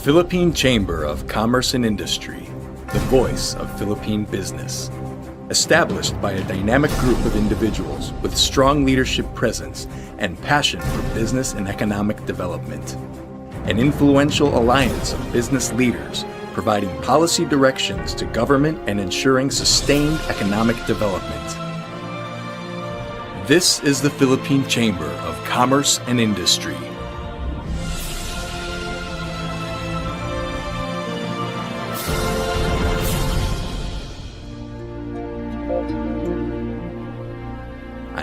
Philippine Chamber of Commerce and Industry, the voice of Philippine business. Established by a dynamic group of individuals with strong leadership presence and passion for business and economic development. An influential alliance of business leaders providing policy directions to government and ensuring sustained economic development. This is the Philippine Chamber of Commerce and Industry.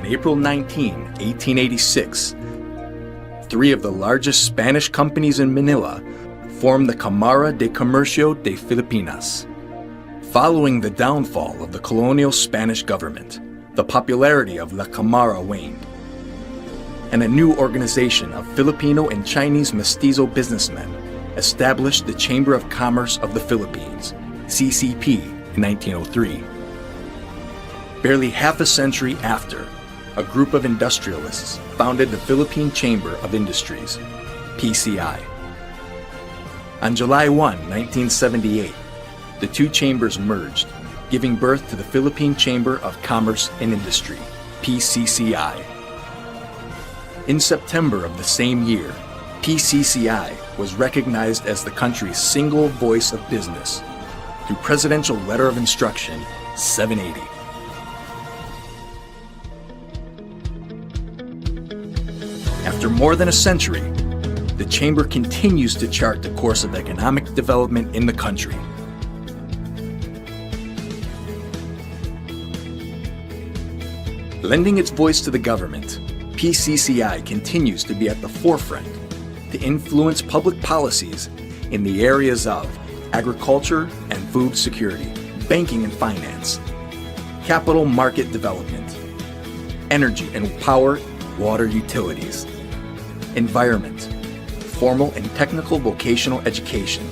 On April 19, 1886, three of the largest Spanish companies in Manila formed the Cámara de Comercio de Filipinas. Following the downfall of the colonial Spanish government, the popularity of La Cámara waned, and a new organization of Filipino and Chinese mestizo businessmen established the Chamber of Commerce of the Philippines, CCP, in 1903. Barely half a century after, a group of industrialists founded the Philippine Chamber of Industries, PCI. On July 1, 1978, the two chambers merged, giving birth to the Philippine Chamber of Commerce and Industry, PCCI. In September of the same year, PCCI was recognized as the country's single voice of business through Presidential Letter of Instruction 780. After more than a century, the Chamber continues to chart the course of economic development in the country. Lending its voice to the government, PCCI continues to be at the forefront to influence public policies in the areas of agriculture and food security, banking and finance, capital market development, energy and power, water utilities, environment, formal and technical vocational education,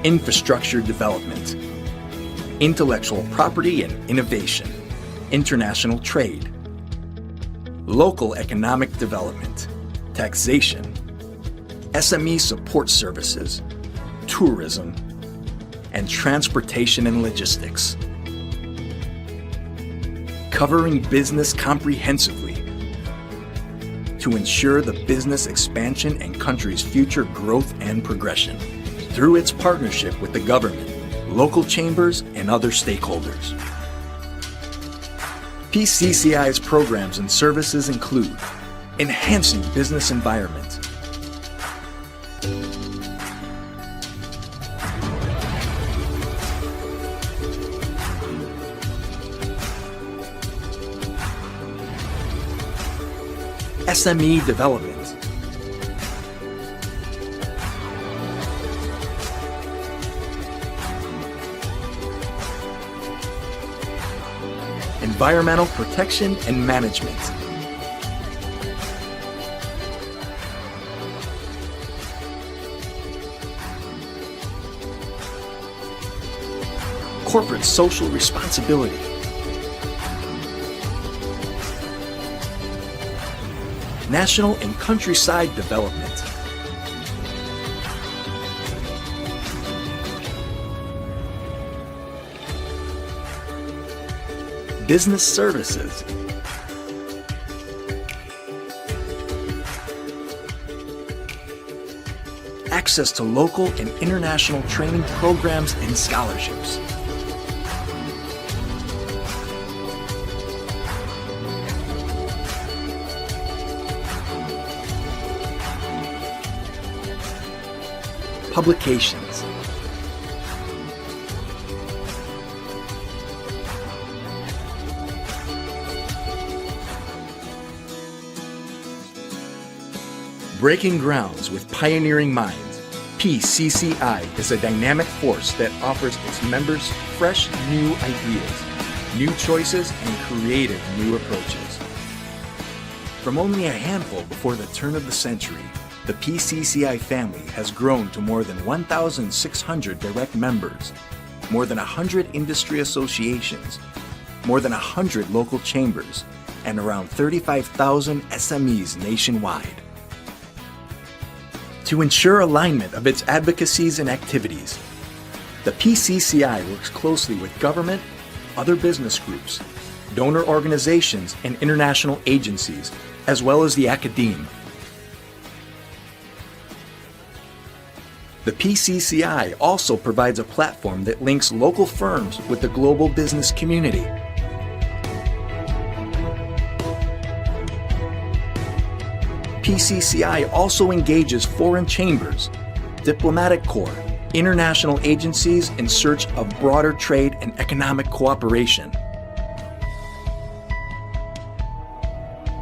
infrastructure development, intellectual property and innovation, international trade, local economic development, taxation, SME support services, tourism, and transportation and logistics. Covering business comprehensively to ensure the business expansion and country's future growth and progression through its partnership with the government, local chambers, and other stakeholders. PCCI's programs and services include enhancing business environment, SME development, environmental protection and management, corporate social responsibility, national and countryside development, business services, access to local and international training programs and scholarships, publications, breaking grounds with pioneering minds, PCCI is a dynamic force that offers its members fresh new ideas, new choices, and creative new approaches. From only a handful before the turn of the century, the PCCI family has grown to more than 1,600 direct members, more than 100 industry associations, more than 100 local chambers, and around 35,000 SMEs nationwide. to ensure alignment of its advocacies and activities. The PCCI works closely with government, other business groups, donor organizations, and international agencies, as well as the academe. The PCCI also provides a platform that links local firms with the global business community. PCCI also engages foreign chambers, diplomatic corps, international agencies in search of broader trade and economic cooperation.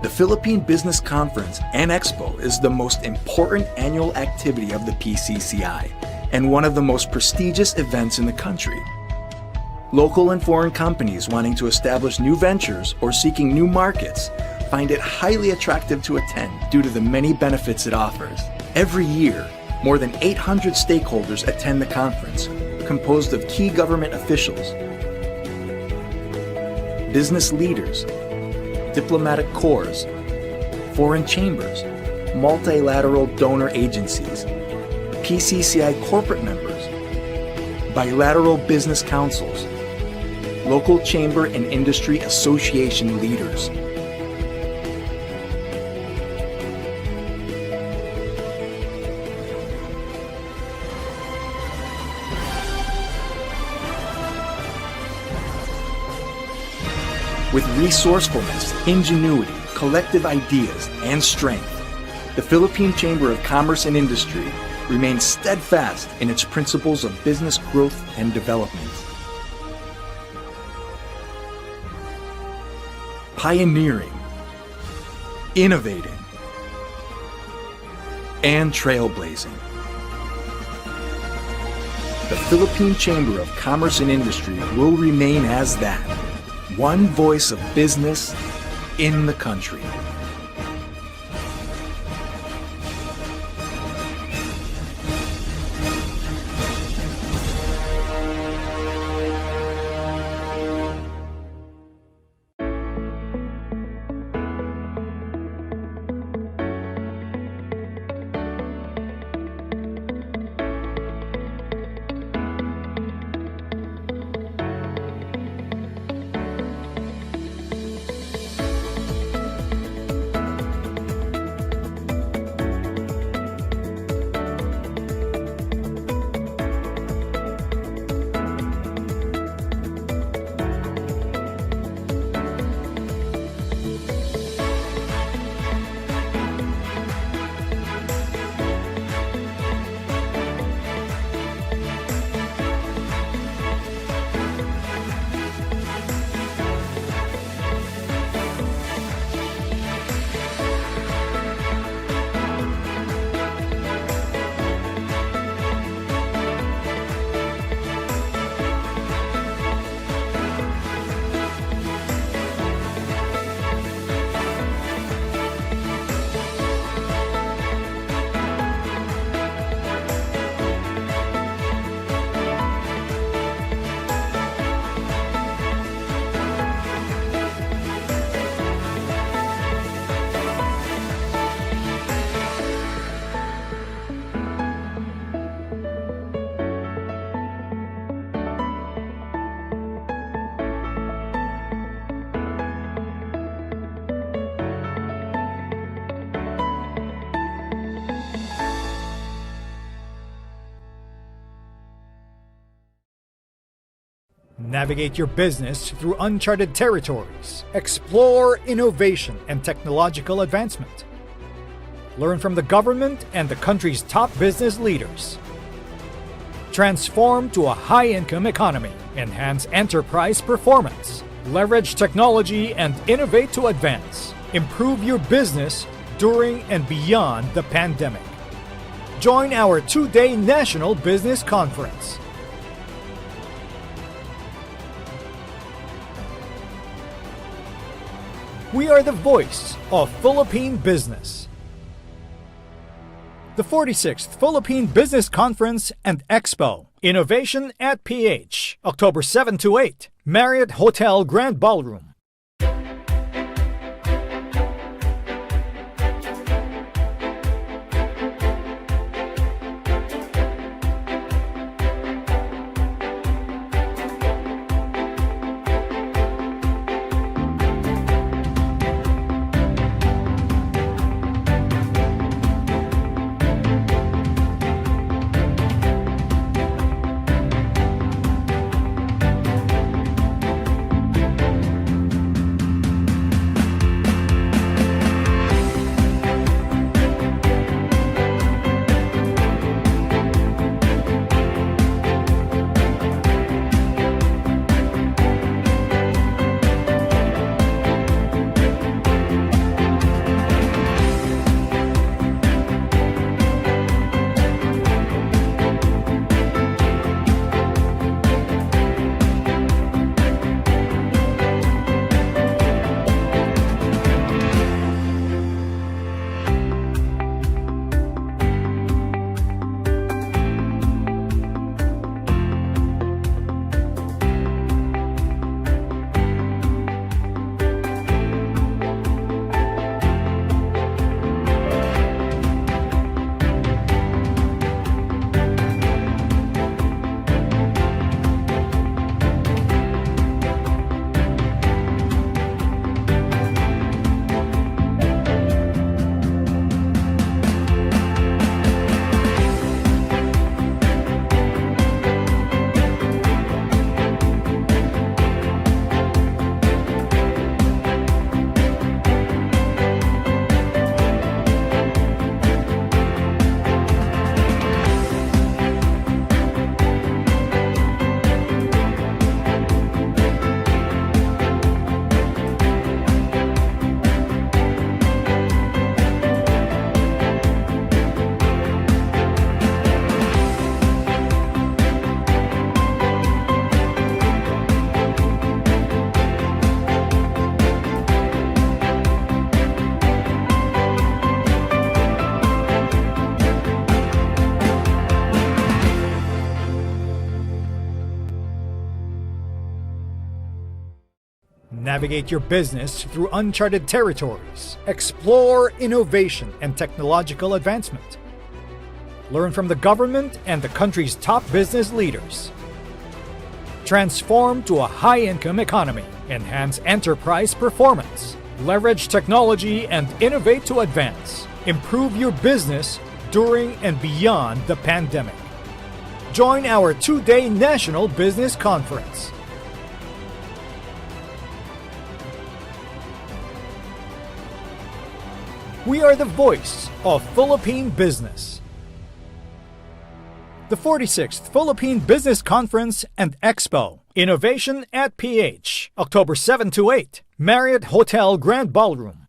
The Philippine Business Conference and Expo is the most important annual activity of the PCCI and one of the most prestigious events in the country. Local and foreign companies wanting to establish new ventures or seeking new markets find it highly attractive to attend due to the many benefits it offers. Every year, more than 800 stakeholders attend the conference, composed of key government officials, business leaders, diplomatic corps, foreign chambers, multilateral donor agencies, PCCI corporate members, bilateral business councils, local chamber and industry association leaders. With resourcefulness, ingenuity, collective ideas, and strength, the Philippine Chamber of Commerce and Industry remains steadfast in its principles of business growth and development. Pioneering, innovating, and trailblazing. The Philippine Chamber of Commerce and Industry will remain as that. One voice of business in the country. Navigate your business through uncharted territories. Explore innovation and technological advancement. Learn from the government and the country's top business leaders. Transform to a high-income economy. Enhance enterprise performance. Leverage technology and innovate to advance. Improve your business during and beyond the pandemic. Join our 2-day National Business Conference. We are the voice of Philippine business. The 46th Philippine Business Conference and Expo, Innovation at PH, October 7 to 8, Marriott Hotel Grand Ballroom. Navigate your business through uncharted territories. Explore innovation and technological advancement. Learn from the government and the country's top business leaders. Transform to a high-income economy. Enhance enterprise performance. Leverage technology and innovate to advance. Improve your business during and beyond the pandemic. Join our 2-day National Business Conference. We are the voice of Philippine business. The 46th Philippine Business Conference and Expo, Innovation at PH, October 7 to 8, Marriott Hotel Grand Ballroom.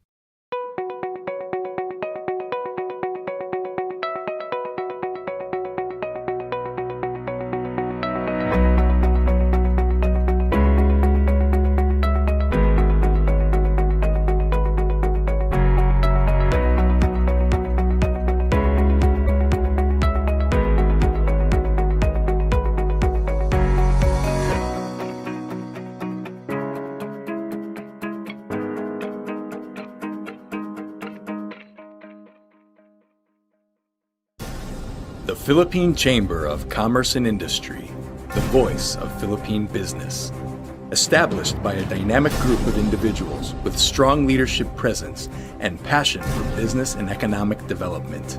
The Philippine Chamber of Commerce and Industry, the voice of Philippine business. Established by a dynamic group of individuals with strong leadership presence and passion for business and economic development.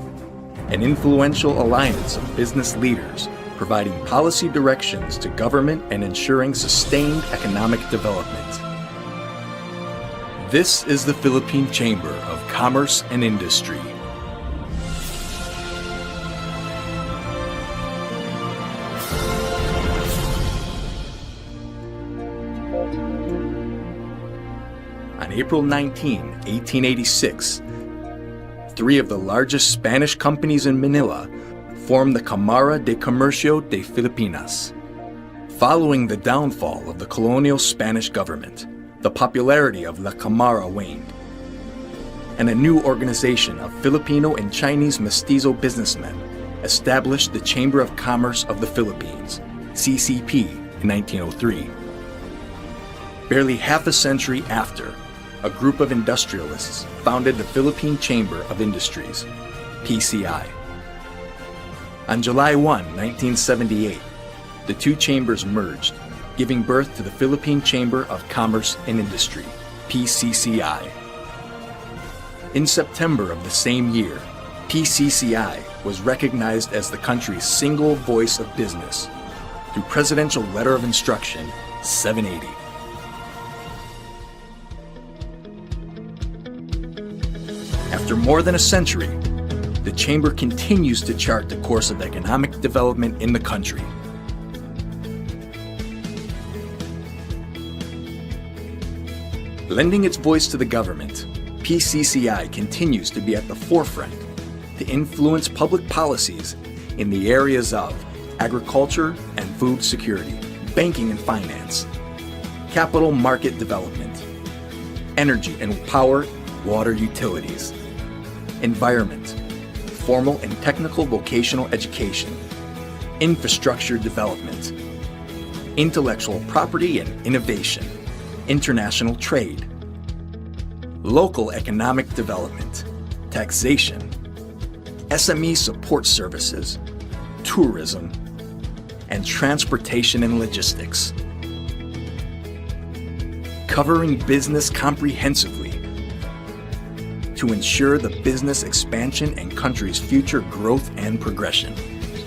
An influential alliance of business leaders providing policy directions to government and ensuring sustained economic development. This is the Philippine Chamber of Commerce and Industry. On April 19, 1886, 3 of the largest Spanish companies in Manila formed the Cámara de Comercio de Filipinas. Following the downfall of the colonial Spanish government, the popularity of La Cámara waned, and a new organization of Filipino and Chinese mestizo businessmen established the Chamber of Commerce of the Philippines, CCP, in 1903. Barely half a century after, a group of industrialists founded the Philippine Chamber of Industries, PCI. On July 1, 1978, the two chambers merged, giving birth to the Philippine Chamber of Commerce and Industry, PCCI. In September of the same year, PCCI was recognized as the country's single voice of business through Presidential Letter of Instruction 780. After more than a century, the Chamber continues to chart the course of economic development in the country. Lending its voice to the government, PCCI continues to be at the forefront to influence public policies in the areas of agriculture and food security, banking and finance, capital market development, energy and power, water utilities, environment, formal and technical vocational education, infrastructure development, intellectual property and innovation, international trade, local economic development, taxation, SME support services, tourism, and transportation and logistics. Covering business comprehensively to ensure the business expansion and country's future growth and progression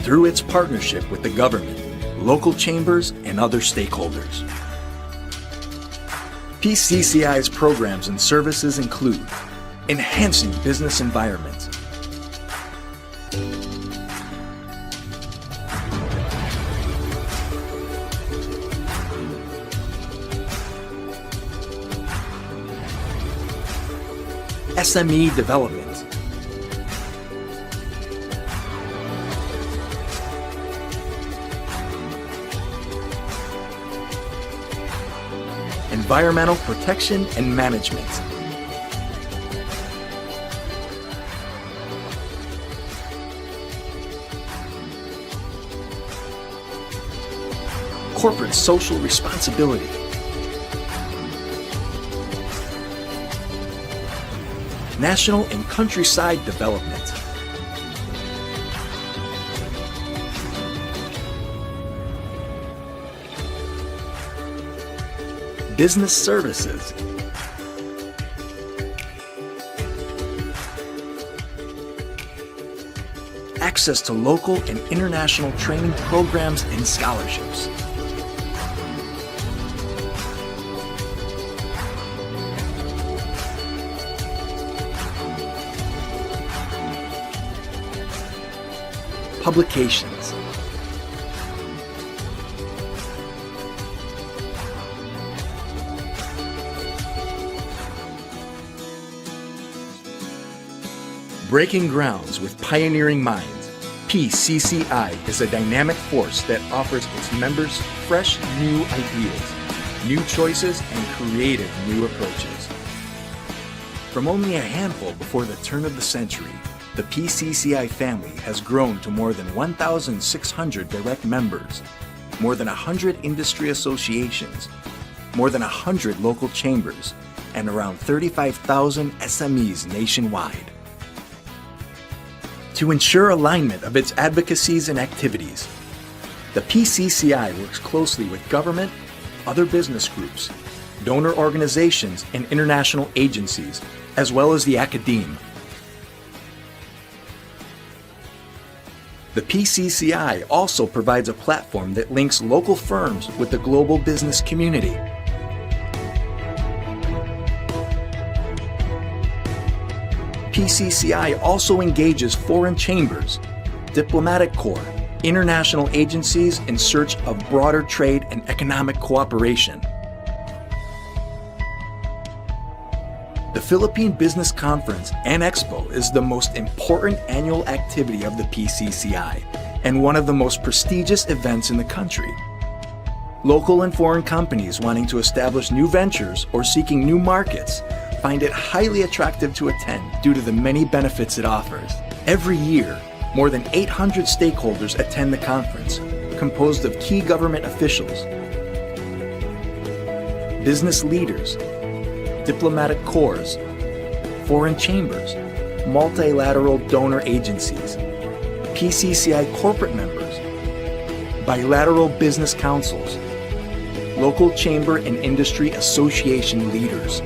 through its partnership with the government, local chambers, and other stakeholders. PCCI's programs and services include enhancing business environment, SME development, environmental protection and management, corporate social responsibility, national and countryside development, business services, access to local and international training programs and scholarships, publications, breaking grounds with pioneering minds. PCCI is a dynamic force that offers its members fresh new ideas, new choices, and creative new approaches. From only a handful before the turn of the century, the PCCI family has grown to more than 1,600 direct members, more than 100 industry associations, more than 100 local chambers, and around 35,000 SMEs nationwide. To ensure alignment of its advocacies and activities, the PCCI works closely with government, other business groups, donor organizations, and international agencies, as well as the academe. The PCCI also provides a platform that links local firms with the global business community. PCCI also engages foreign chambers, diplomatic corps, international agencies in search of broader trade and economic cooperation. The Philippine Business Conference and Expo is the most important annual activity of the PCCI and one of the most prestigious events in the country. Local and foreign companies wanting to establish new ventures or seeking new markets find it highly attractive to attend due to the many benefits it offers. Every year, more than 800 stakeholders attend the conference, composed of key government officials, business leaders, diplomatic corps, foreign chambers, multilateral donor agencies, PCCI corporate members, bilateral business councils, local chamber and industry association leaders.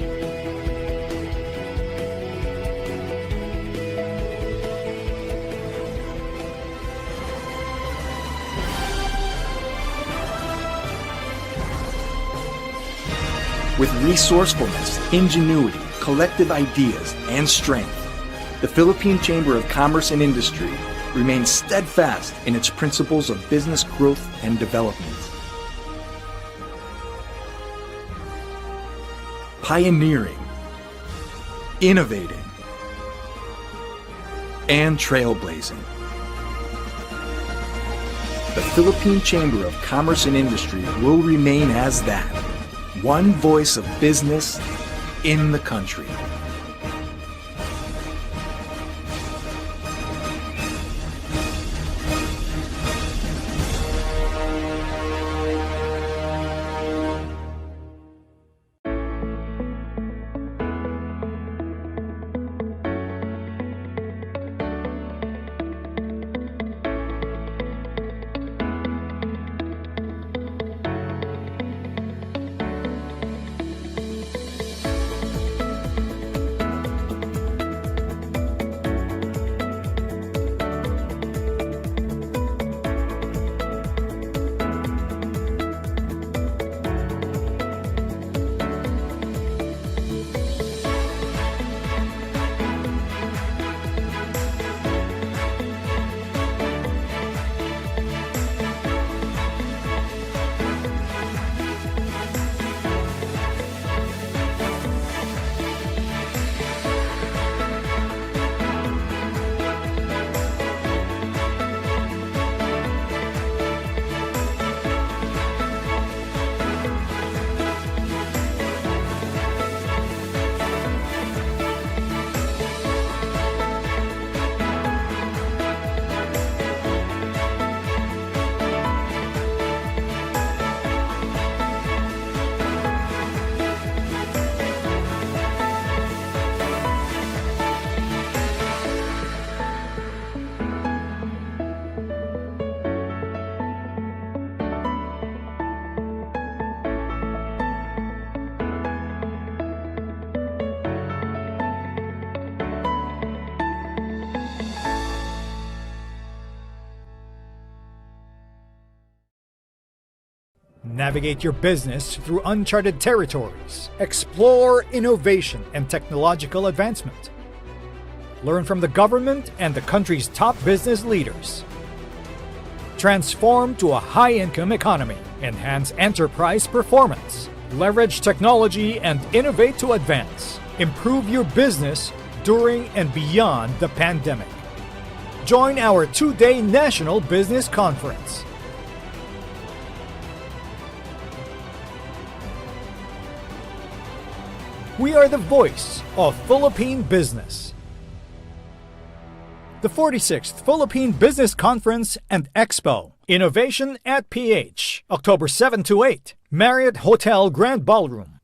With resourcefulness, ingenuity, collective ideas, and strength, the Philippine Chamber of Commerce and Industry remains steadfast in its principles of business growth and development. Pioneering, innovating, and trailblazing. The Philippine Chamber of Commerce and Industry will remain as that. One voice of business in the country. Navigate your business through uncharted territories. Explore innovation and technological advancement. Learn from the government and the country's top business leaders. Transform to a high-income economy. Enhance enterprise performance. Leverage technology and innovate to advance. Improve your business during and beyond the pandemic. Join our 2-day National Business Conference. We are the voice of Philippine business. The 46th Philippine Business Conference and Expo, Innovation at PH, October 7 to 8, Marriott Hotel Grand Ballroom.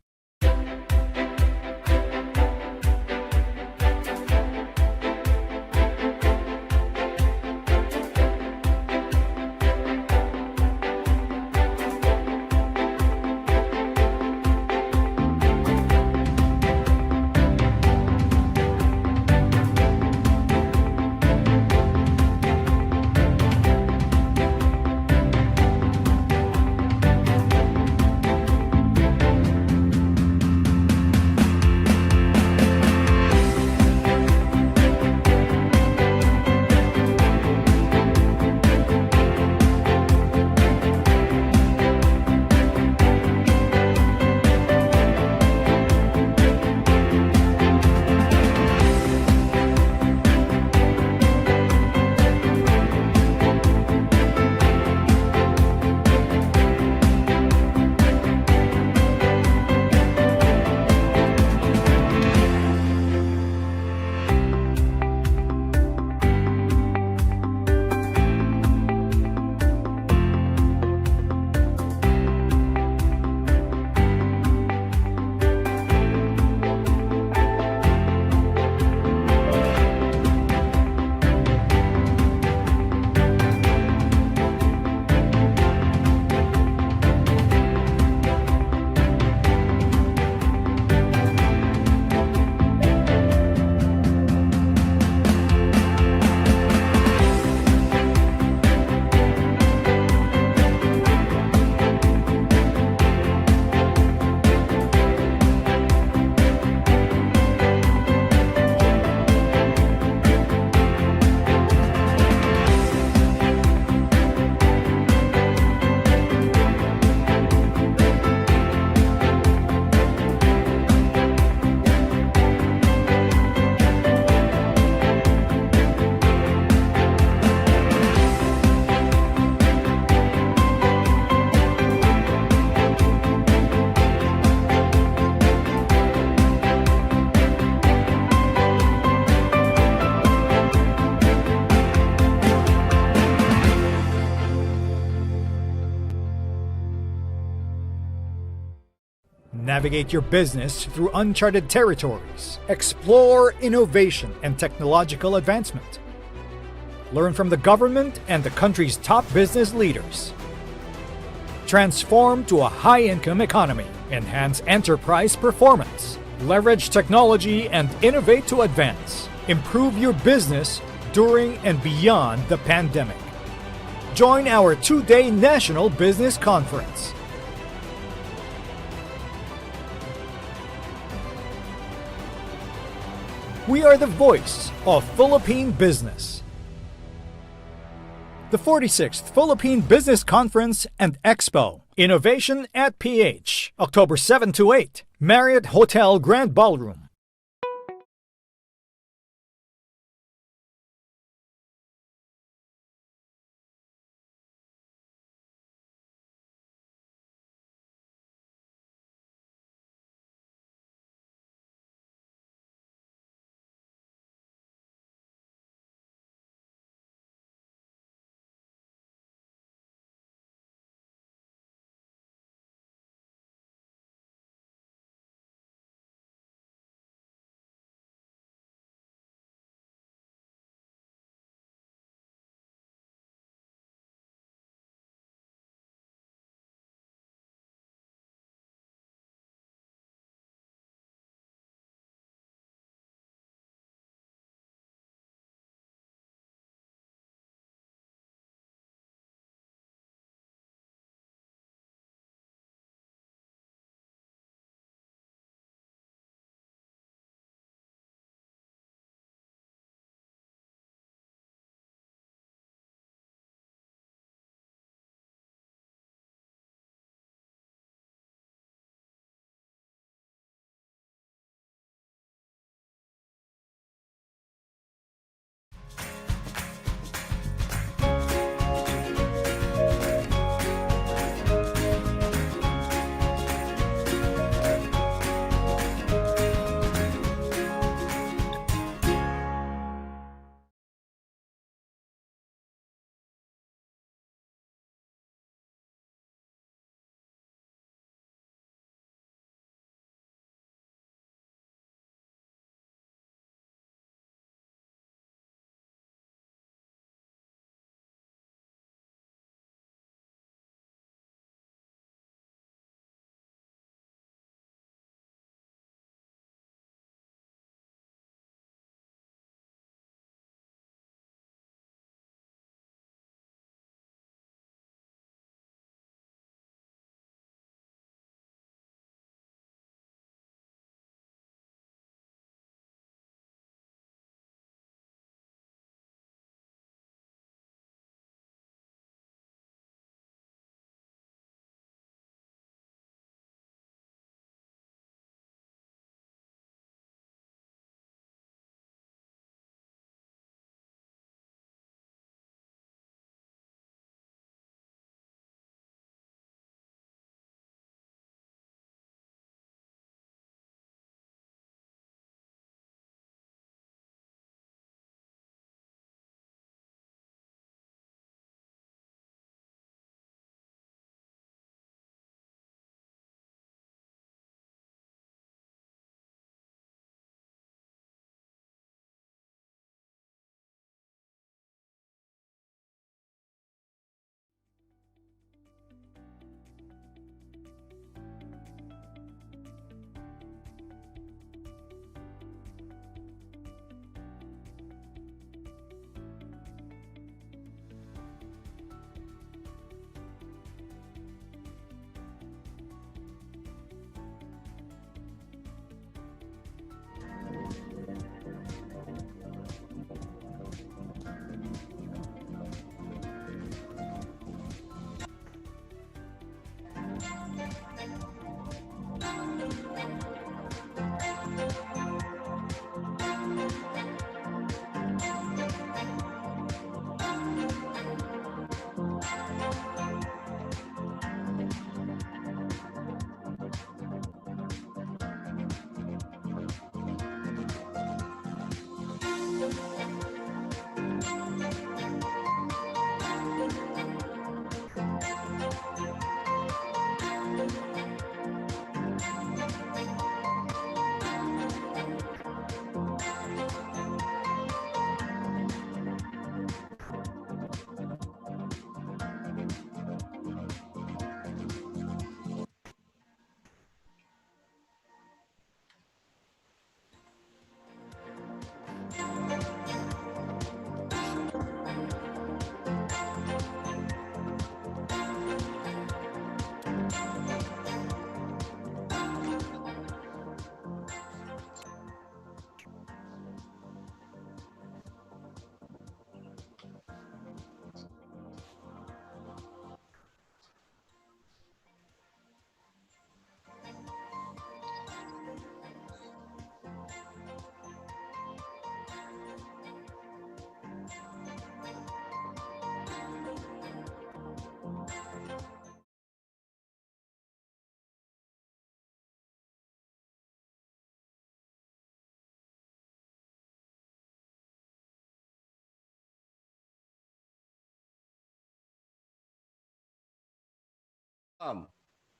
Navigate your business through uncharted territories. Explore innovation and technological advancement. Learn from the government and the country's top business leaders. Transform to a high-income economy. Enhance enterprise performance. Leverage technology and innovate to advance. Improve your business during and beyond the pandemic. Join our 2-day National Business Conference. We are the voice of Philippine business. The 46th Philippine Business Conference and Expo, Innovation at PH, October 7 to 8, Marriott Hotel Grand Ballroom.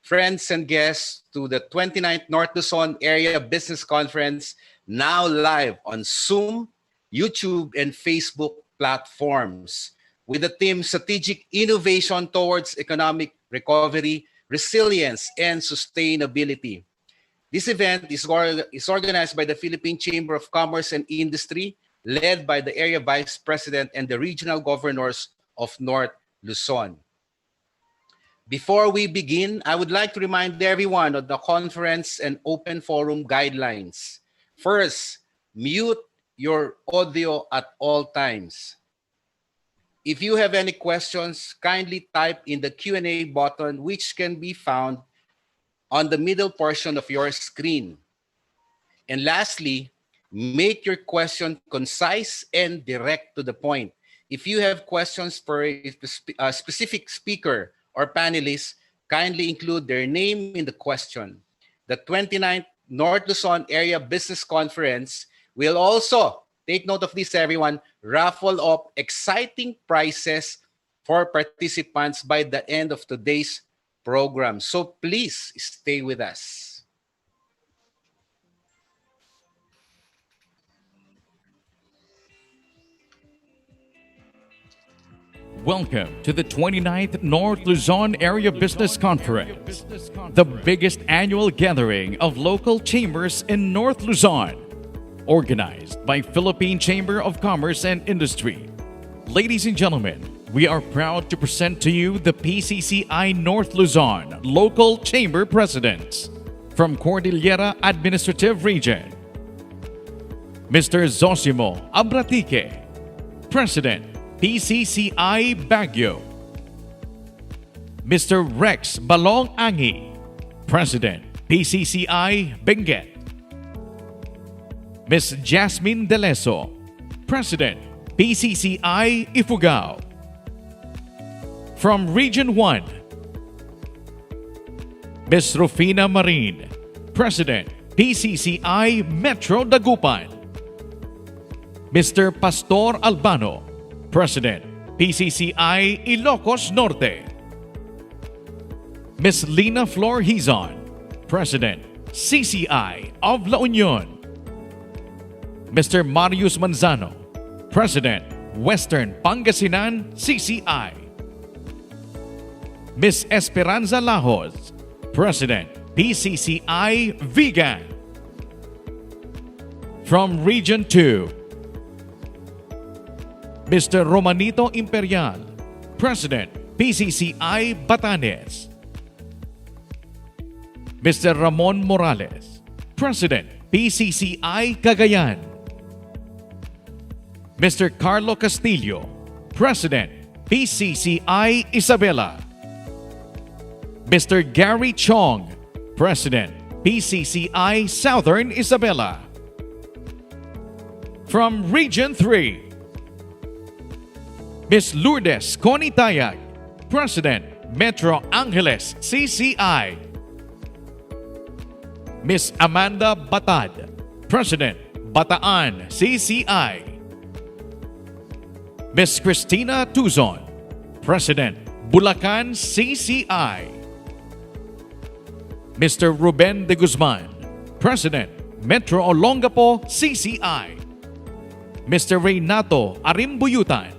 friends and guests, to the 29th North Luzon Area Business Conference, now live on Zoom, YouTube, and Facebook platforms with the theme Strategic Innovation Towards Economic Recovery, Resilience, and Sustainability. This event is organized by the Philippine Chamber of Commerce and Industry, led by the Area Vice President and the Regional Governors of North Luzon. Before we begin, I would like to remind everyone of the conference and open forum guidelines. First, mute your audio at all times. If you have any questions, kindly type in the Q&A button, which can be found on the middle portion of your screen. And lastly, make your question concise and direct to the point. If you have questions for a specific speaker or panelists, kindly include their name in the question. The 29th North Luzon Area Business Conference will also, take note of this everyone, raffle up exciting prizes for participants by the end of today's program. So please stay with us. Welcome to the 29th North Luzon Area Business Conference, the biggest annual gathering of local chambers in North Luzon, organized by Philippine Chamber of Commerce and Industry. Ladies and gentlemen, we are proud to present to you the PCCI North Luzon Local Chamber Presidents from Cordillera Administrative Region. Mr. Zosimo Abratique, President, PCCI Baguio. Mr. Rex Balong Angi, President, PCCI Benguet. Ms. Jasmine Deleso, President, PCCI Ifugao. From Region 1, Ms. Rufina Marin, President, PCCI Metro Dagupan. Mr. Pastor Albano, President, PCCI Ilocos Norte. Ms. Lina Flor Hizon, President, CCI of La Union. Mr. Marius Manzano, President, Western Pangasinan CCI. Ms. Esperanza Lajos, President, PCCI Vigan. From Region 2, Mr. Romanito Imperial, President, PCCI Batanes. Mr. Ramon Morales, President, PCCI Cagayan. Mr. Carlo Castillo, President, PCCI Isabela. Mr. Gary Chong, President, PCCI Southern Isabela. From Region 3, Ms. Lourdes Conitayag, President, Metro Angeles CCI. Ms. Amanda Batad, President, Bataan CCI. Ms. Cristina Tuzon, President, Bulacan CCI. Mr. Ruben de Guzman, President, Metro Olongapo CCI. Mr. Renato Arimbuyutan,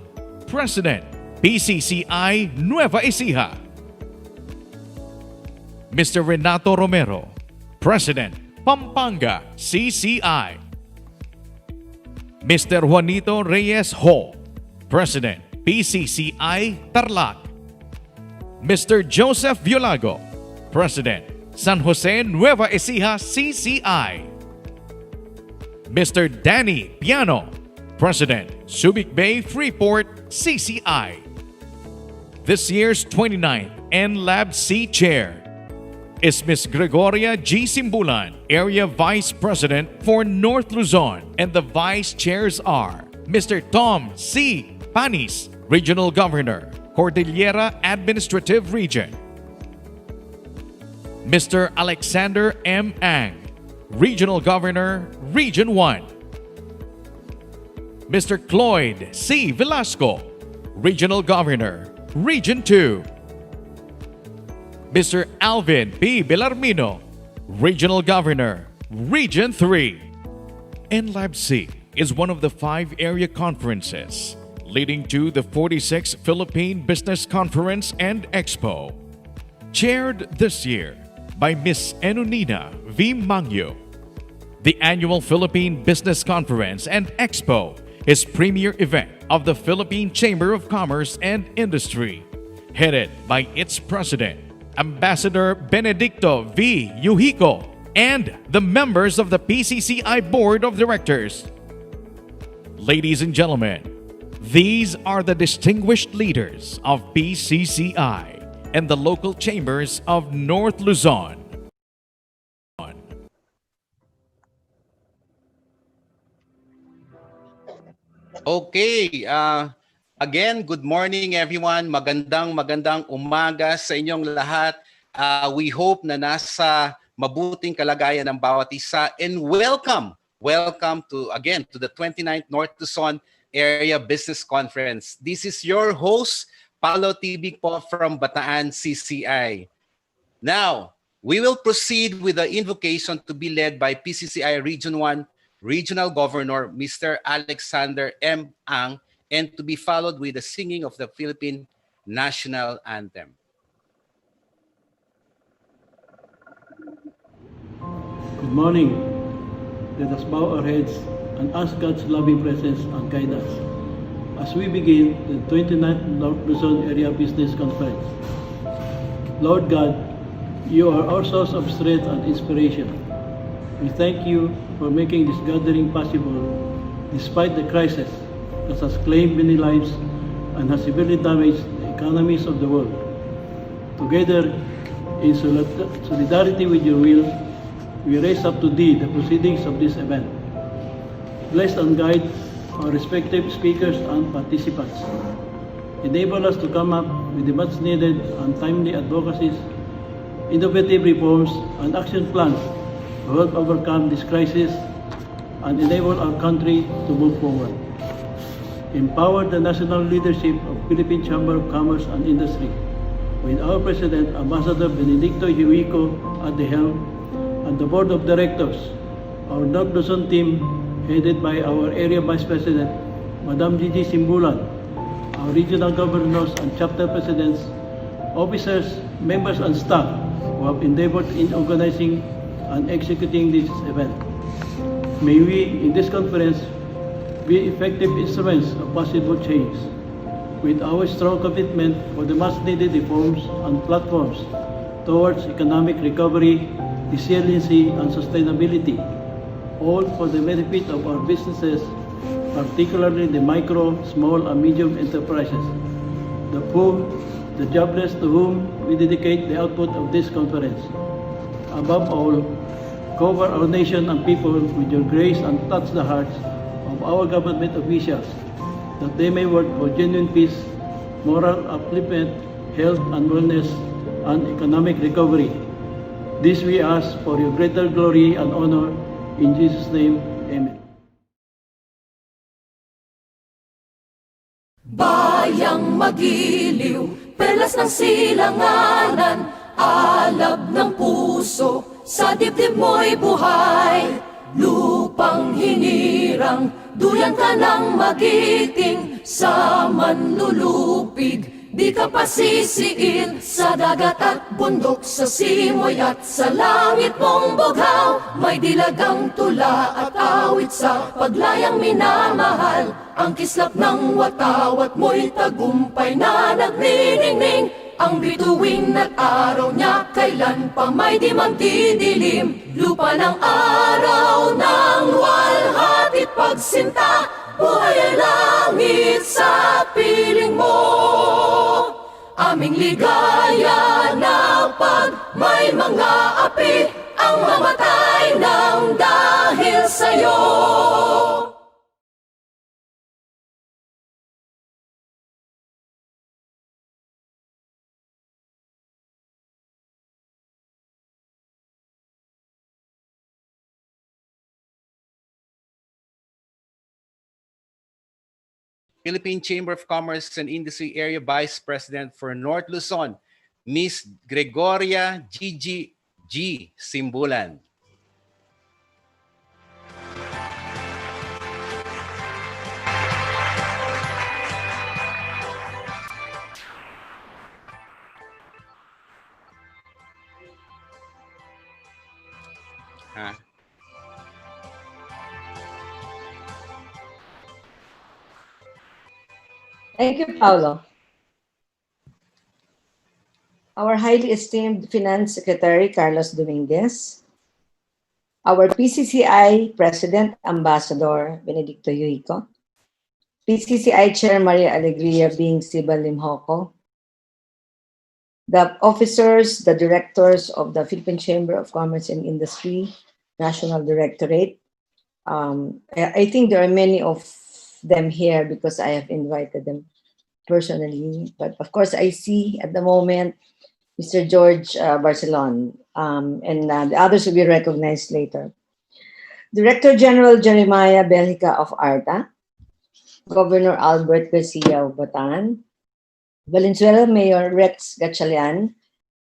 President, PCCI Nueva Ecija. Mr. Renato Romero, President, Pampanga CCI. Mr. Juanito Reyes Ho, President, PCCI Tarlac. Mr. Joseph Violago, President, San Jose Nueva Ecija CCI. Mr. Danny Piano, President, Subic Bay Freeport CCI. This year's 29th NLab C Chair is Ms. Gregoria G. Simbulan, Area Vice President for North Luzon, and the Vice Chairs are Mr. Tom C. Panis, Regional Governor, Cordillera Administrative Region. Mr. Alexander M. Ang, Regional Governor, Region 1. Mr. Cloyd C. Velasco, Regional Governor, Region 2. Mr. Alvin P. Belarmino, Regional Governor, Region 3. NLabC is one of the 5 area conferences leading to the 46th Philippine Business Conference and Expo, chaired this year by Ms. Enunina V. Mangyo. The annual Philippine Business Conference and Expo is premier event of the Philippine Chamber of Commerce and Industry, headed by its president, Ambassador Benedicto V. Yuhico, and the members of the PCCI Board of Directors. Ladies and gentlemen, these are the distinguished leaders of PCCI and the local chambers of North Luzon. Okay, again, good morning everyone. Magandang umaga sa inyong lahat. We hope na nasa mabuting kalagayan ng bawat isa, and welcome to the 29th North Luzon Area Business Conference. This is your host, Paolo Tibig po from Bataan CCI. Now, we will proceed with the invocation to be led by PCCI Region 1 Regional Governor Mr. Alexander M. Ang, and to be followed with the singing of the Philippine National Anthem. Good morning. Let us bow our heads and ask God's loving presence and guidance as we begin the 29th North Luzon Area Business Conference. Lord God, you are our source of strength and inspiration. We thank you for making this gathering possible despite the crisis that has claimed many lives and has severely damaged the economies of the world. Together, in solidarity with your will, we raise up to thee the proceedings of this event. Bless and guide our respective speakers and participants. Enable us to come up with the much needed and timely advocacies, innovative reforms, and action plans to help overcome this crisis and enable our country to move forward. Empower the national leadership of Philippine Chamber of Commerce and Industry with our President, Ambassador Benedicto Yuhico at the helm, and the Board of Directors, our North Luzon team headed by our Area Vice President, Madam Gigi Simbulan, our Regional Governors and Chapter Presidents, officers, members, and staff who have endeavored in organizing and executing this event. May we, in this conference, be effective instruments of possible change with our strong commitment for the much-needed reforms and platforms towards economic recovery, resiliency, and sustainability, all for the benefit of our businesses, particularly the micro, small, and medium enterprises, the poor, the jobless to whom we dedicate the output of this conference. Above all, cover our nation and people with your grace and touch the hearts of our government officials, that they may work for genuine peace, moral upliftment, health and wellness, and economic recovery. This we ask for your greater glory and honor. In Jesus' name, amen. Bayang magiliw, perlas ng silanganan, alab ng puso, sa dibdib mo'y buhay. Lupang hinirang, duyan ka ng magiting, sa manlulupig, di ka pasisiil. Sa dagat at bundok, sa simoy at sa langit mong bughaw, may dilagang tula at awit sa paglayang minamahal. Ang kislap ng watawat mo'y tagumpay na nagniningning, ang bituin at araw niya kailan pa may di magdidilim. Lupa ng araw ng luwalhati't pagsinta, buhay ay langit sa piling mo. Aming ligaya na pag may mga api, ang mamatay ng dahil sa'yo. Philippine Chamber of Commerce and Industry Area Vice President for North Luzon, Miss Gregoria Gigi G. Simbulan. Ha? Thank you, Paulo. Our highly esteemed Finance Secretary, Carlos Dominguez, our PCCI President, Ambassador Benedicto Yuico, PCCI Chair Maria Alegria Bing Sibal Limhoco, the officers, the directors of the Philippine Chamber of Commerce and Industry, National Directorate. I think there are many of them here because I have invited them personally. But of course, I see at the moment Mr. George Barcelon, and the others will be recognized later. Director General Jeremiah Belhica of ARTA, Governor Albert Garcia of Bataan, Valenzuela Mayor Rex Gatchalian,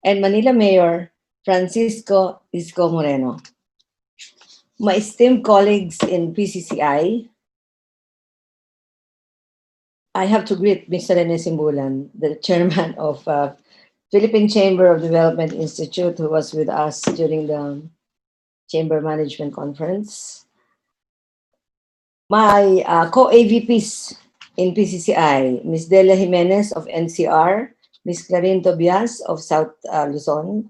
and Manila Mayor Francisco Isco Moreno. My esteemed colleagues in PCCI, I have to greet Mr. Rene Simbulan, the chairman of Philippine Chamber of Development Institute, who was with us during the Chamber Management Conference. My co-AVPs in PCCI, Ms. Delia Jimenez of NCR, Ms. Clarin Tobias of South Luzon,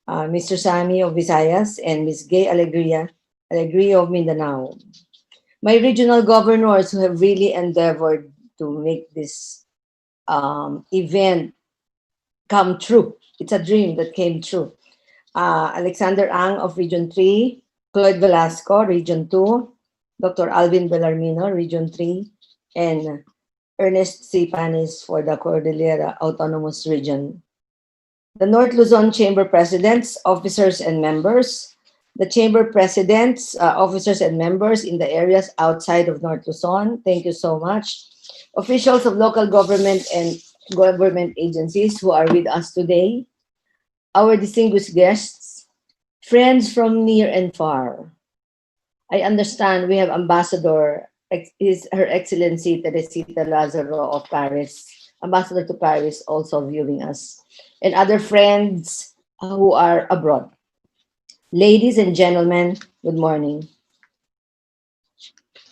Mr. Sami of Visayas, and Ms. Gay Alegria of Mindanao. My regional governors who have really endeavored to make this event come true. It's a dream that came true. Alexander Ang of Region 3, Cloyd Velasco, Region 2, Dr. Alvin Bellarmino, Region 3, and Ernest C. Panis for the Cordillera Autonomous Region. The North Luzon Chamber Presidents, Officers, and Members, the Chamber Presidents, Officers, and Members in the areas outside of North Luzon, thank you so much. Officials of local government and government agencies who are with us today, our distinguished guests, friends from near and far. I understand we have Ambassador, Her Excellency Teresita Lazaro of Paris, Ambassador to Paris also viewing us, and other friends who are abroad. Ladies and gentlemen, good morning.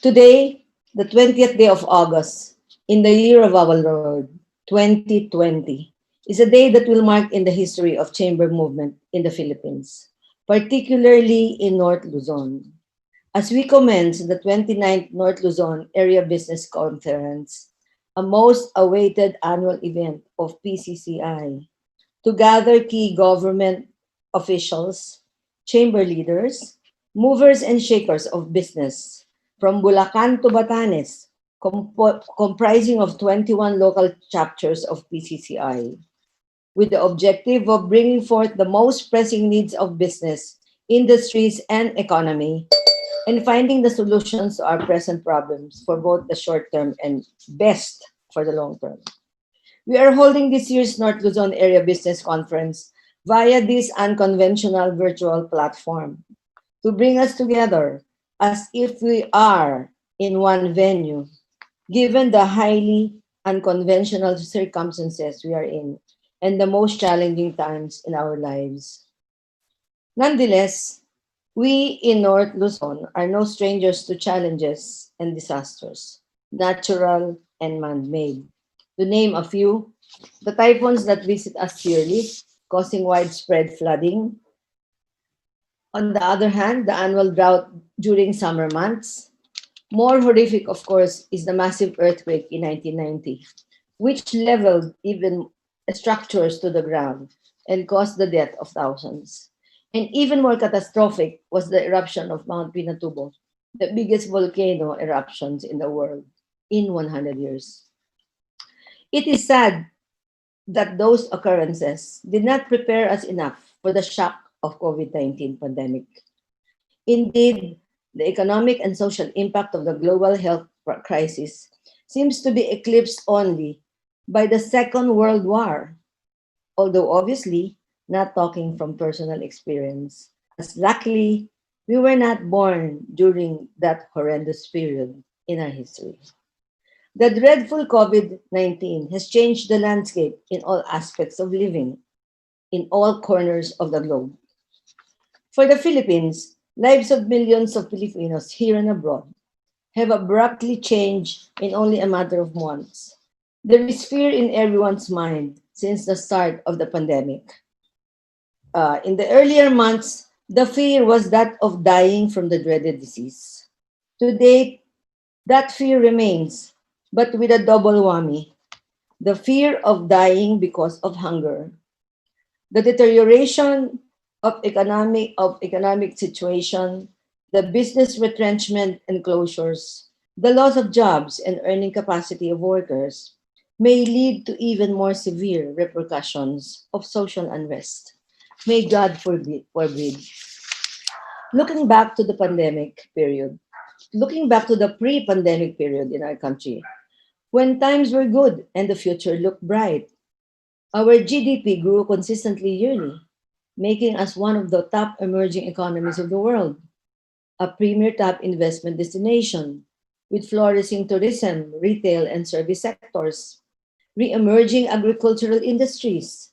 Today, the 20th day of August, in the year of our Lord, 2020, is a day that will mark in the history of chamber movement in the Philippines, particularly in North Luzon. As we commence the 29th North Luzon Area Business Conference, a most awaited annual event of PCCI, to gather key government officials, chamber leaders, movers and shakers of business, from Bulacan to Batanes, comprising of 21 local chapters of PCCI, with the objective of bringing forth the most pressing needs of business, industries, and economy, and finding the solutions to our present problems for both the short term and best for the long term. We are holding this year's North Luzon Area Business Conference via this unconventional virtual platform to bring us together as if we are in one venue, given the highly unconventional circumstances we are in and the most challenging times in our lives. Nonetheless, we in North Luzon are no strangers to challenges and disasters, natural and man-made. To name a few, the typhoons that visit us yearly, causing widespread flooding. On the other hand, the annual drought during summer months. More horrific, of course, is the massive earthquake in 1990, which leveled even structures to the ground and caused the death of thousands. And even more catastrophic was the eruption of Mount Pinatubo, the biggest volcano eruptions in the world in 100 years. It is sad that those occurrences did not prepare us enough for the shock of COVID-19 pandemic. Indeed, the economic and social impact of the global health crisis seems to be eclipsed only by the Second World War. although obviously not talking from personal experience, as luckily we were not born during that horrendous period in our history. The dreadful COVID 19 has changed the landscape in all aspects of living in all corners of the globe. For the Philippines, lives of millions of Filipinos here and abroad have abruptly changed in only a matter of months. There is fear in everyone's mind since the start of the pandemic. In the earlier months, the fear was that of dying from the dreaded disease. To date, that fear remains, but with a double whammy: the fear of dying because of hunger, the deterioration of economic situation, the business retrenchment and closures, the loss of jobs and earning capacity of workers may lead to even more severe repercussions of social unrest. May God forbid. Looking back to the pandemic period, looking back to the pre-pandemic period in our country, when times were good and the future looked bright, our GDP grew consistently yearly, making us one of the top emerging economies of the world, a premier top investment destination with flourishing tourism, retail, and service sectors, re-emerging agricultural industries,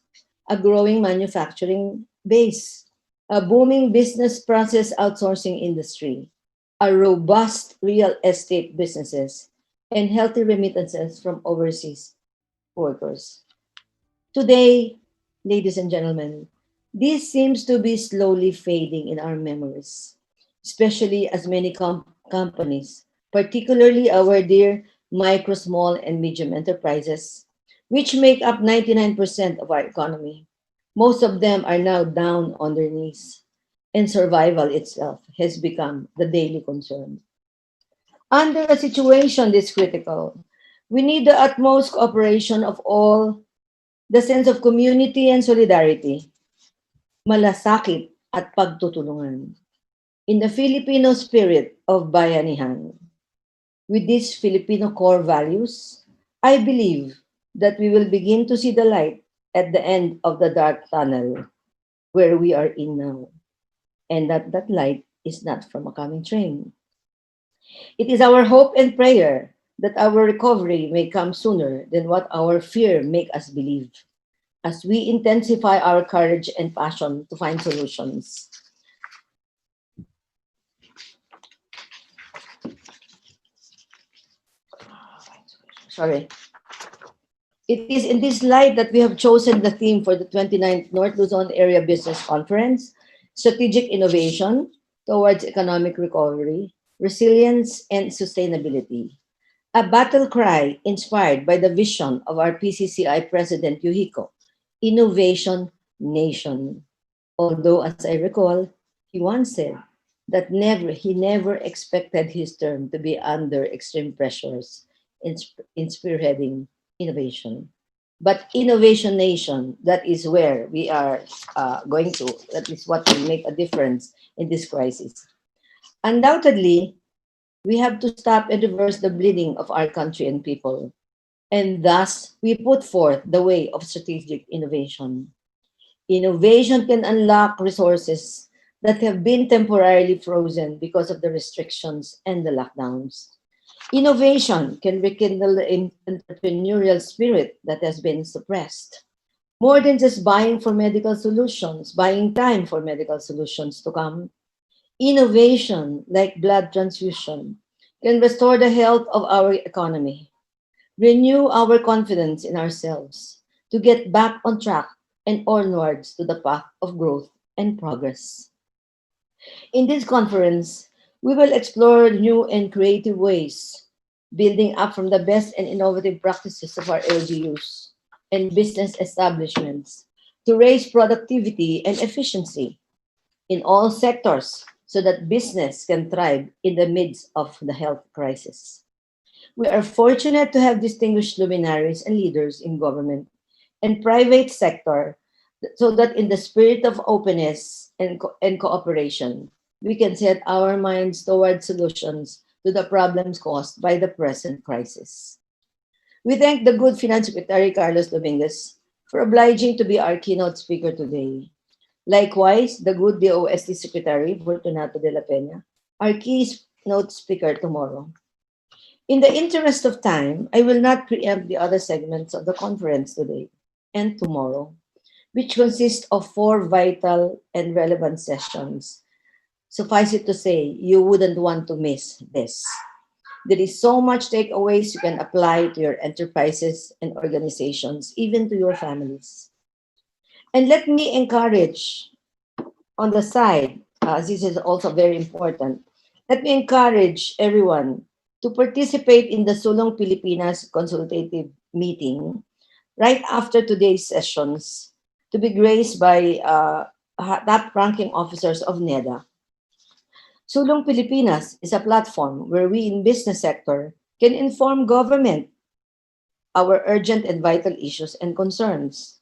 a growing manufacturing base, a booming business process outsourcing industry, a robust real estate businesses, and healthy remittances from overseas workers. Today, ladies and gentlemen, this seems to be slowly fading in our memories, especially as many companies, particularly our dear micro, small, and medium enterprises, which make up 99% of our economy. Most of them are now down on their knees, and survival itself has become the daily concern. Under a situation this critical, we need the utmost cooperation of all, the sense of community and solidarity, malasakit at pagtutulungan. In the Filipino spirit of bayanihan, with these Filipino core values, I believe that we will begin to see the light at the end of the dark tunnel where we are in now, and that light is not from a coming train. It is our hope and prayer that our recovery may come sooner than what our fear make us believe, as we intensify our courage and passion to find solutions. Sorry. It is in this light that we have chosen the theme for the 29th North Luzon Area Business Conference: Strategic Innovation Towards Economic Recovery, Resilience, and Sustainability. A battle cry inspired by the vision of our PCCI President Yuhiko, Innovation Nation. Although, as I recall, he once said that he never expected his term to be under extreme pressures in spearheading innovation. But Innovation Nation, that is where we are going to, that is what will make a difference in this crisis. Undoubtedly, we have to stop and reverse the bleeding of our country and people. And thus, we put forth the way of strategic innovation. Innovation can unlock resources that have been temporarily frozen because of the restrictions and the lockdowns. Innovation can rekindle the entrepreneurial spirit that has been suppressed. More than just buying for medical solutions, buying time for medical solutions to come, innovation, like blood transfusion, can restore the health of our economy, renew our confidence in ourselves, to get back on track and onwards to the path of growth and progress. In this conference, we will explore new and creative ways, building up from the best and innovative practices of our LGUs and business establishments to raise productivity and efficiency in all sectors so that business can thrive in the midst of the health crisis. We are fortunate to have distinguished luminaries and leaders in government and private sector so that in the spirit of openness and cooperation, we can set our minds toward solutions to the problems caused by the present crisis. We thank the good Finance Secretary Carlos Dominguez for obliging to be our keynote speaker today. Likewise, the good DOST Secretary, Fortunato de la Peña, our keynote speaker tomorrow. In the interest of time, I will not preempt the other segments of the conference today and tomorrow, which consist of 4 vital and relevant sessions. Suffice it to say, you wouldn't want to miss this. There is so much takeaways you can apply to your enterprises and organizations, even to your families. And let me encourage on the side, this is also very important, let me encourage everyone to participate in the Sulong Pilipinas consultative meeting right after today's sessions to be graced by top-ranking officers of NEDA. Sulong Pilipinas is a platform where we in business sector can inform government our urgent and vital issues and concerns,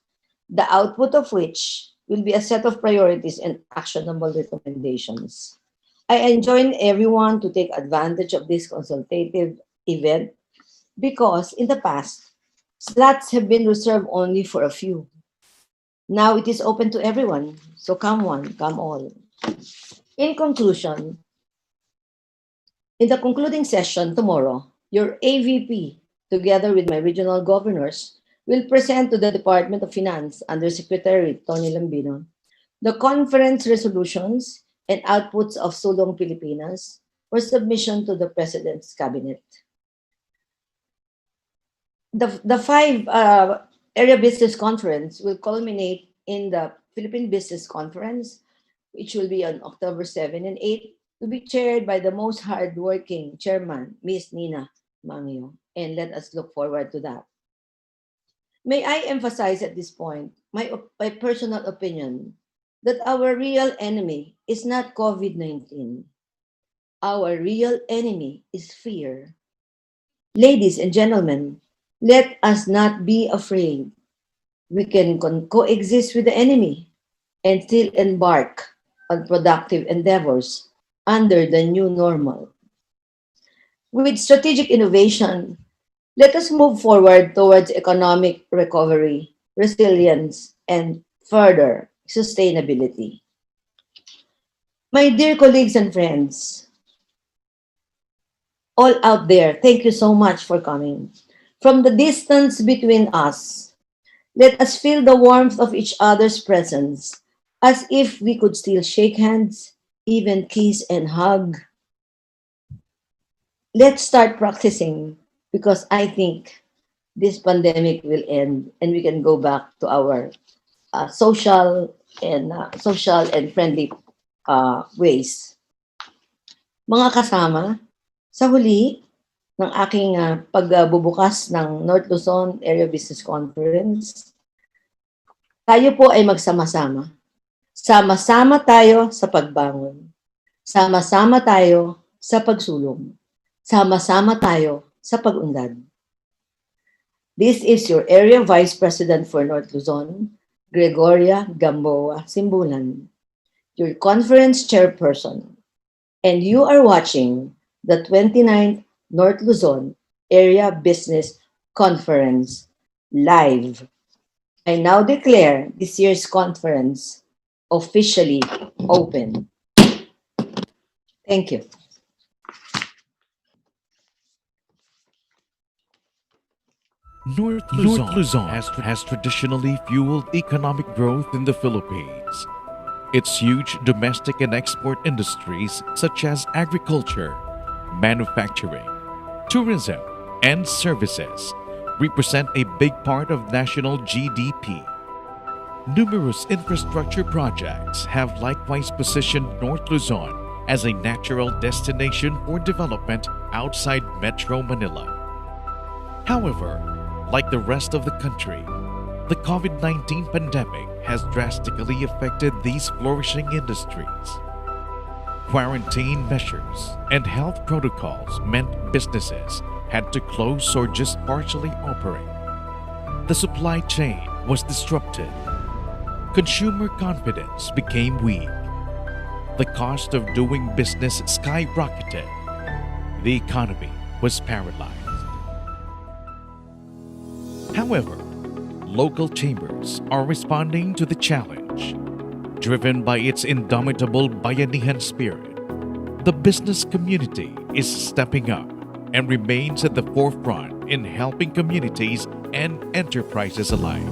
the output of which will be a set of priorities and actionable recommendations. I enjoin everyone to take advantage of this consultative event because in the past, slots have been reserved only for a few. Now it is open to everyone, so come one, come all. In conclusion, in the concluding session tomorrow, your AVP, together with my regional governors, will present to the Department of Finance under Secretary Tony Lambino the conference resolutions and outputs of Sulong Pilipinas for submission to the President's Cabinet. The 5 area business conference will culminate in the Philippine Business Conference, which will be on October 7 and 8, to be chaired by the most hardworking chairman, Ms. Nina Mangio. And let us look forward to that. May I emphasize at this point my personal opinion that our real enemy is not COVID-19. Our real enemy is fear. Ladies and gentlemen, let us not be afraid. We can coexist with the enemy and still embark on productive endeavors under the new normal. With strategic innovation, let us move forward towards economic recovery, resilience, and further sustainability. My dear colleagues and friends, all out there, thank you so much for coming. From the distance between us, let us feel the warmth of each other's presence as if we could still shake hands, even kiss and hug. Let's start practicing because I think this pandemic will end and we can go back to our social and friendly ways. Mga kasama, sa huli ng aking pagbubukas ng North Luzon Area Business Conference, tayo po ay magsama-sama. Sama-sama tayo sa pagbangon. Sama-sama tayo sa pagsulong. Sama-sama tayo sa pag-unlad. This is your Area Vice President for North Luzon, Gregoria Gamboa Simbulan, your conference chairperson, and you are watching the 29th North Luzon Area Business Conference live. I now declare this year's conference officially open. Thank you. North Luzon has traditionally fueled economic growth in the Philippines. Its huge domestic and export industries such as agriculture, manufacturing, tourism, and services represent a big part of national GDP. Numerous infrastructure projects have likewise positioned North Luzon as a natural destination for development outside Metro Manila. However, like the rest of the country, the COVID-19 pandemic has drastically affected these flourishing industries. Quarantine measures and health protocols meant businesses had to close or just partially operate. The supply chain was disrupted. Consumer confidence became weak. The cost of doing business skyrocketed. The economy was paralyzed. However, local chambers are responding to the challenge. Driven by its indomitable bayanihan spirit, the business community is stepping up and remains at the forefront in helping communities and enterprises alike.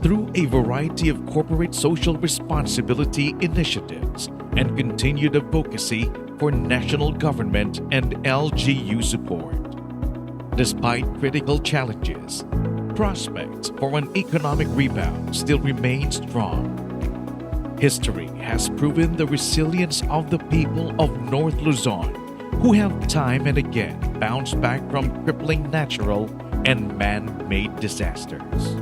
Through a variety of corporate social responsibility initiatives and continued advocacy for national government and LGU support. Despite critical challenges, prospects for an economic rebound still remain strong. History has proven the resilience of the people of North Luzon, who have time and again bounced back from crippling natural and man-made disasters.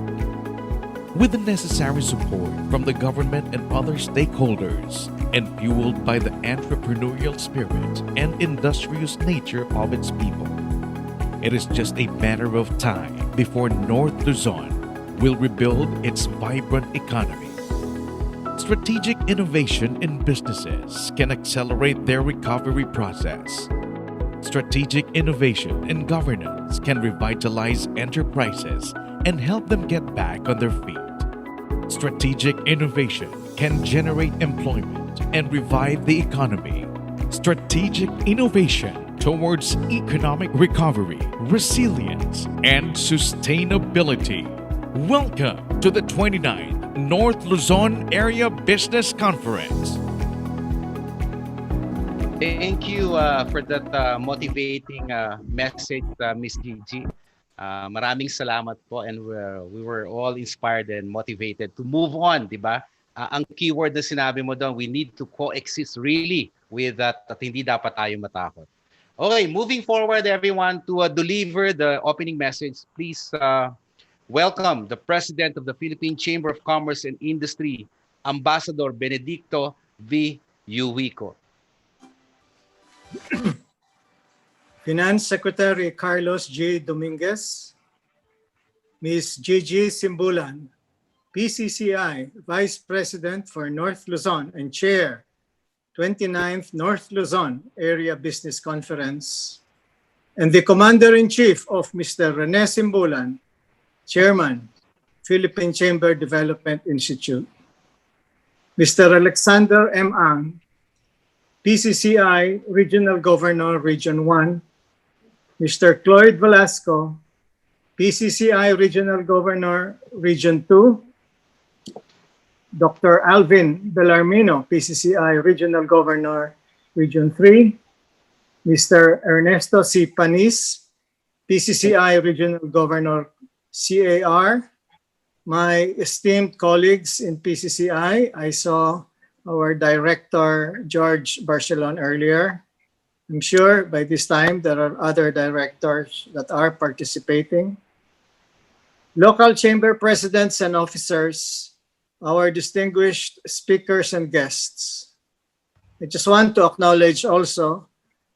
With the necessary support from the government and other stakeholders, and fueled by the entrepreneurial spirit and industrious nature of its people, it is just a matter of time before North Luzon will rebuild its vibrant economy. Strategic innovation in businesses can accelerate their recovery process. Strategic innovation in governance can revitalize enterprises and help them get back on their feet. Strategic innovation can generate employment and revive the economy. Strategic innovation towards economic recovery, resilience, and sustainability. Welcome to the 29th North Luzon Area Business Conference. Thank you for that motivating message, Miss Gigi. Maraming salamat po, and we were all inspired and motivated to move on, di ba? Ang keyword na sinabi mo doon, we need to coexist really with that at hindi dapat tayo matakot. Okay, moving forward everyone to deliver the opening message. Please welcome the President of the Philippine Chamber of Commerce and Industry, Ambassador Benedicto V. Yuwico. Finance Secretary Carlos J. Dominguez, Ms. Gigi Simbulan, PCCI Vice President for North Luzon and Chair, 29th North Luzon Area Business Conference, and the Commander-in-Chief of Mr. Rene Simbulan, Chairman, Philippine Chamber Development Institute, Mr. Alexander M. Ang, PCCI Regional Governor, Region 1, Mr. Cloyd Velasco, PCCI Regional Governor, Region 2, Dr. Alvin Bellarmino, PCCI Regional Governor, Region 3, Mr. Ernesto C. Panis, PCCI Regional Governor, CAR, my esteemed colleagues in PCCI, I saw our Director, George Barcelon, earlier. I'm sure by this time there are other directors that are participating. Local chamber presidents and officers, our distinguished speakers and guests. I just want to acknowledge also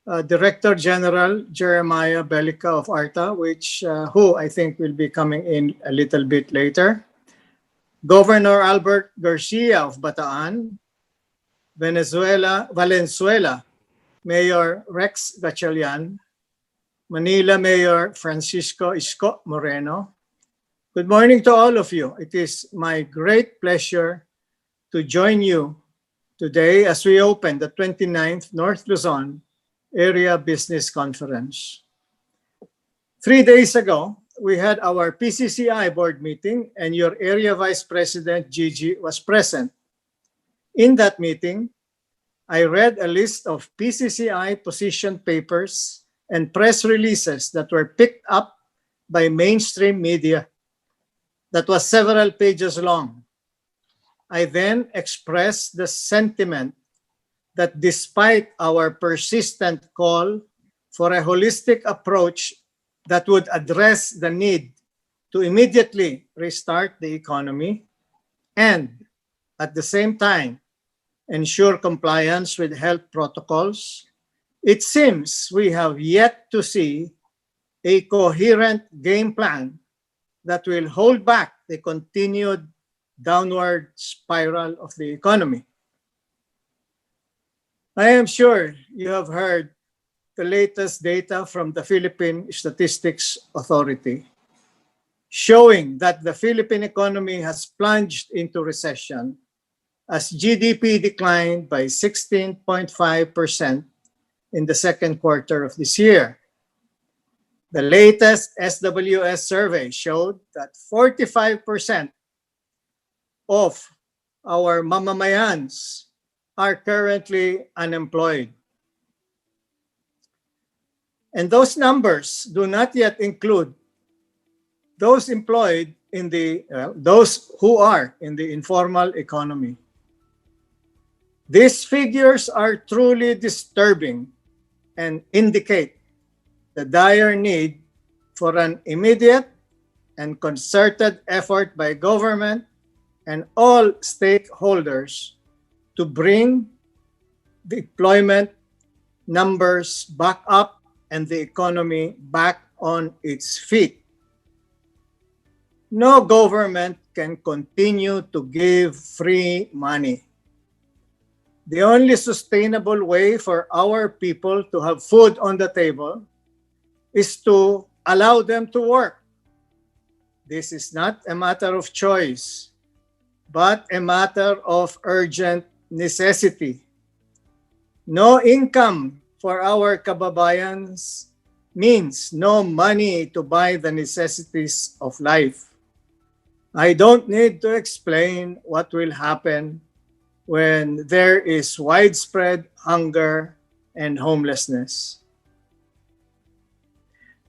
Director General Jeremiah Bellica of ARTA, who I think will be coming in a little bit later. Governor Albert Garcia of Bataan, Valenzuela, Mayor Rex Gatchalian, Manila Mayor Francisco Isko Moreno. Good morning to all of you. It is my great pleasure to join you today as we open the 29th North Luzon Area Business Conference. 3 days ago, we had our PCCI board meeting and your Area Vice President Gigi was present. In that meeting, I read a list of PCCI position papers and press releases that were picked up by mainstream media. That was several pages long. I then expressed the sentiment that despite our persistent call for a holistic approach that would address the need to immediately restart the economy and at the same time ensure compliance with health protocols, it seems we have yet to see a coherent game plan that will hold back the continued downward spiral of the economy. I am sure you have heard the latest data from the Philippine Statistics Authority showing that the Philippine economy has plunged into recession as GDP declined by 16.5% in the second quarter of this year. The latest SWS survey showed that 45% of our mamamayans are currently unemployed. And those numbers do not yet include those employed in those who are in the informal economy. These figures are truly disturbing and indicate the dire need for an immediate and concerted effort by government and all stakeholders to bring the employment numbers back up and the economy back on its feet. No government can continue to give free money. The only sustainable way for our people to have food on the table is to allow them to work. This is not a matter of choice, but a matter of urgent necessity. No income for our kababayans means no money to buy the necessities of life. I don't need to explain what will happen when there is widespread hunger and homelessness.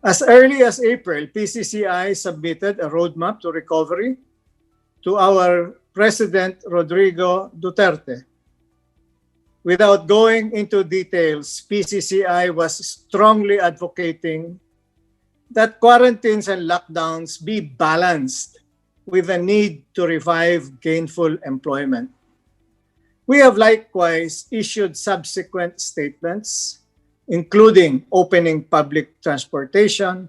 As early as April, PCCI submitted a roadmap to recovery to our President Rodrigo Duterte. Without going into details, PCCI was strongly advocating that quarantines and lockdowns be balanced with the need to revive gainful employment. We have likewise issued subsequent statements, including opening public transportation,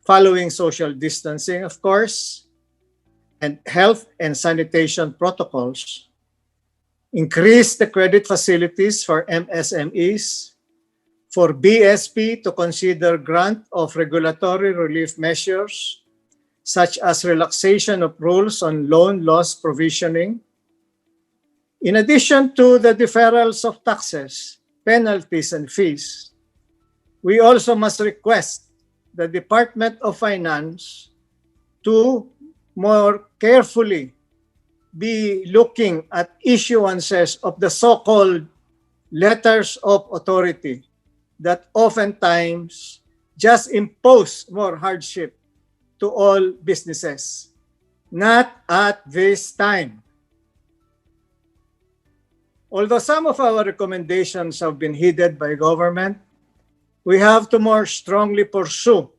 following social distancing, of course, and health and sanitation protocols, increase the credit facilities for MSMEs, for BSP to consider grant of regulatory relief measures, such as relaxation of rules on loan loss provisioning. In addition to the deferrals of taxes, penalties, and fees, we also must request the Department of Finance to more carefully be looking at issuances of the so-called letters of authority that oftentimes just impose more hardship to all businesses. Not at this time. Although some of our recommendations have been heeded by government, we have to more strongly pursue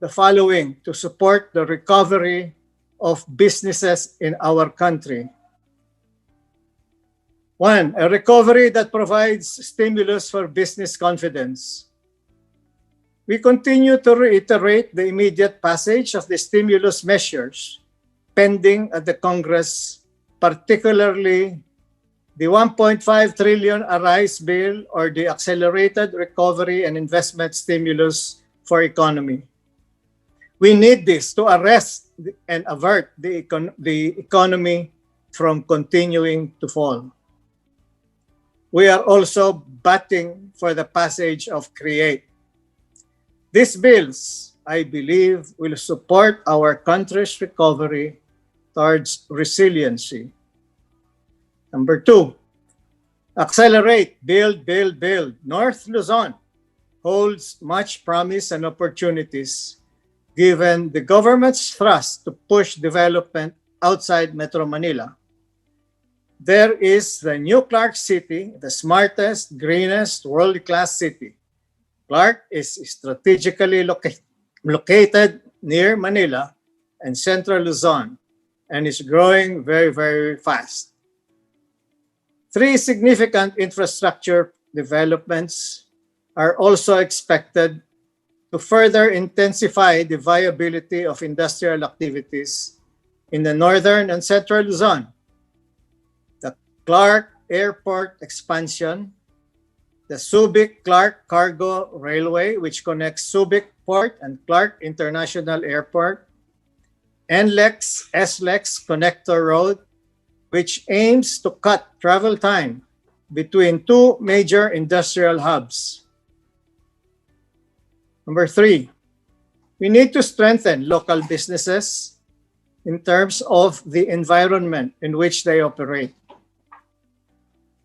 the following to support the recovery of businesses in our country. One, a recovery that provides stimulus for business confidence. We continue to reiterate the immediate passage of the stimulus measures pending at the Congress, particularly the 1.5 trillion ARISE bill or the Accelerated Recovery and Investment Stimulus for Economy. We need this to arrest and avert the economy from continuing to fall. We are also batting for the passage of CREATE. These bills, I believe, will support our country's recovery towards resiliency. Number two, accelerate, build, build, build. North Luzon holds much promise and opportunities given the government's thrust to push development outside Metro Manila. There is the new Clark City, the smartest, greenest, world-class city. Clark is strategically located near Manila and central Luzon and is growing very, very fast. Three significant infrastructure developments are also expected to further intensify the viability of industrial activities in the northern and central Luzon. The Clark Airport expansion, the Subic-Clark Cargo Railway, which connects Subic Port and Clark International Airport, NLEX SLEX Connector Road, which aims to cut travel time between two major industrial hubs. Number 3, we need to strengthen local businesses in terms of the environment in which they operate.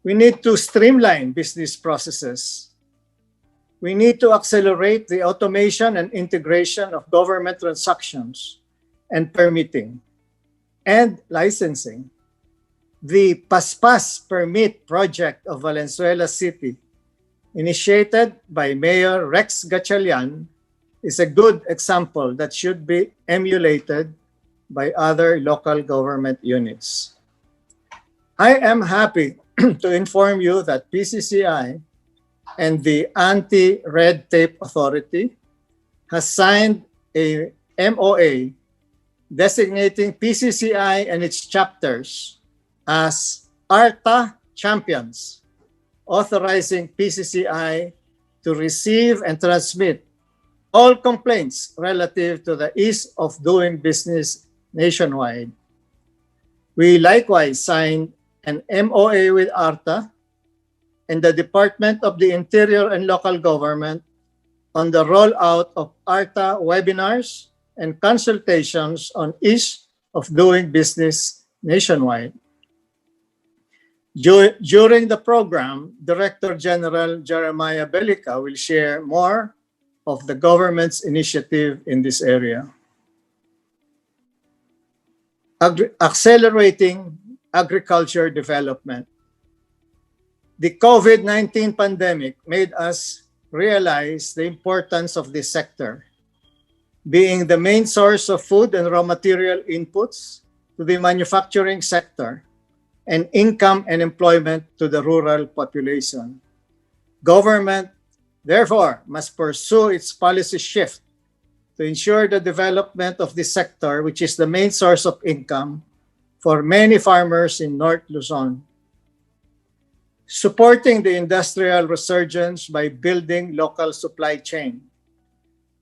We need to streamline business processes. We need to accelerate the automation and integration of government transactions and permitting and licensing. The Paspas Permit project of Valenzuela City, initiated by Mayor Rex Gatchalian, is a good example that should be emulated by other local government units. I am happy to inform you that PCCI and the Anti-Red Tape Authority has signed a MOA designating PCCI and its chapters as ARTA champions, authorizing PCCI to receive and transmit all complaints relative to the ease of doing business nationwide. We likewise signed an MOA with ARTA and the Department of the Interior and Local Government on the rollout of ARTA webinars and consultations on ease of doing business nationwide. During the program, Director General Jeremiah Belica will share more of the government's initiative in this area. Accelerating agriculture development. The COVID-19 pandemic made us realize the importance of this sector, being the main source of food and raw material inputs to the manufacturing sector and income and employment to the rural population. Government, therefore, must pursue its policy shift to ensure the development of this sector, which is the main source of income for many farmers in North Luzon. Supporting the industrial resurgence by building local supply chain.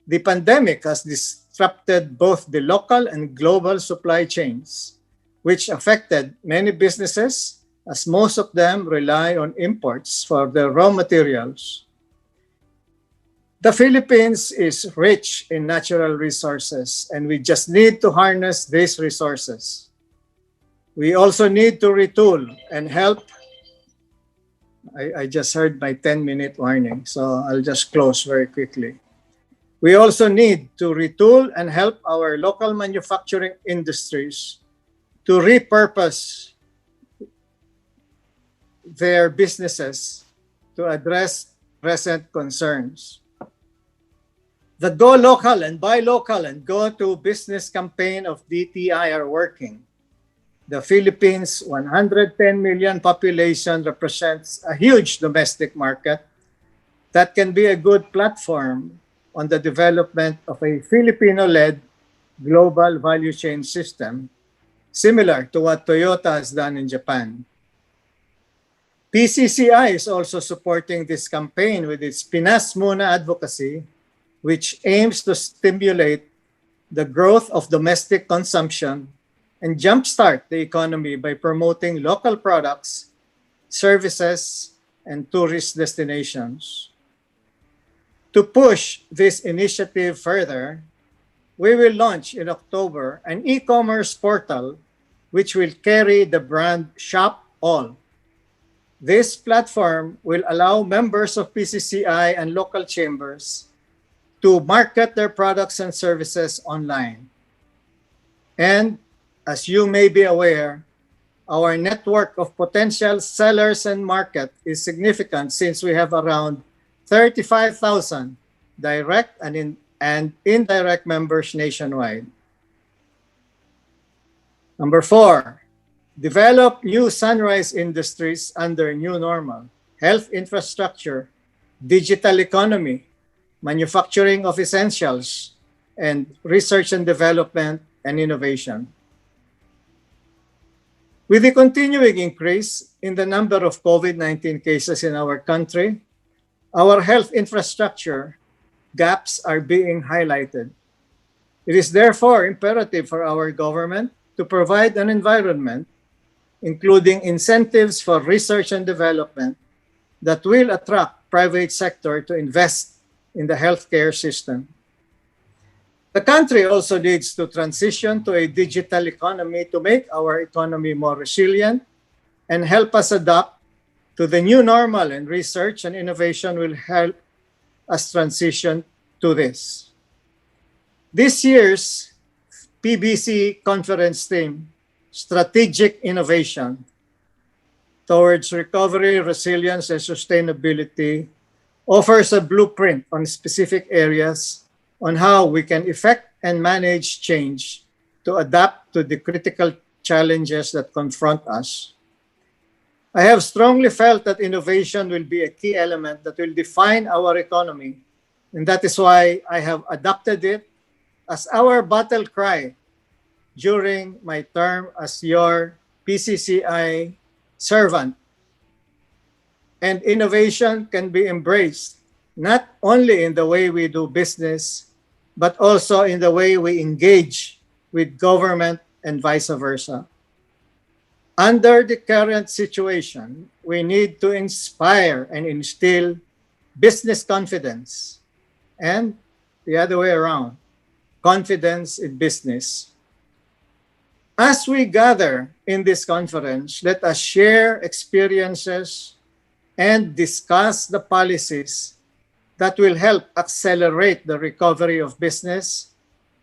The pandemic has disrupted both the local and global supply chains, which affected many businesses as most of them rely on imports for their raw materials. The Philippines is rich in natural resources, and we just need to harness these resources. We also need to retool and help. I just heard my 10-minute warning, so I'll just close very quickly. We also need to retool and help our local manufacturing industries to repurpose their businesses to address present concerns. The Go Local and Buy Local and Go to Business campaign of DTI are working. The Philippines' 110 million population represents a huge domestic market that can be a good platform on the development of a Filipino-led global value chain system, similar to what Toyota has done in Japan. PCCI is also supporting this campaign with its Pinas Muna advocacy, which aims to stimulate the growth of domestic consumption and jumpstart the economy by promoting local products, services, and tourist destinations. To push this initiative further, we will launch in October an e-commerce portal which will carry the brand Shop All. This platform will allow members of PCCI and local chambers to market their products and services online. And as you may be aware, our network of potential sellers and market is significant since we have around 35,000 direct and indirect members nationwide. Number 4, develop new sunrise industries under new normal, health infrastructure, digital economy, manufacturing of essentials, and research and development and innovation. With the continuing increase in the number of COVID-19 cases in our country, our health infrastructure gaps are being highlighted. It is therefore imperative for our government to provide an environment, including incentives for research and development, that will attract private sector to invest in the healthcare system. The country also needs to transition to a digital economy to make our economy more resilient and help us adapt to the new normal, and research and innovation will help us transition to this. This year's PBC conference theme, Strategic Innovation Towards Recovery, Resilience, and Sustainability, offers a blueprint on specific areas on how we can effect and manage change to adapt to the critical challenges that confront us. I have strongly felt that innovation will be a key element that will define our economy, and that is why I have adopted it as our battle cry during my term as your PCCI servant. And innovation can be embraced not only in the way we do business, but also in the way we engage with government and vice versa. Under the current situation, we need to inspire and instill business confidence, and the other way around, confidence in business. As we gather in this conference, let us share experiences and discuss the policies that will help accelerate the recovery of business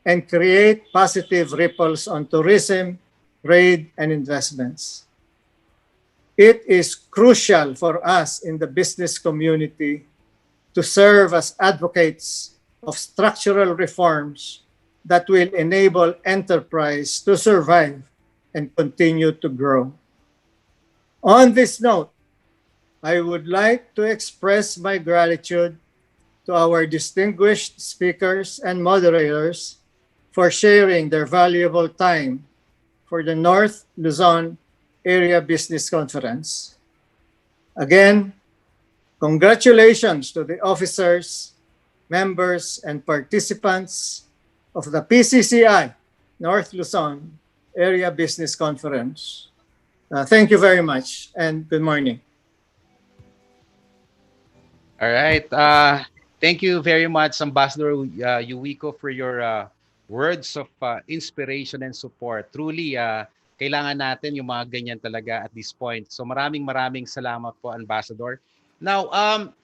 and create positive ripples on tourism, trade, and investments. It is crucial for us in the business community to serve as advocates of structural reforms that will enable enterprise to survive and continue to grow. On this note, I would like to express my gratitude to our distinguished speakers and moderators for sharing their valuable time for the North Luzon Area Business Conference. Again, congratulations to the officers, members, and participants of the PCCI North Luzon Area Business Conference. Thank you very much, and good morning. All right. Thank you very much, Ambassador Yuwiko, for your words of inspiration and support. Truly, kailangan natin yung mga ganyan talaga at this point. So maraming salamat po, Ambassador. Now,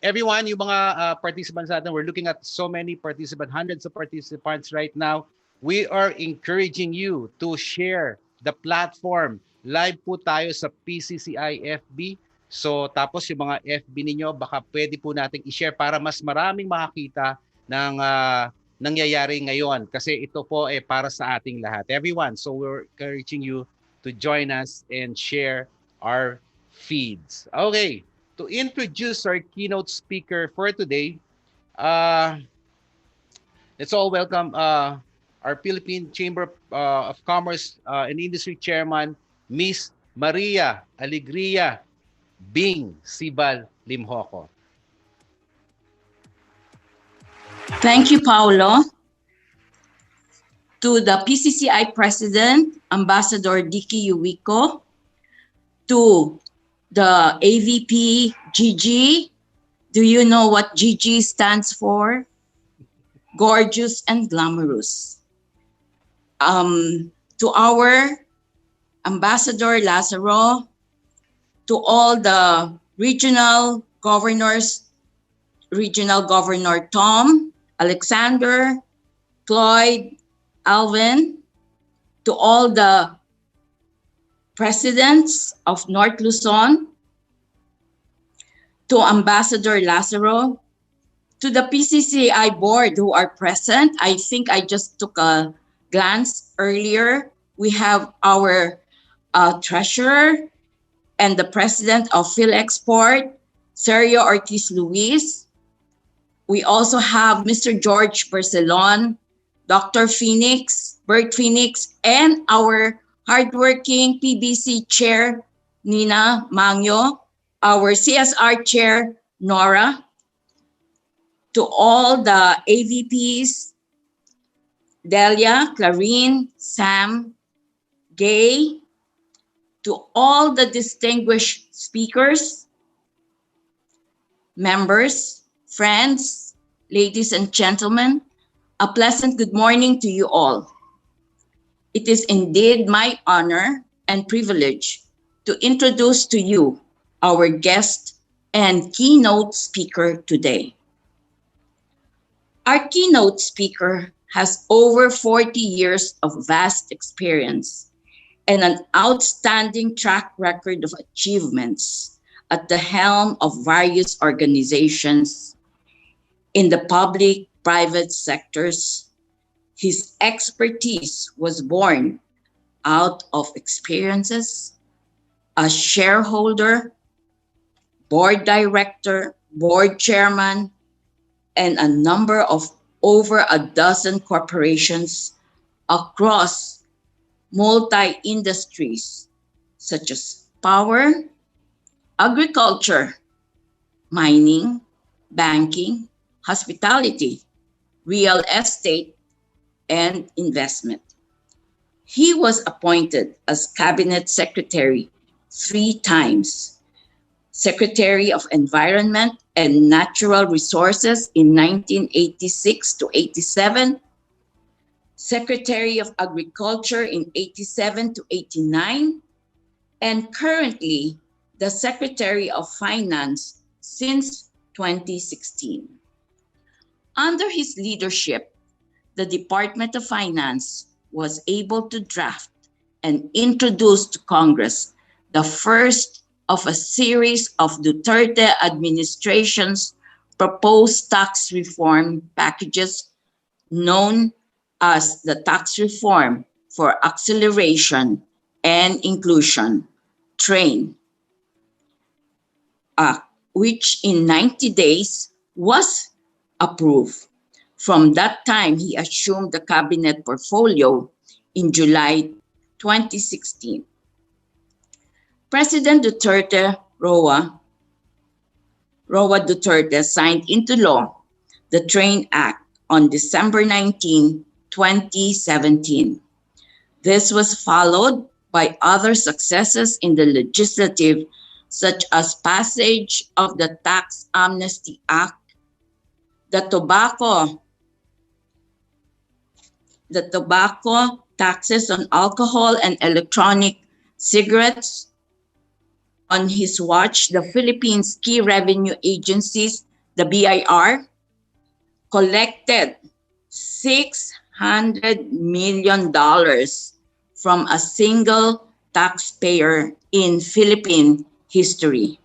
everyone, yung mga participants natin, we're looking at so many participants, hundreds of participants right now. We are encouraging you to share the platform. Live po tayo sa PCCI FB. So tapos yung mga FB ninyo, baka pwede po nating i-share para mas maraming makakita ng nangyayari ngayon. Kasi ito po ay para sa ating lahat. Everyone, so we're encouraging you to join us and share our feeds. Okay, to introduce our keynote speaker for today, let's all welcome our Philippine Chamber of Commerce and Industry Chairman, Miss Maria Alegria Bing Sibal Limhoco. Thank you, Paulo. To the PCCI President, Ambassador Dicky Yuwiko, to the AVP GG, do you know what GG stands for? Gorgeous and glamorous. To our Ambassador Lazaro, to all the regional governors, Regional Governor Tom, Alexander, Cloyd, Alvin, to all the presidents of North Luzon, to Ambassador Lazaro, to the PCCI board who are present. I think I just took a glance earlier. We have our treasurer and the president of PhilExport, Sergio Ortiz Luis. We also have Mr. George Barcelon, Dr. Phoenix, Bert Phoenix, and our hardworking PBC chair, Nina Mangyo, our CSR chair, Nora, to all the AVPs, Delia, Clarine, Sam, Gay, to all the distinguished speakers, members, friends, ladies and gentlemen, a pleasant good morning to you all. It is indeed my honor and privilege to introduce to you our guest and keynote speaker today. Our keynote speaker has over 40 years of vast experience and an outstanding track record of achievements at the helm of various organizations in the public, private sectors. His expertise was born out of experiences as shareholder, board director, board chairman, and a number of over a dozen corporations across multi-industries such as power, agriculture, mining, banking, hospitality, real estate, and investment. He was appointed as Cabinet Secretary 3 times, Secretary of Environment and Natural Resources in 1986 to 87, Secretary of Agriculture in 87 to 89, and currently the Secretary of Finance since 2016. Under his leadership, the Department of Finance was able to draft and introduce to Congress the first of a series of Duterte administration's proposed tax reform packages known as the Tax Reform for Acceleration and Inclusion, TRAIN, which in 90 days was approved. From that time, he assumed the cabinet portfolio in July 2016. President Duterte, Roa Duterte, signed into law the TRAIN Act on December 19, 2017. This was followed by other successes in the legislative, such as passage of the Tax Amnesty Act, the tobacco taxes on alcohol and electronic cigarettes. On his watch, the Philippines key revenue agencies, the BIR, collected $600 million from a single taxpayer in Philippine history.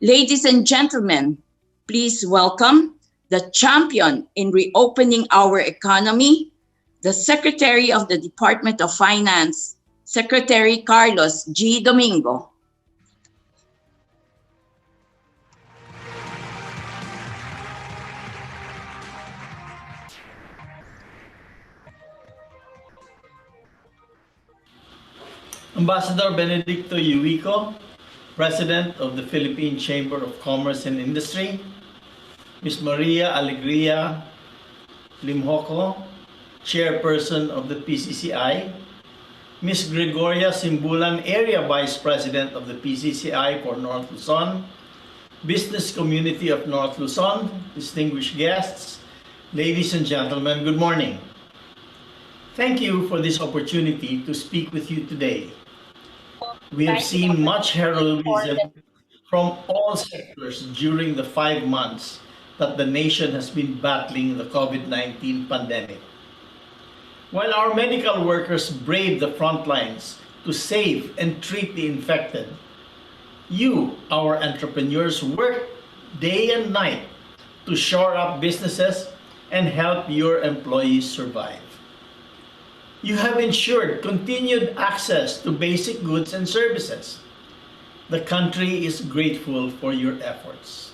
Ladies and gentlemen, please welcome the champion in reopening our economy, the Secretary of the Department of Finance, Secretary Carlos G. Domingo. Ambassador Benedicto Yuico, President of the Philippine Chamber of Commerce and Industry, Ms. Maria Alegria Limhoco, Chairperson of the PCCI, Ms. Gregoria Simbulan, Area Vice President of the PCCI for North Luzon, Business Community of North Luzon, distinguished guests, ladies and gentlemen, good morning. Thank you for this opportunity to speak with you today. We have seen much heroism from all sectors during the 5 months that the nation has been battling the COVID-19 pandemic. While our medical workers brave the front lines to save and treat the infected, you, our entrepreneurs, work day and night to shore up businesses and help your employees survive. You have ensured continued access to basic goods and services. The country is grateful for your efforts.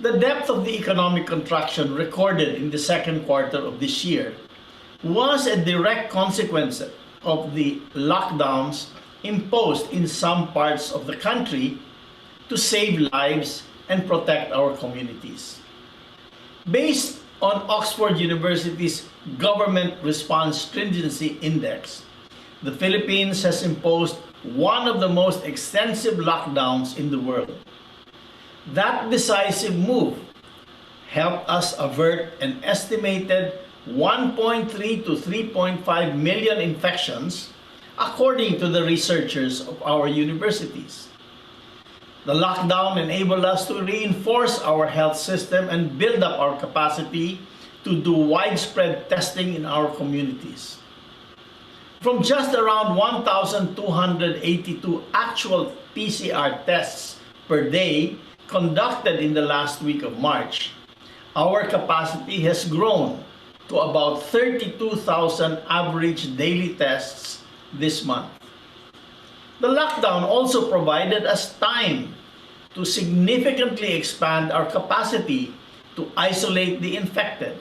The depth of the economic contraction recorded in the second quarter of this year was a direct consequence of the lockdowns imposed in some parts of the country to save lives and protect our communities. Based On Oxford University's Government Response Stringency Index, the Philippines has imposed one of the most extensive lockdowns in the world. That decisive move helped us avert an estimated 1.3 to 3.5 million infections, according to the researchers of our universities. The lockdown enabled us to reinforce our health system and build up our capacity to do widespread testing in our communities. From just around 1,282 actual PCR tests per day conducted in the last week of March, our capacity has grown to about 32,000 average daily tests this month. The lockdown also provided us time to significantly expand our capacity to isolate the infected.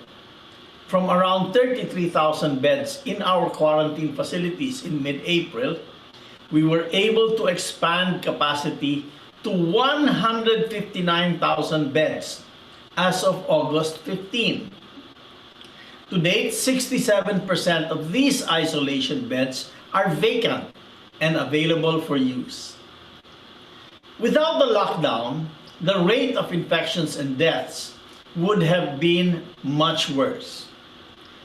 From around 33,000 beds in our quarantine facilities in mid-April, we were able to expand capacity to 159,000 beds as of August 15. To date, 67% of these isolation beds are vacant and available for use. Without the lockdown, the rate of infections and deaths would have been much worse.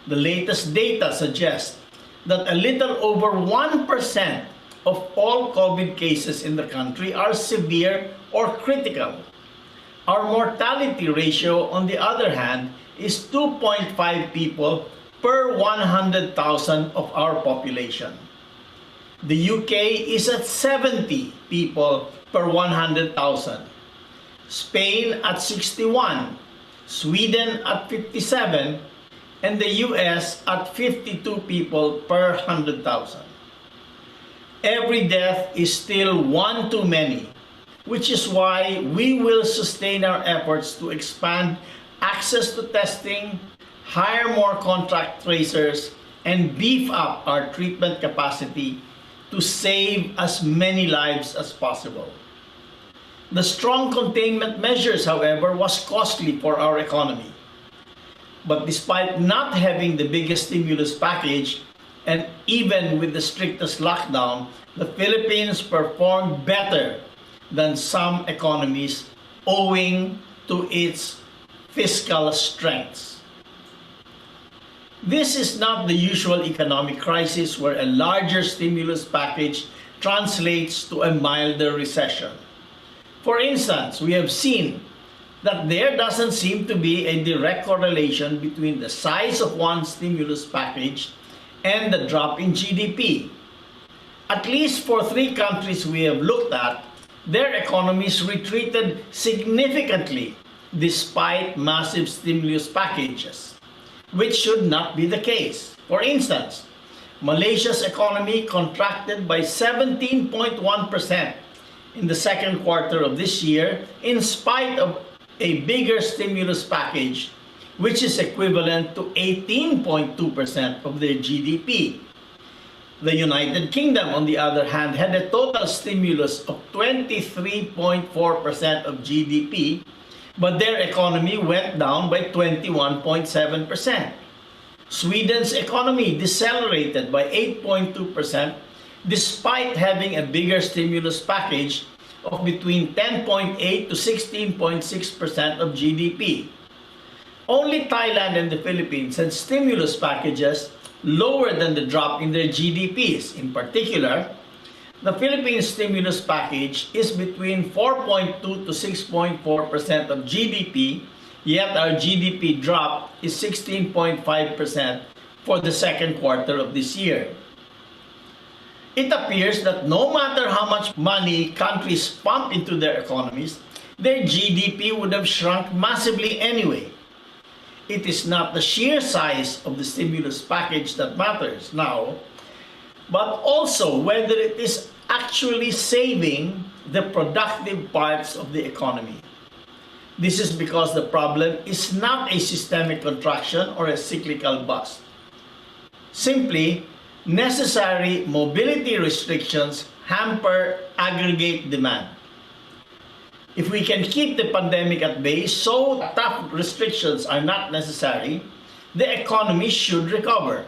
The latest data suggests that a little over 1% of all COVID cases in the country are severe or critical. Our mortality ratio, on the other hand, is 2.5 people per 100,000 of our population. The UK is at 70 people per 100,000, Spain at 61, Sweden at 57, and the US at 52 people per 100,000. Every death is still one too many, which is why we will sustain our efforts to expand access to testing, hire more contract tracers, and beef up our treatment capacity to save as many lives as possible. The strong containment measures, however, was costly for our economy. But despite not having the biggest stimulus package, and even with the strictest lockdown, the Philippines performed better than some economies owing to its fiscal strengths. This is not the usual economic crisis where a larger stimulus package translates to a milder recession. For instance, we have seen that there doesn't seem to be a direct correlation between the size of one stimulus package and the drop in GDP. At least for 3 countries we have looked at, their economies retreated significantly despite massive stimulus packages, which should not be the case. For instance, Malaysia's economy contracted by 17.1% in the second quarter of this year in spite of a bigger stimulus package, which is equivalent to 18.2% of their GDP. The United Kingdom, on the other hand, had a total stimulus of 23.4% of GDP, but their economy went down by 21.7%. Sweden's economy decelerated by 8.2% despite having a bigger stimulus package of between 10.8 to 16.6% of GDP. Only Thailand and the Philippines had stimulus packages lower than the drop in their GDPs. In particular, the Philippines stimulus package is between 4.2 to 6.4% of GDP, yet our GDP drop is 16.5% for the second quarter of this year. It appears that no matter how much money countries pump into their economies, their GDP would have shrunk massively anyway. It is not the sheer size of the stimulus package that matters now, but also whether it is actually saving the productive parts of the economy. This is because the problem is not a systemic contraction or a cyclical bust. Simply, necessary mobility restrictions hamper aggregate demand. If we can keep the pandemic at bay so tough restrictions are not necessary, the economy should recover.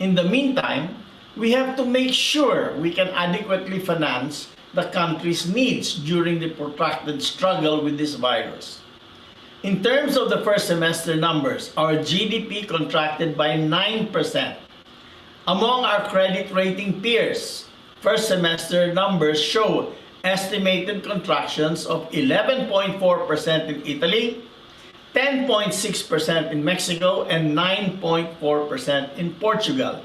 In the meantime, we have to make sure we can adequately finance the country's needs during the protracted struggle with this virus. In terms of the first semester numbers, our GDP contracted by 9%. Among our credit rating peers, first semester numbers show estimated contractions of 11.4% in Italy, 10.6% in Mexico, and 9.4% in Portugal.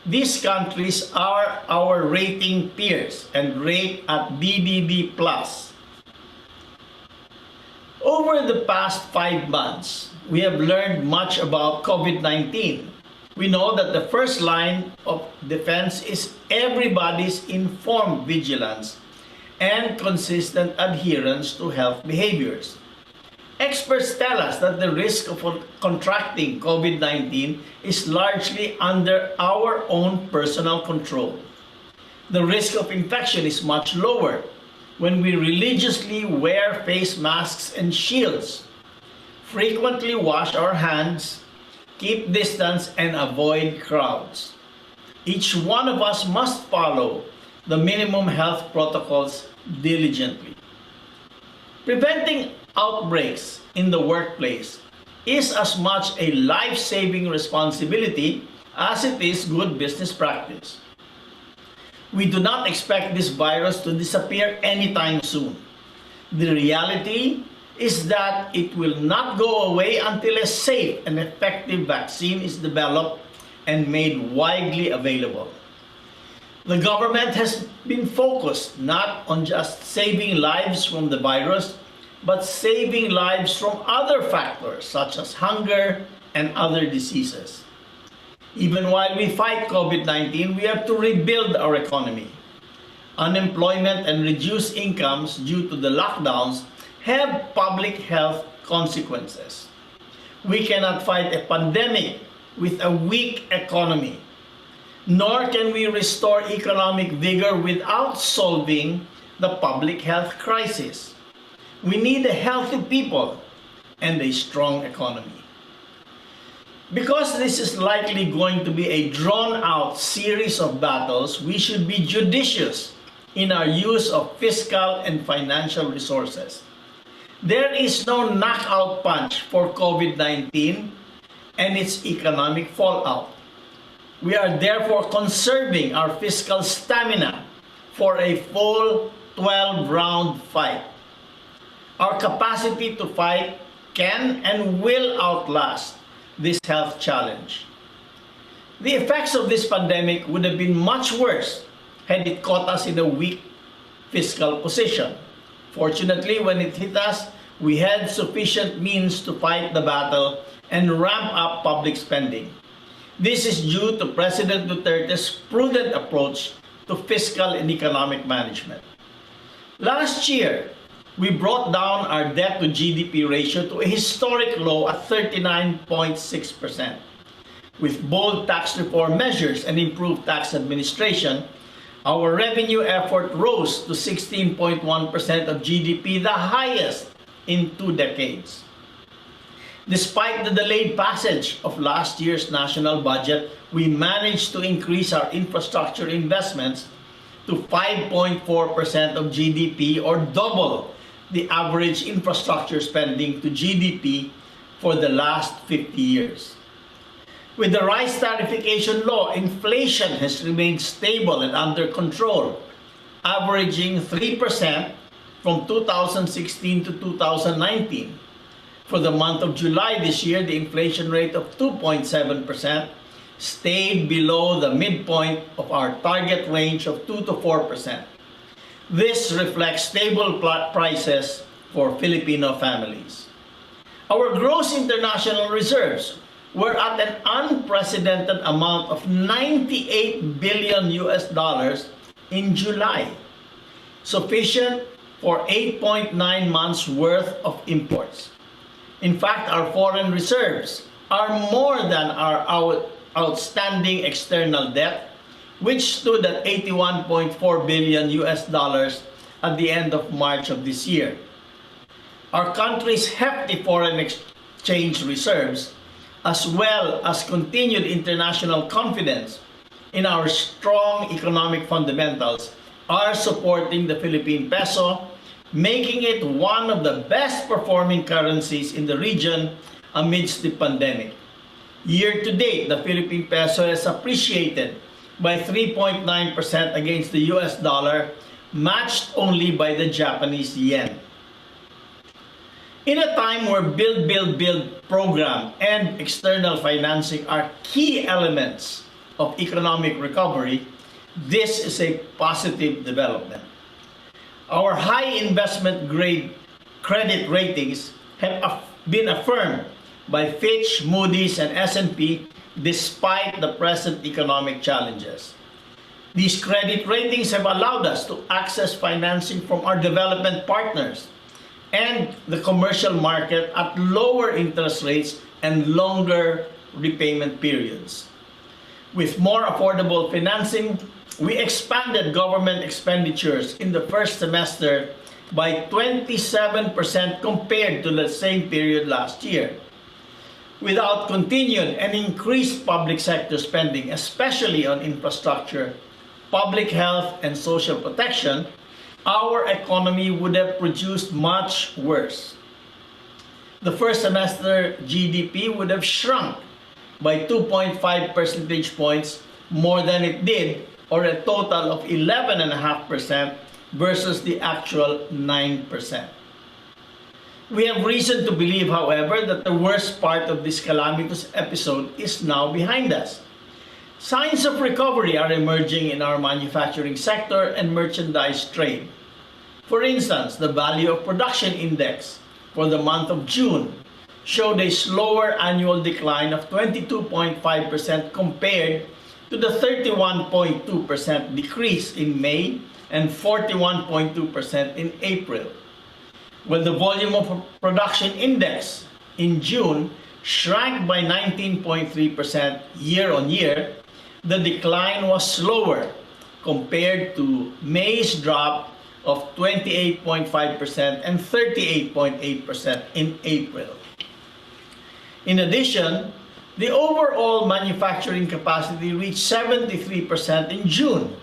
These countries are our rating peers and rate at BBB+. Over the past 5 months, we have learned much about COVID-19. We know that the first line of defense is everybody's informed vigilance and consistent adherence to health behaviors. Experts tell us that the risk of contracting COVID-19 is largely under our own personal control. The risk of infection is much lower when we religiously wear face masks and shields, frequently wash our hands, keep distance, and avoid crowds. Each one of us must follow the minimum health protocols diligently. Preventing outbreaks in the workplace is as much a life-saving responsibility as it is good business practice. We do not expect this virus to disappear anytime soon. The reality is that it will not go away until a safe and effective vaccine is developed and made widely available. The government has been focused not on just saving lives from the virus, but saving lives from other factors such as hunger and other diseases. Even while we fight COVID-19, we have to rebuild our economy. Unemployment and reduced incomes due to the lockdowns have public health consequences. We cannot fight a pandemic with a weak economy, nor can we restore economic vigor without solving the public health crisis. We need a healthy people and a strong economy. Because this is likely going to be a drawn-out series of battles, we should be judicious in our use of fiscal and financial resources. There is no knockout punch for COVID-19 and its economic fallout. We are therefore conserving our fiscal stamina for a full 12-round fight. Our capacity to fight can and will outlast this health challenge. The effects of this pandemic would have been much worse had it caught us in a weak fiscal position. Fortunately, when it hit us, we had sufficient means to fight the battle and ramp up public spending. This is due to President Duterte's prudent approach to fiscal and economic management. Last year, we brought down our debt to GDP ratio to a historic low at 39.6%. With bold tax reform measures and improved tax administration, our revenue effort rose to 16.1% of GDP, the highest in 2 decades. Despite the delayed passage of last year's national budget, we managed to increase our infrastructure investments to 5.4% of GDP, or double the average infrastructure spending to GDP for the last 50 years. With the rice tariffication law, inflation has remained stable and under control, averaging 3% from 2016 to 2019. For the month of July this year, the inflation rate of 2.7% stayed below the midpoint of our target range of 2 to 4%. This reflects stable prices for Filipino families. Our gross international reserves were at an unprecedented amount of $98 billion in July, sufficient for 8.9 months worth of imports. In fact, our foreign reserves are more than our outstanding external debt, which stood at $81.4 billion at the end of March of this year. Our country's hefty foreign exchange reserves, as well as continued international confidence in our strong economic fundamentals, are supporting the Philippine peso, making it one of the best performing currencies in the region amidst the pandemic. Year to date, the Philippine peso has appreciated by 3.9% against the US dollar, matched only by the Japanese yen. In a time where build program and external financing are key elements of economic recovery, this is a positive development. Our high investment grade credit ratings have been affirmed by Fitch, Moody's, and S&P despite the present economic challenges. These credit ratings have allowed us to access financing from our development partners and the commercial market at lower interest rates and longer repayment periods. With more affordable financing, we expanded government expenditures in the first semester by 27% compared to the same period last year. Without continued and increased public sector spending, especially on infrastructure, public health, and social protection, our economy would have produced much worse. The first semester GDP would have shrunk by 2.5 percentage points more than it did, or a total of 11.5% versus the actual 9%. We have reason to believe, however, that the worst part of this calamitous episode is now behind us. Signs of recovery are emerging in our manufacturing sector and merchandise trade. For instance, the Value of Production Index for the month of June showed a slower annual decline of 22.5% compared to the 31.2% decrease in May and 41.2% in April. While the Volume of Production Index in June shrank by 19.3% year-on-year, the decline was slower compared to May's drop of 28.5% and 38.8% in April. In addition, the overall manufacturing capacity reached 73% in June,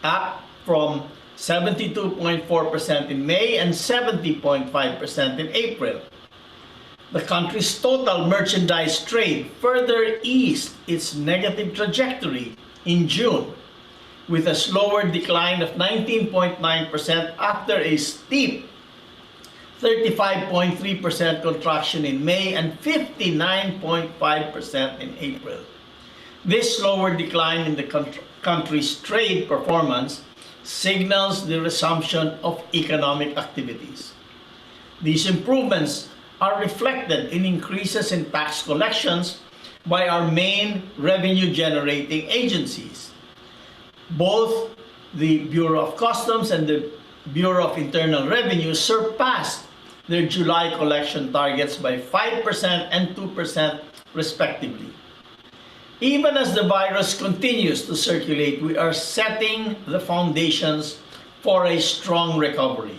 up from 72.4% in May and 70.5% in April. The country's total merchandise trade further eased its negative trajectory in June, with a slower decline of 19.9% after a steep 35.3% contraction in May and 59.5% in April. This slower decline in the country's trade performance signals the resumption of economic activities. These improvements are reflected in increases in tax collections by our main revenue-generating agencies. Both the Bureau of Customs and the Bureau of Internal Revenue surpassed their July collection targets by 5% and 2% respectively. Even as the virus continues to circulate, we are setting the foundations for a strong recovery.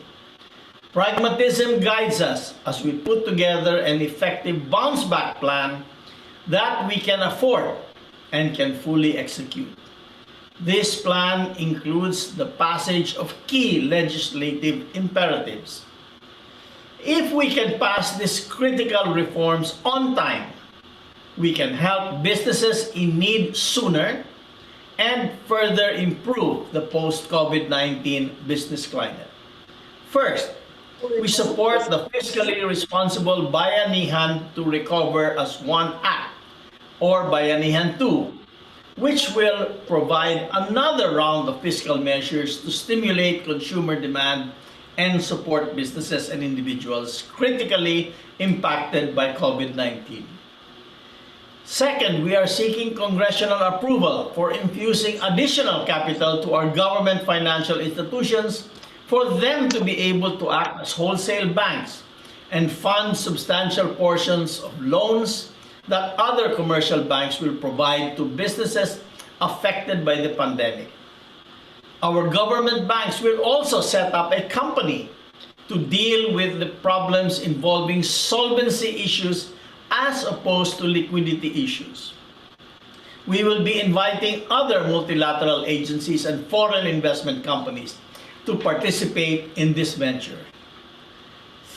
Pragmatism guides us as we put together an effective bounce-back plan that we can afford and can fully execute. This plan includes the passage of key legislative imperatives. If we can pass these critical reforms on time, we can help businesses in need sooner and further improve the post-COVID-19 business climate. First, we support the fiscally responsible Bayanihan to Recover as One Act, or Bayanihan 2, which will provide another round of fiscal measures to stimulate consumer demand and support businesses and individuals critically impacted by COVID-19. Second, we are seeking congressional approval for infusing additional capital to our government financial institutions for them to be able to act as wholesale banks and fund substantial portions of loans that other commercial banks will provide to businesses affected by the pandemic. Our government banks will also set up a company to deal with the problems involving solvency issues as opposed to liquidity issues. We will be inviting other multilateral agencies and foreign investment companies to participate in this venture.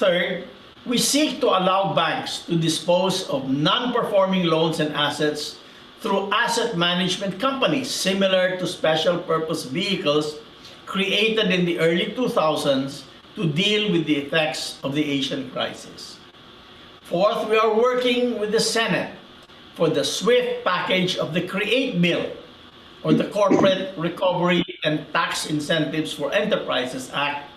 Third, we seek to allow banks to dispose of non-performing loans and assets through asset management companies similar to special purpose vehicles created in the early 2000s to deal with the effects of the Asian crisis. Fourth, we are working with the Senate for the swift package of the CREATE Bill, or the Corporate Recovery and Tax Incentives for Enterprises Act.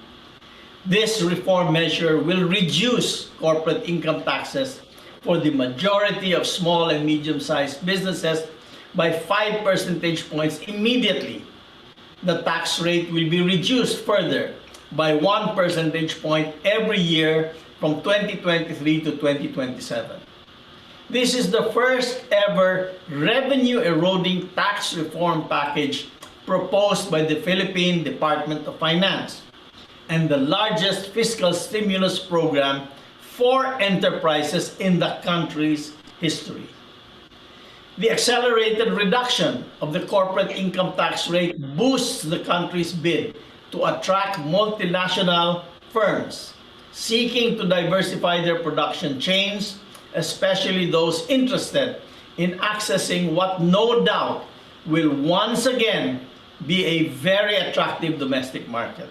This reform measure will reduce corporate income taxes for the majority of small and medium-sized businesses by 5 percentage points immediately. The tax rate will be reduced further by 1 percentage point every year from 2023 to 2027. This is the first ever revenue eroding tax reform package proposed by the Philippine Department of Finance and the largest fiscal stimulus program for enterprises in the country's history. The accelerated reduction of the corporate income tax rate boosts the country's bid to attract multinational firms seeking to diversify their production chains, especially those interested in accessing what no doubt will once again be a very attractive domestic market.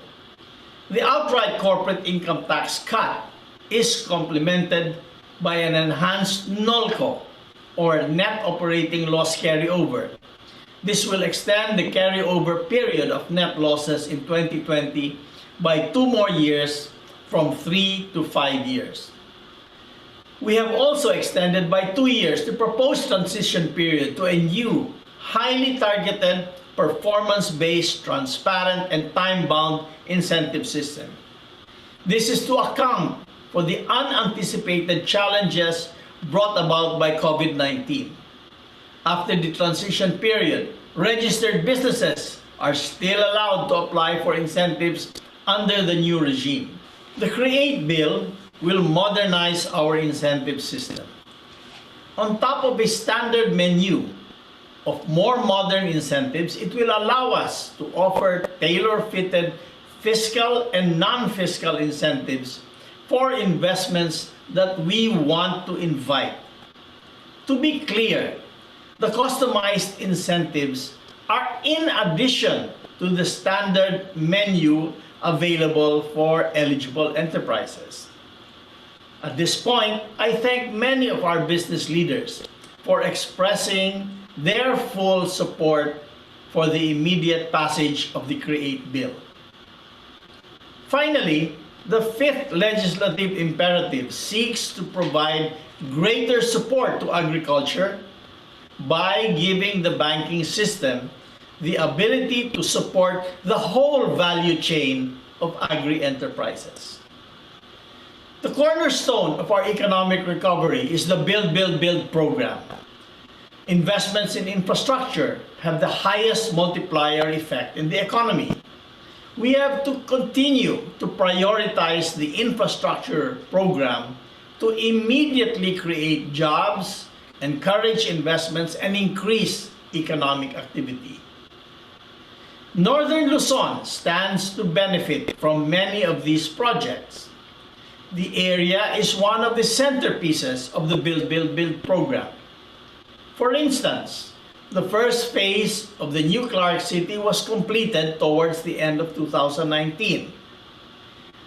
The outright corporate income tax cut is complemented by an enhanced NOLCO, or net operating loss carryover. This will extend the carryover period of net losses in 2020 by 2 more years, from 3 to 5 years. We have also extended by 2 years the proposed transition period to a new, highly targeted, performance-based, transparent, and time-bound incentive system. This is to account for the unanticipated challenges brought about by COVID-19. After the transition period, registered businesses are still allowed to apply for incentives under the new regime. The CREATE Bill will modernize our incentive system. On top of a standard menu of more modern incentives, it will allow us to offer tailor-fitted fiscal and non-fiscal incentives for investments that we want to invite. To be clear, the customized incentives are in addition to the standard menu available for eligible enterprises. At this point, I thank many of our business leaders for expressing their full support for the immediate passage of the CREATE Bill. Finally, the fifth legislative imperative seeks to provide greater support to agriculture by giving the banking system the ability to support the whole value chain of agri-enterprises. The cornerstone of our economic recovery is the Build, Build, Build program. Investments in infrastructure have the highest multiplier effect in the economy. We have to continue to prioritize the infrastructure program to immediately create jobs, encourage investments, and increase economic activity. Northern Luzon stands to benefit from many of these projects. The area is one of the centerpieces of the Build, Build, Build program. For instance, the first phase of the new Clark City was completed towards the end of 2019.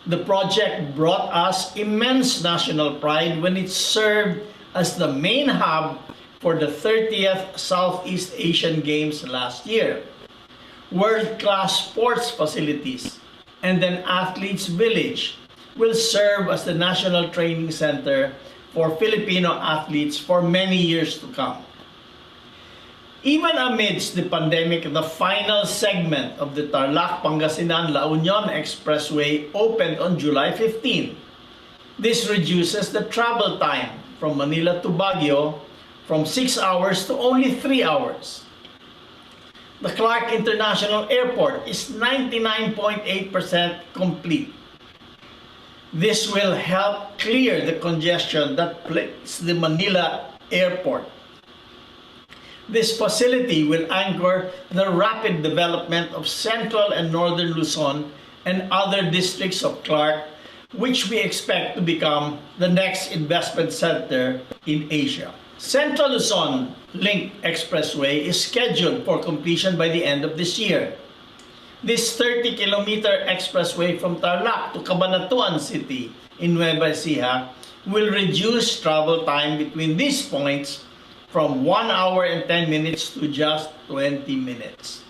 The project brought us immense national pride when it served as the main hub for the 30th Southeast Asian Games last year. World-class sports facilities and an athletes' village will serve as the national training center for Filipino athletes for many years to come. Even amidst the pandemic, the final segment of the Tarlac-Pangasinan-La Union Expressway opened on July 15. This reduces the travel time from Manila to Baguio from 6 hours to only 3 hours. The Clark International Airport is 99.8% complete. This will help clear the congestion that plagues the Manila airport. This facility will anchor the rapid development of central and northern Luzon and other districts of Clark, which we expect to become the next investment center in Asia. Central Luzon Link Expressway is scheduled for completion by the end of this year. This 30-kilometer expressway from Tarlac to Cabanatuan City in Nueva Ecija will reduce travel time between these points from 1 hour and 10 minutes to just 20 minutes.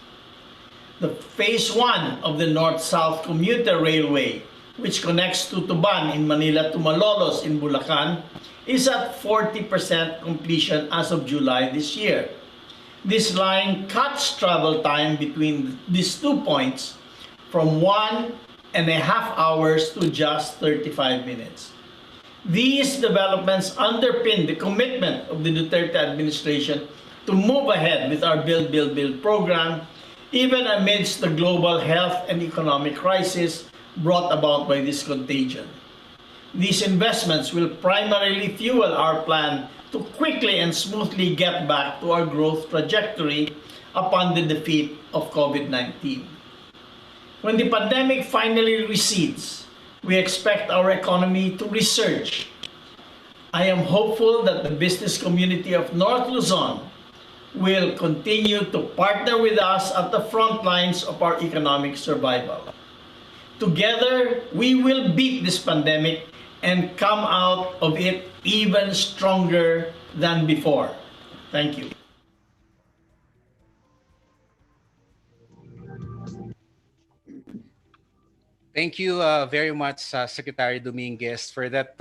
The Phase 1 of the North-South Commuter Railway, which connects Tutuban in Manila to Malolos in Bulacan, is at 40% completion as of July this year. This line cuts travel time between these 2 points from 1.5 hours to just 35 minutes. These developments underpin the commitment of the Duterte administration to move ahead with our Build, Build, Build program, even amidst the global health and economic crisis brought about by this contagion. These investments will primarily fuel our plan to quickly and smoothly get back to our growth trajectory upon the defeat of COVID-19. When the pandemic finally recedes, we expect our economy to resurge. I am hopeful that the business community of North Luzon will continue to partner with us at the front lines of our economic survival. Together, we will beat this pandemic and come out of it even stronger than before. Thank you. Thank you very much, Secretary Dominguez, for that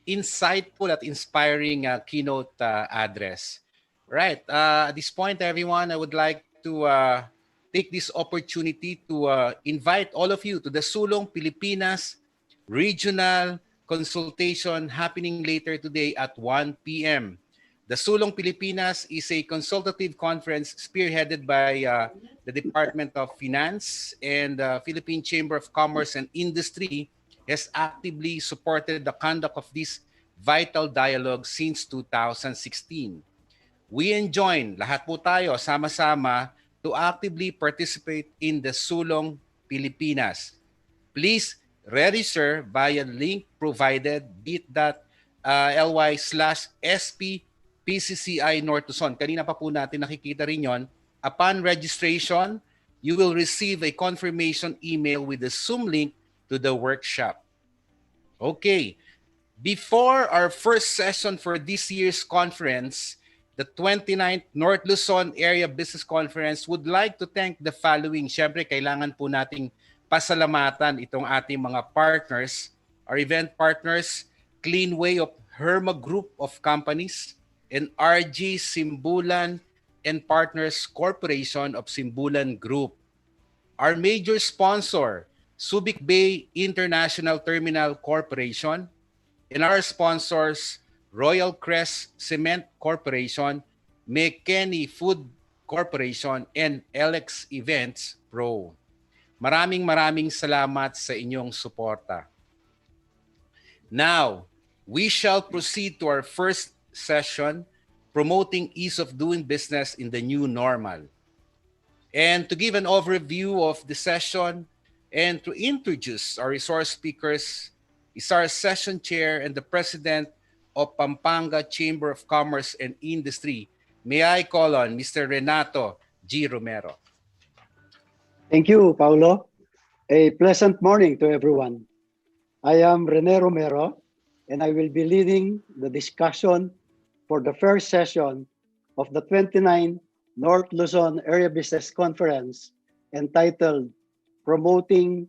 insightful at inspiring keynote address. Right. At this point, everyone, I would like to take this opportunity to invite all of you to the Sulong Pilipinas Regional Consultation happening later today at 1 p.m. The Sulong Pilipinas is a consultative conference spearheaded by the Department of Finance, and the Philippine Chamber of Commerce and Industry has actively supported the conduct of this vital dialogue since 2016. We enjoin, lahat po tayo, sama-sama, to actively participate in the Sulong Pilipinas. Please register via link provided bit.ly/SPPCCI North Luzon. Kanina pa po natin nakikita rin yon. Upon registration, you will receive a confirmation email with the Zoom link to the workshop. Okay. Before our first session for this year's conference, the 29th North Luzon Area Business Conference, would like to thank the following. Siyempre, kailangan po nating pasalamatan itong ating mga partners, our event partners, Cleanway of Herma Group of Companies, and RG Simbulan and Partners Corporation of Simbulan Group. Our major sponsor, Subic Bay International Terminal Corporation, and our sponsors, Royal Crest Cement Corporation, McKinney Food Corporation, and LX Events Pro. Maraming salamat sa inyong suporta. Now, we shall proceed to our first session, promoting ease of doing business in the new normal. And to give an overview of the session and to introduce our resource speakers is our session chair and the president of Pampanga Chamber of Commerce and Industry. May I call on Mr. Renato G. Romero. Thank you, Paulo. A pleasant morning to everyone. I am Rene Romero, and I will be leading the discussion for the first session of the 29th North Luzon Area Business Conference entitled Promoting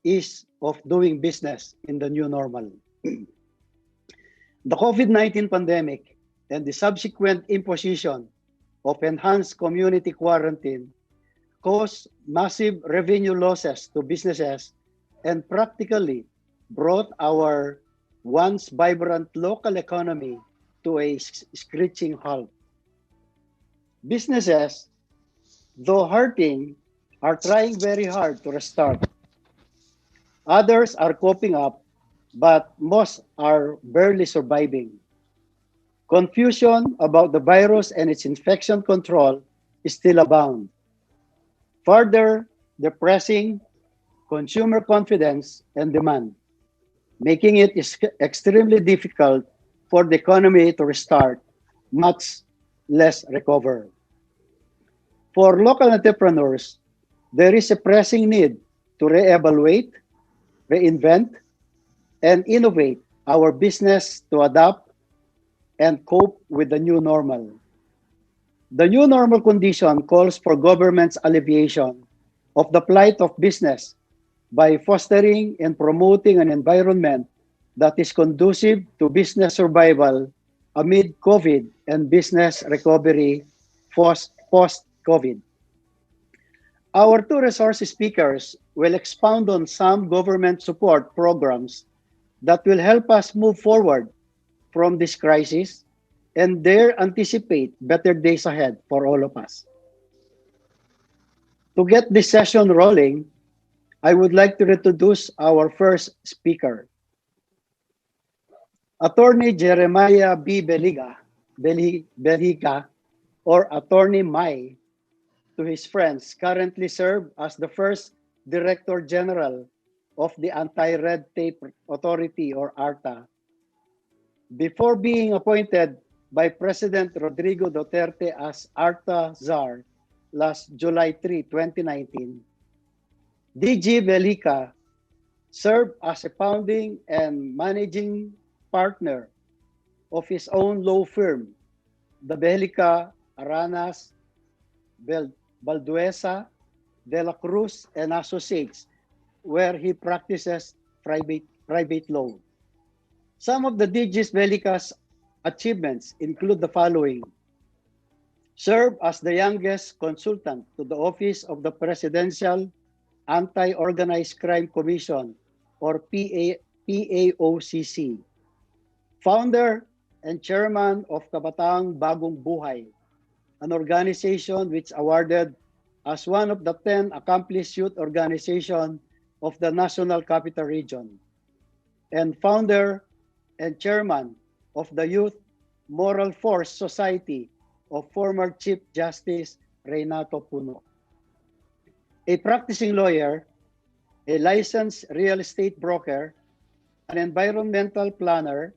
Ease of Doing Business in the New Normal. The COVID-19 pandemic and the subsequent imposition of enhanced community quarantine caused massive revenue losses to businesses and practically brought our once vibrant local economy to a screeching halt. Businesses though hurting, are trying very hard to restart. Others are coping up, but most are barely surviving. Confusion about the virus and its infection control is still abound, further depressing consumer confidence and demand, making it extremely difficult for the economy to restart, much less recover. For local entrepreneurs, there is a pressing need to reevaluate, reinvent, and innovate our business to adapt and cope with the new normal. The new normal condition calls for government's alleviation of the plight of business by fostering and promoting an environment that is conducive to business survival amid COVID and business recovery post-COVID. Our two resource speakers will expound on some government support programs that will help us move forward from this crisis and dare anticipate better days ahead for all of us. To get this session rolling, I would like to introduce our first speaker, Attorney Jeremiah B. Belica, or Attorney Mai, to his friends, currently serve as the first Director General of the Anti-Red Tape Authority, or ARTA. Before being appointed by President Rodrigo Duterte as ARTA Czar last July 3, 2019, DG Belica served as a founding and managing partner of his own law firm, the Belica Aranas Balduesa de la Cruz and Associates, where he practices private law. Some of the DG's Belica's achievements include the following: serve as the youngest consultant to the Office of the Presidential Anti-Organized Crime Commission, or PAOCC, founder and chairman of Kabataang Bagong Buhay, an organization which awarded as one of the 10 accomplished youth organization of the National Capital Region, and founder and chairman of the Youth Moral Force Society of former Chief Justice Reynato Puno. A practicing lawyer, a licensed real estate broker, an environmental planner,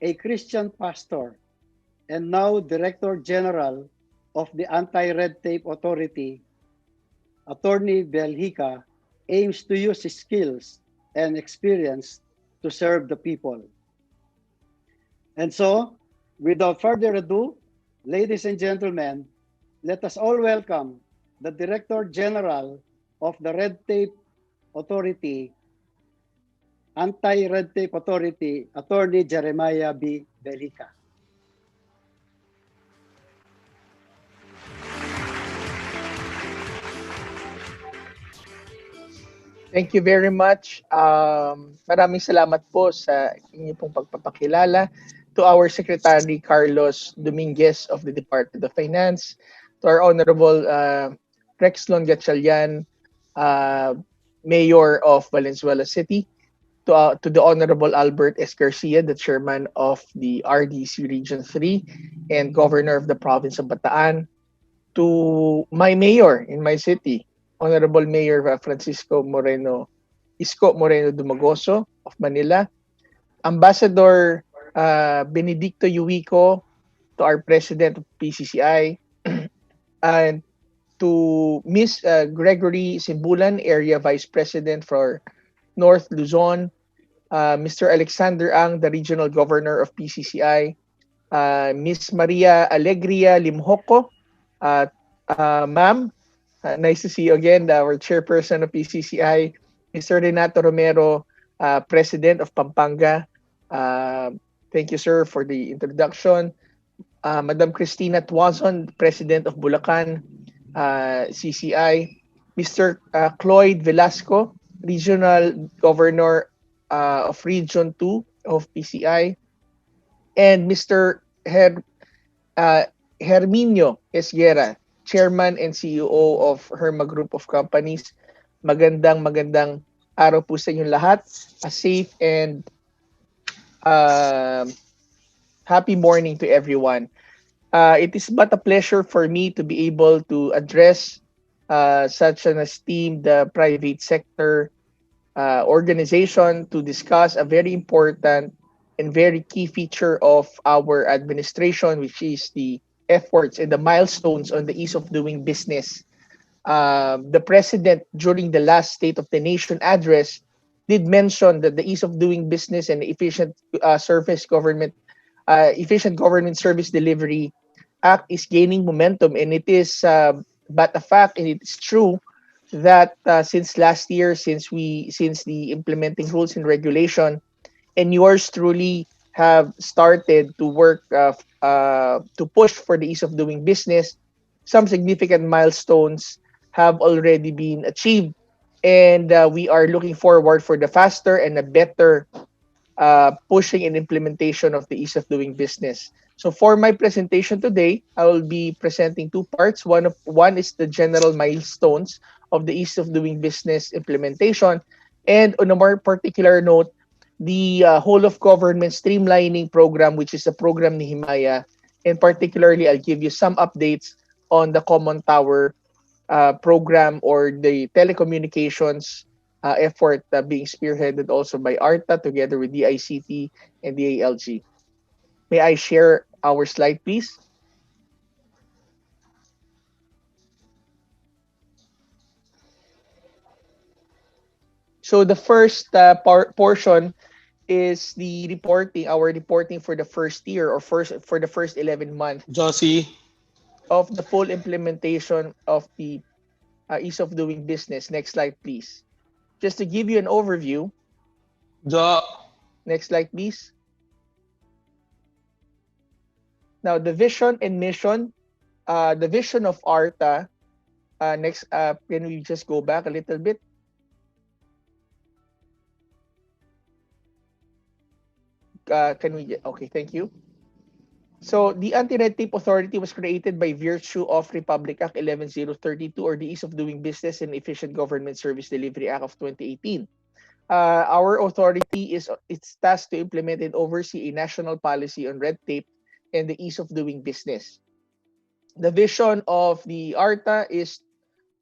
a Christian pastor, and now Director General of the Anti-Red Tape Authority, Attorney Belhica aims to use his skills and experience to serve the people. And so, without further ado, ladies and gentlemen, let us all welcome the Director General of the Red Tape Authority, Anti-Red Tape Authority, Attorney Jeremiah B. Belica. Thank you very much. Maraming salamat po sa inyo pong pagpapakilala. To our Secretary Carlos Dominguez of the Department of Finance, to our Honorable Rex Gatchalian, Mayor of Valenzuela City, to the Honorable Albert S. Garcia, the Chairman of the RDC Region 3 and Governor of the Province of Bataan, to my Mayor in my city, Honorable Mayor Francisco Moreno, Isko Moreno Dumagoso of Manila, Ambassador Benedicto Yuico, to our President of PCCI, and to Miss Gregory Simbulan, Area Vice President for North Luzon, Mr. Alexander Ang, the Regional Governor of PCCI, Miss Maria Alegria Limhoco, Ma'am, nice to see you again, our Chairperson of PCCI, Mr. Renato Romero, President of Pampanga. Thank you, sir, for the introduction. Madam Cristina Tuazon, President of Bulacan, CCI. Mr. Cloyd Velasco, Regional Governor of Region 2 of PCI. And Mr. Herminio Esguera, Chairman and CEO of Herma Group of Companies. Magandang araw po sa inyong lahat. A safe and um happy morning to everyone. It is but a pleasure for me to be able to address such an esteemed private sector organization to discuss a very important and very key feature of our administration, which is the efforts and the milestones on the ease of doing business. The president, during the last State of the Nation address, did mention that the ease of doing business and efficient government service delivery act is gaining momentum, and it is but a fact, and it is true that since last year, since the implementing rules and regulation, and yours truly have started to work to push for the ease of doing business, some significant milestones have already been achieved, and we are looking forward for the faster and a better pushing and implementation of the ease of doing business. So for my presentation today, I will be presenting two parts. One is the general milestones of the ease of doing business implementation, and on a more particular note, the whole of government streamlining program, which is a program ni Himaya, and particularly I'll give you some updates on the Common Tower program or the telecommunications effort being spearheaded also by ARTA together with the ICT and the ALG. May I share our slide, please? So the first portion is the reporting, our reporting for the first year or for the first 11 months Josie. of the full implementation of the ease of doing business. Next slide, please. Just to give you an overview. Jo. Next slide, please. Now, the vision and mission, the vision of ARTA, next, can we just go back a little bit? Okay, thank you. So, the Anti-Red Tape Authority was created by virtue of Republic Act 11032 or the Ease of Doing Business and Efficient Government Service Delivery Act of 2018. Our authority is it's tasked to implement and oversee a national policy on red tape and the ease of doing business. The vision of the ARTA is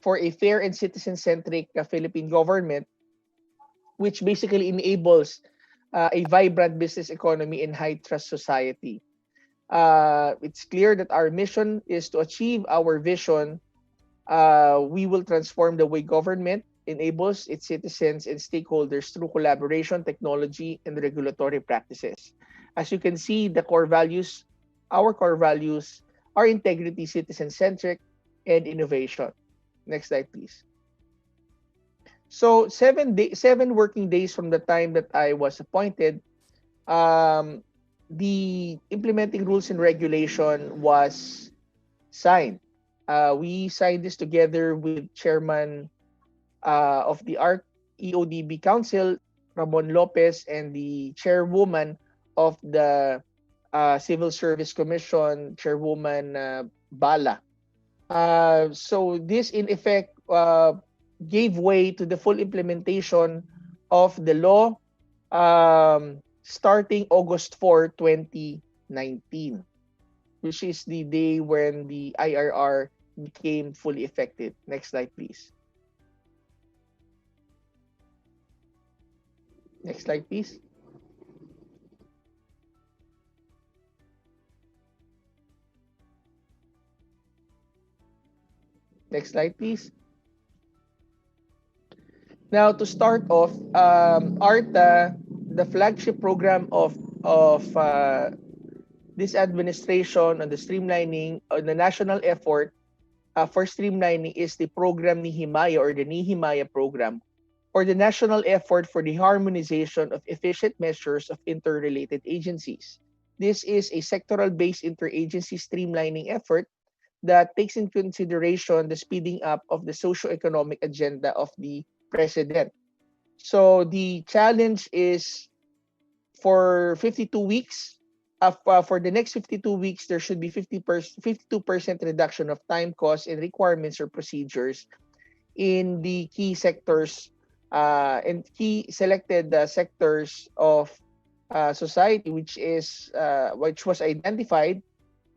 for a fair and citizen-centric Philippine government, which basically enables a vibrant business economy and high-trust society. It's clear that our mission is to achieve our vision. We will transform the way government enables its citizens and stakeholders through collaboration, technology, and regulatory practices. As you can see, our core values are integrity, citizen-centric, and innovation. Next slide, please. So 7 working days from the time that I was appointed, the implementing rules and regulation was signed. We signed this together with Chairman of the EODB Council, Ramon Lopez, and the Chairwoman of the Civil Service Commission, Chairwoman Bala. So this in effect gave way to the full implementation of the law starting August 4, 2019, which is the day when the IRR became fully effective. Next slide, please. Next slide, please. Next slide, please. Now, to start off, ARTA, the flagship program of this administration on the streamlining, on the national effort for streamlining is the program ni Himaya or the Himaya program, or the national effort for the harmonization of efficient measures of interrelated agencies. This is a sectoral-based interagency streamlining effort that takes into consideration the speeding up of the socio-economic agenda of the president. So the challenge is for 52 weeks, for the next 52 weeks, there should be 52% reduction of time, costs, and requirements or procedures in the key sectors and key selected sectors of society, which was identified: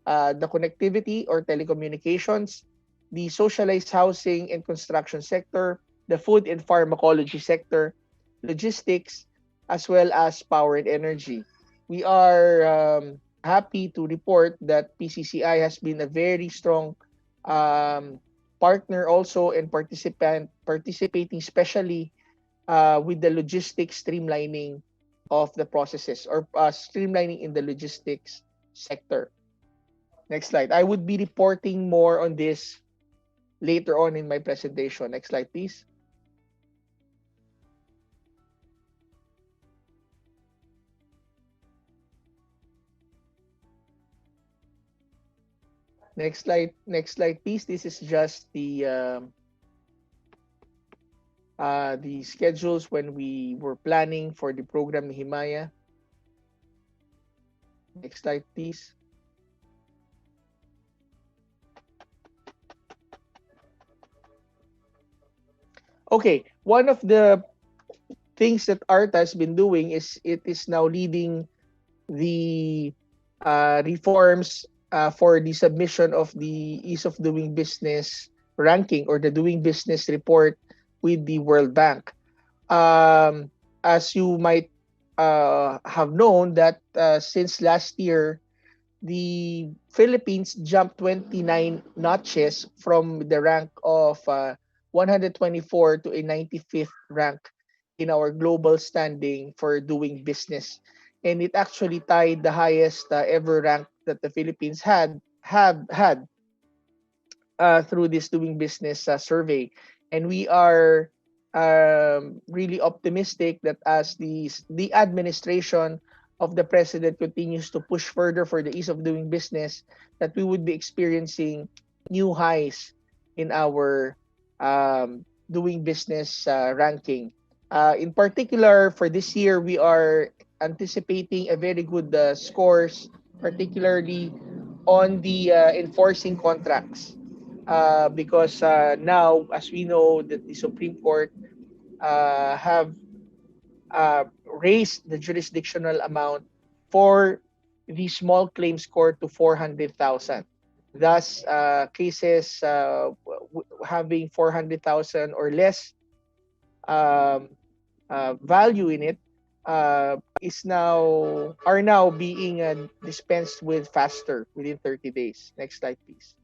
the connectivity or telecommunications, the socialized housing and construction sector, the food and pharmacology sector, logistics, as well as power and energy. We are happy to report that PCCI has been a very strong um, partner also and participating especially with the logistics streamlining of the processes or streamlining in the logistics sector. Next slide. I would be reporting more on this later on in my presentation. Next slide, please. Next slide, please. This is just the schedules when we were planning for the program Himaya. Next slide, please. Okay, one of the things that ARTA has been doing is it is now leading the reforms for the submission of the ease of doing business ranking or the doing business report with the World Bank. As you might have known that since last year, the Philippines jumped 29 notches from the rank of 124 to a 95th rank in our global standing for doing business. And it actually tied the highest ever rank that the Philippines have had through this doing business survey. And we are really optimistic that as the administration of the president continues to push further for the ease of doing business, that we would be experiencing new highs in our doing business ranking. In particular, for this year, we are anticipating a very good scores, particularly on the enforcing contracts. Because now, as we know, that the Supreme Court have raised the jurisdictional amount for the small claims court to 400,000. Thus, cases having 400,000 or less um, value in it are now being dispensed with faster within 30 days. Next slide, please.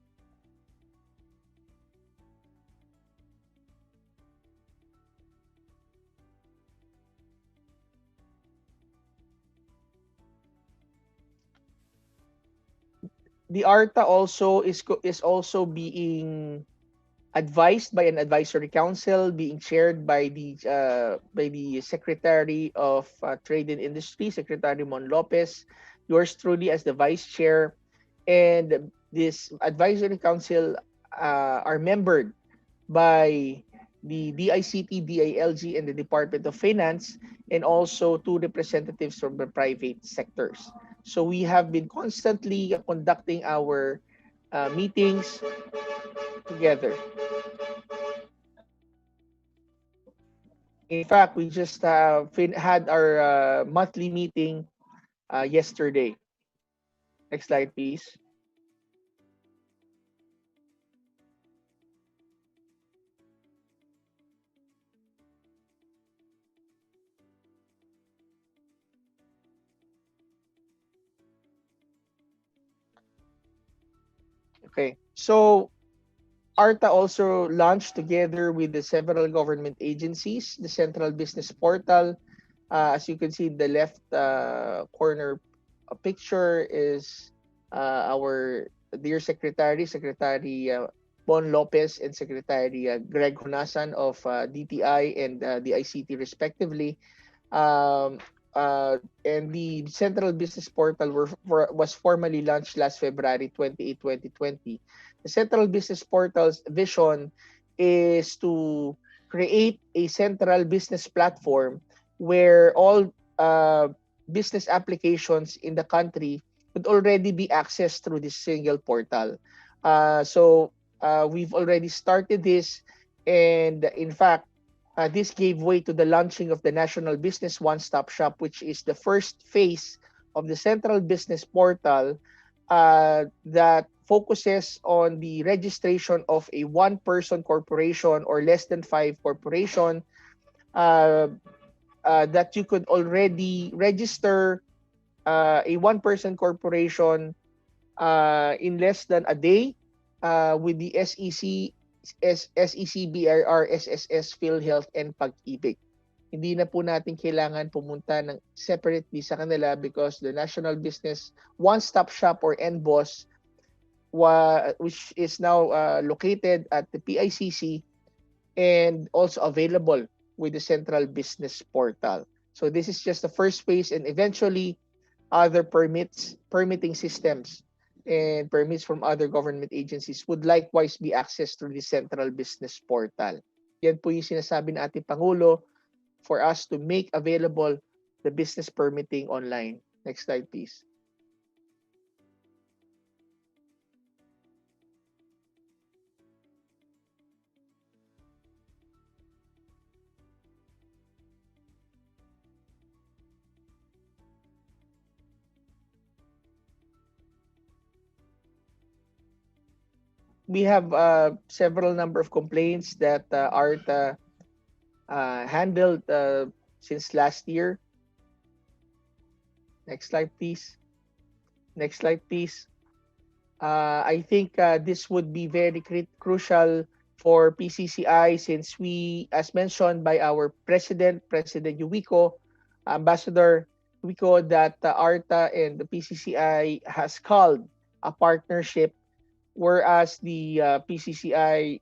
The ARTA also is also being advised by an advisory council being chaired by the Secretary of Trade and Industry, Secretary Mon Lopez, yours truly as the vice chair, and this advisory council are membered by the DICT, DILG, and the Department of Finance, and also two representatives from the private sectors. So we have been constantly conducting our meetings together. In fact, we just had our monthly meeting yesterday. Next slide, please. Okay, so ARTA also launched together with the several government agencies the Central Business Portal. As you can see in the left corner picture is our dear Secretary Bon Lopez and Secretary Greg Honasan of DTI and the ICT respectively. Um, and the Central Business Portal was formally launched last February 28, 2020. The Central Business Portal's vision is to create a central business platform where all business applications in the country could already be accessed through this single portal. We've already started this, and in fact, this gave way to the launching of the National Business One-Stop Shop, which is the first phase of the Central Business Portal that focuses on the registration of a one-person corporation or less than five corporation, that you could already register a one-person corporation in less than a day with the SEC, BRR, SSS, PhilHealth, and Pag-ibig. Hindi na po natin kailangan pumunta ng separately sa kanila because the National Business One-Stop Shop or NBOS, which is now located at the PICC and also available with the Central Business Portal. So this is just the first phase, and eventually other permitting systems and permits from other government agencies would likewise be accessed through the Central Business Portal. Yan po yung sinasabi ng ating Pangulo for us to make available the business permitting online. Next slide, please. We have several number of complaints that ARTA handled since last year. Next slide, please. Next slide, please. I think this would be very crucial for PCCI since we, as mentioned by our President Yuwico, Ambassador Yuwico, that ARTA and the PCCI has called a partnership, whereas the PCCI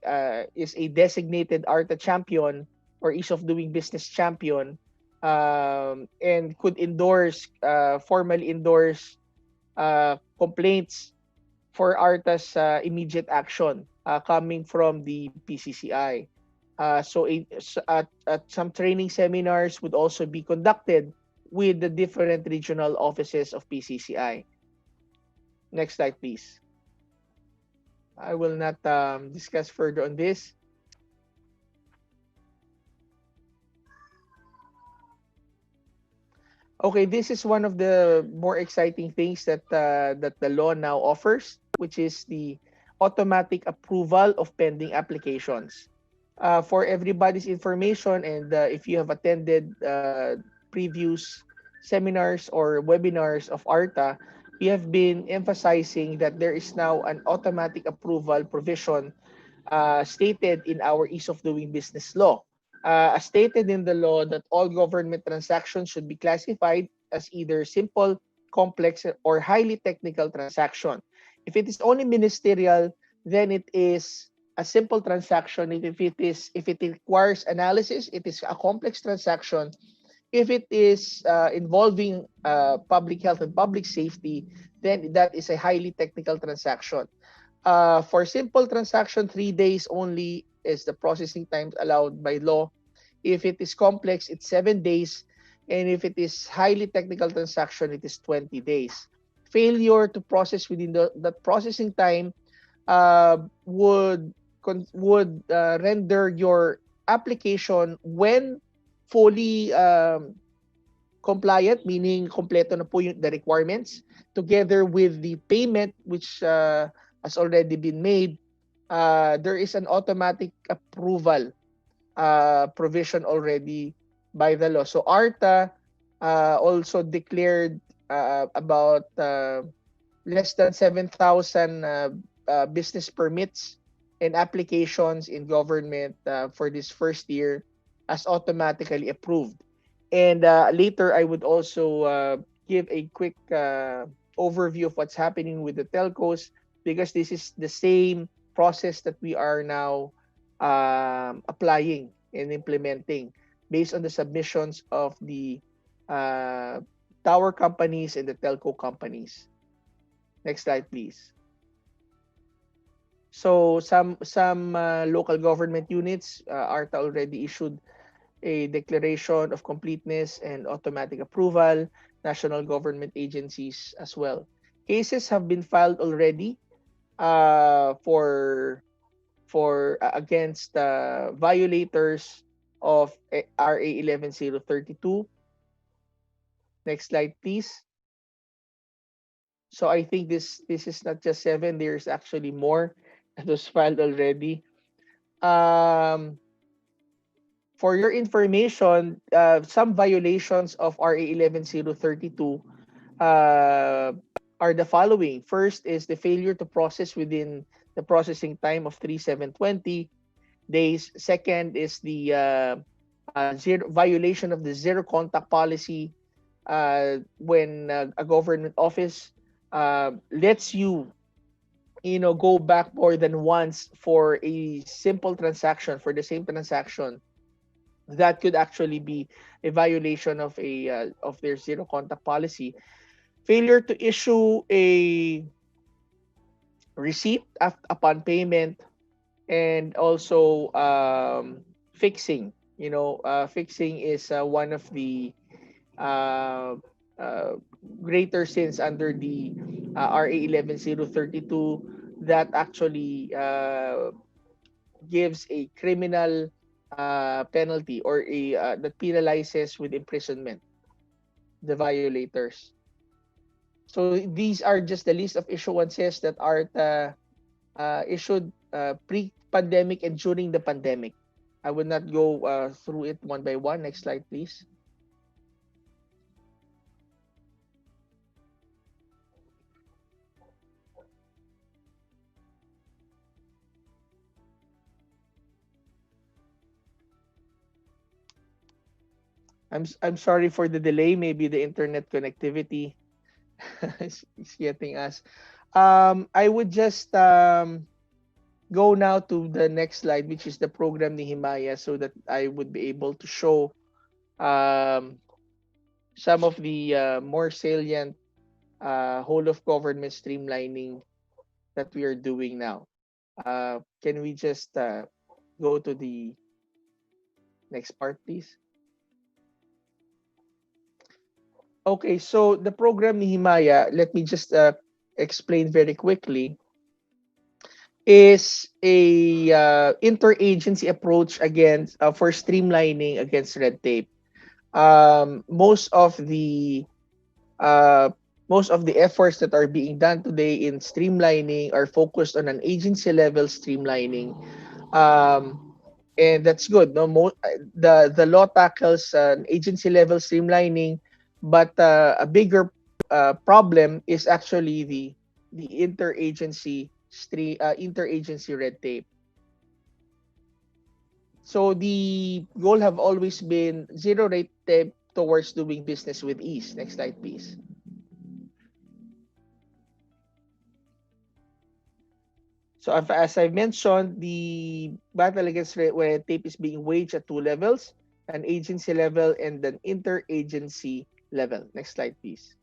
is a designated ARTA champion or ease of doing business champion, and could formally endorse complaints for ARTA's immediate action coming from the PCCI. Some training seminars would also be conducted with the different regional offices of PCCI. Next slide, please. I will not discuss further on this. Okay, this is one of the more exciting things that the law now offers, which is the automatic approval of pending applications. For everybody's information, and if you have attended previous seminars or webinars of ARTA, we have been emphasizing that there is now an automatic approval provision stated in our ease of doing business law. As stated in the law, that all government transactions should be classified as either simple, complex, or highly technical transaction. If it is only ministerial, then it is a simple transaction. If it requires analysis, it is a complex transaction. If it is involving public health and public safety, then that is a highly technical transaction. For simple transaction, 3 days only is the processing time allowed by law. If it is complex, it's 7 days. And if it is highly technical transaction, it is 20 days. Failure to process within that processing time would render your application, when fully compliant, meaning kompleto na po the requirements, together with the payment which has already been made, there is an automatic approval provision already by the law. So ARTA also declared about less than 7,000 business permits and applications in government for this first year as automatically approved. And later, I would also give a quick overview of what's happening with the telcos, because this is the same process that we are now applying and implementing based on the submissions of the tower companies and the telco companies. Next slide, please. So some local government units, ARTA already issued a declaration of completeness and automatic approval, national government agencies as well. cases have been filed already for against violators of RA 11032. Next slide, please. So I think this is not just 7. There's actually more that was filed already. For your information, some violations of RA 11032 are the following. First is the failure to process within the processing time of 3720 days. Second is the violation of the zero contact policy when a government office lets you go back more than once for a simple transaction, for the same transaction. That could actually be a violation of their zero contact policy. Failure to issue a receipt upon payment, and also fixing. Fixing is one of the uh, uh, greater sins under the RA 11032 that actually gives a criminal penalty, or that penalizes with imprisonment the violators. So these are just the list of issuances that are issued pre-pandemic and during the pandemic. I will not go through it one by one. Next slide, please. I'm sorry for the delay. Maybe the internet connectivity is getting us. I would just go now to the next slide, which is the program Nehemiah, so that I would be able to show um, some of the more salient whole of government streamlining that we are doing now. Can we just go to the next part, please? Okay, so the program Nehemiah, let me just explain very quickly, is a interagency approach against for streamlining against red tape. Most of the uh, efforts that are being done today in streamlining are focused on an agency level streamlining, and that's good. No, the law tackles an agency level streamlining, but a bigger problem is actually the interagency red tape. So the goal have always been zero red tape towards doing business with ease. Next slide, please. So as I mentioned, the battle against red tape is being waged at 2 levels, an agency level and an interagency level. Next slide, please.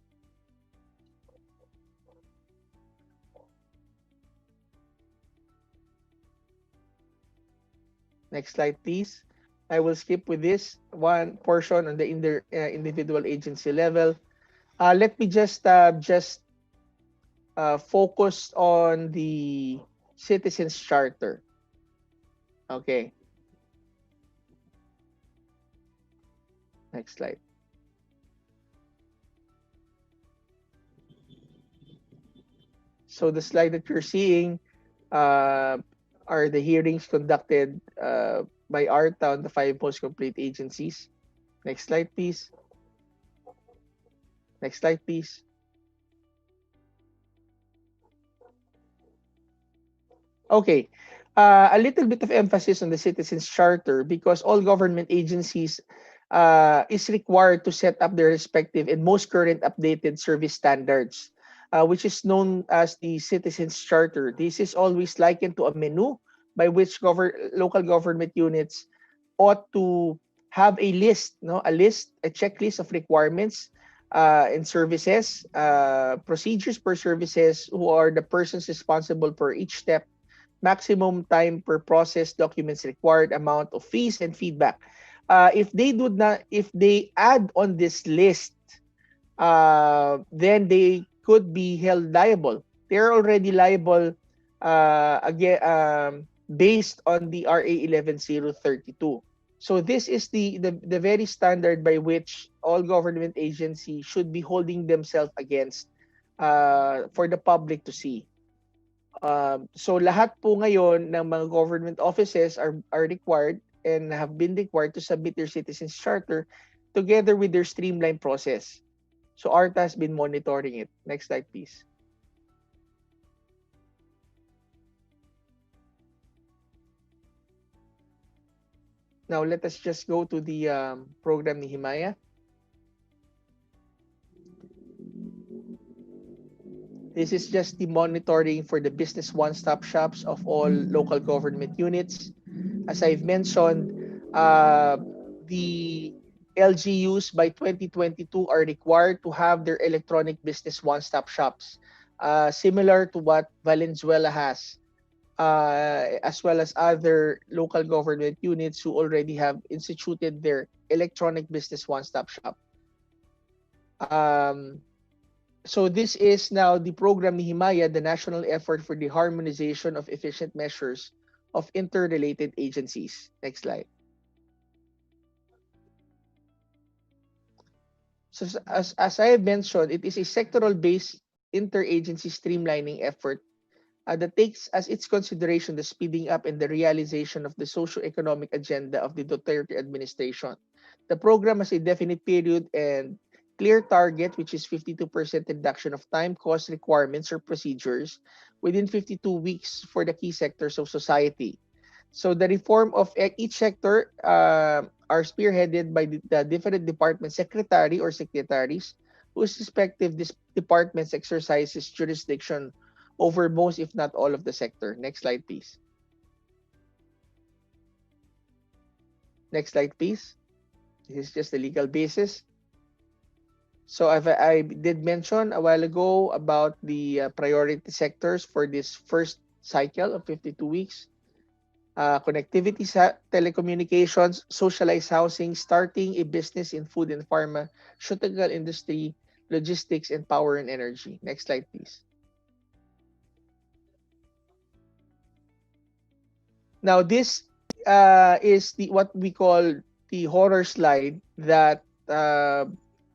Next slide, please. I will skip with this one portion on the individual agency level. Let me just focus on the Citizens Charter. Okay. Next slide. So the slide that you're seeing are the hearings conducted by ARTA on the 5 most complete agencies. Next slide, please. Next slide, please. Okay. A little bit of emphasis on the Citizens Charter, because all government agencies is required to set up their respective and most current updated service standards, which is known as the Citizens Charter. This is always likened to a menu by which local government units ought to have a list, a checklist of requirements and services, procedures per services, who are the persons responsible for each step, maximum time per process, documents required, amount of fees, and feedback. If they add on this list, then they could be held liable. They're already liable again based on the RA 11032. So this is the very standard by which all government agencies should be holding themselves against for the public to see. So lahat po ngayon ng mga government offices are required and have been required to submit their citizens charter together with their streamlined process. So ARTA has been monitoring it. Next slide, please. Now let us just go to the program ni Himaya. This is just the monitoring for the business one-stop shops of all local government units. As I've mentioned, the LGUs by 2022 are required to have their electronic business one-stop shops, similar to what Valenzuela has, as well as other local government units who already have instituted their electronic business one-stop shop. So this is now the program ni Himaya, the national effort for the harmonization of efficient measures of interrelated agencies. Next slide. So as I have mentioned, it is a sectoral-based interagency streamlining effort that takes as its consideration the speeding up and the realization of the socio-economic agenda of the Duterte administration. The program has a definite period and clear target, which is 52% reduction of time, cost, requirements, or procedures within 52 weeks for the key sectors of society. So the reform of each sector are spearheaded by the different department secretary or secretaries whose respective departments exercises jurisdiction over most, if not all, of the sector. Next slide, please. Next slide, please. This is just the legal basis. So I did mention a while ago about the priority sectors for this first cycle of 52 weeks. Connectivity, telecommunications, socialized housing, starting a business in food and pharmaceutical industry, logistics, and power and energy. Next slide, please. Now, this is what we call the horror slide that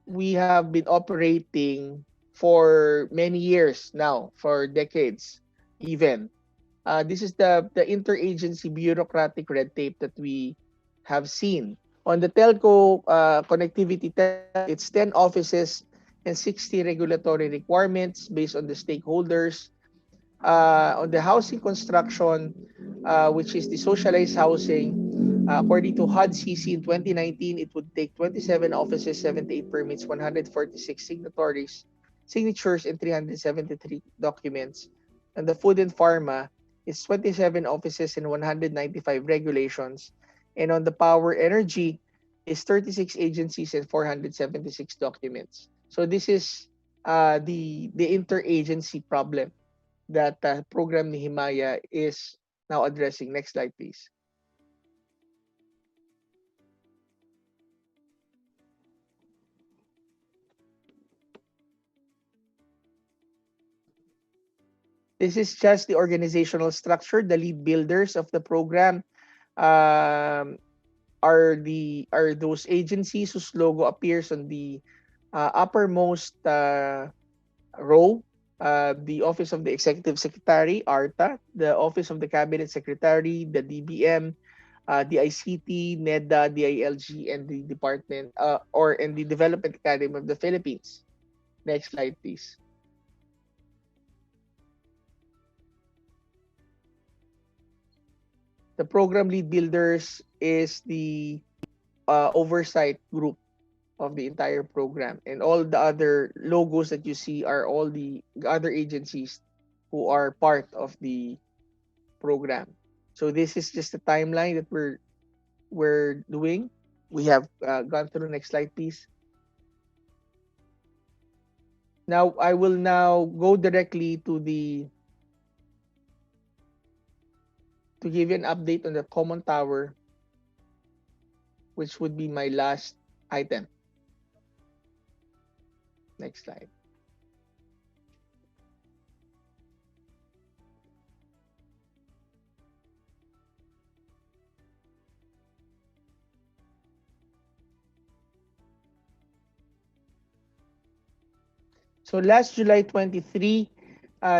we have been operating for many years now, for decades even. This is the interagency bureaucratic red tape that we have seen. On the telco connectivity, it's 10 offices and 60 regulatory requirements based on the stakeholders. On the housing construction, which is the socialized housing, according to HUD-CC in 2019, it would take 27 offices, 78 permits, 146 signatures, and 373 documents. And the food and pharma is 27 offices and 195 regulations. And on the power energy is 36 agencies and 476 documents. So this is the interagency problem that program ni Himaya is now addressing. Next slide, please. This is just the organizational structure. The lead builders of the program are those agencies whose logo appears on the uppermost row. The Office of the Executive Secretary, ARTA, the Office of the Cabinet Secretary, the DBM, the ICT, NEDA, DILG, and the Department and the Development Academy of the Philippines. Next slide, please. The program lead builders is the oversight group of the entire program, and all the other logos that you see are all the other agencies who are part of the program. So this is just the timeline that we're doing. We have gone through. Next slide, please. Now I will now go directly to give you an update on the common tower, which would be my last item. Next slide. So last July 23,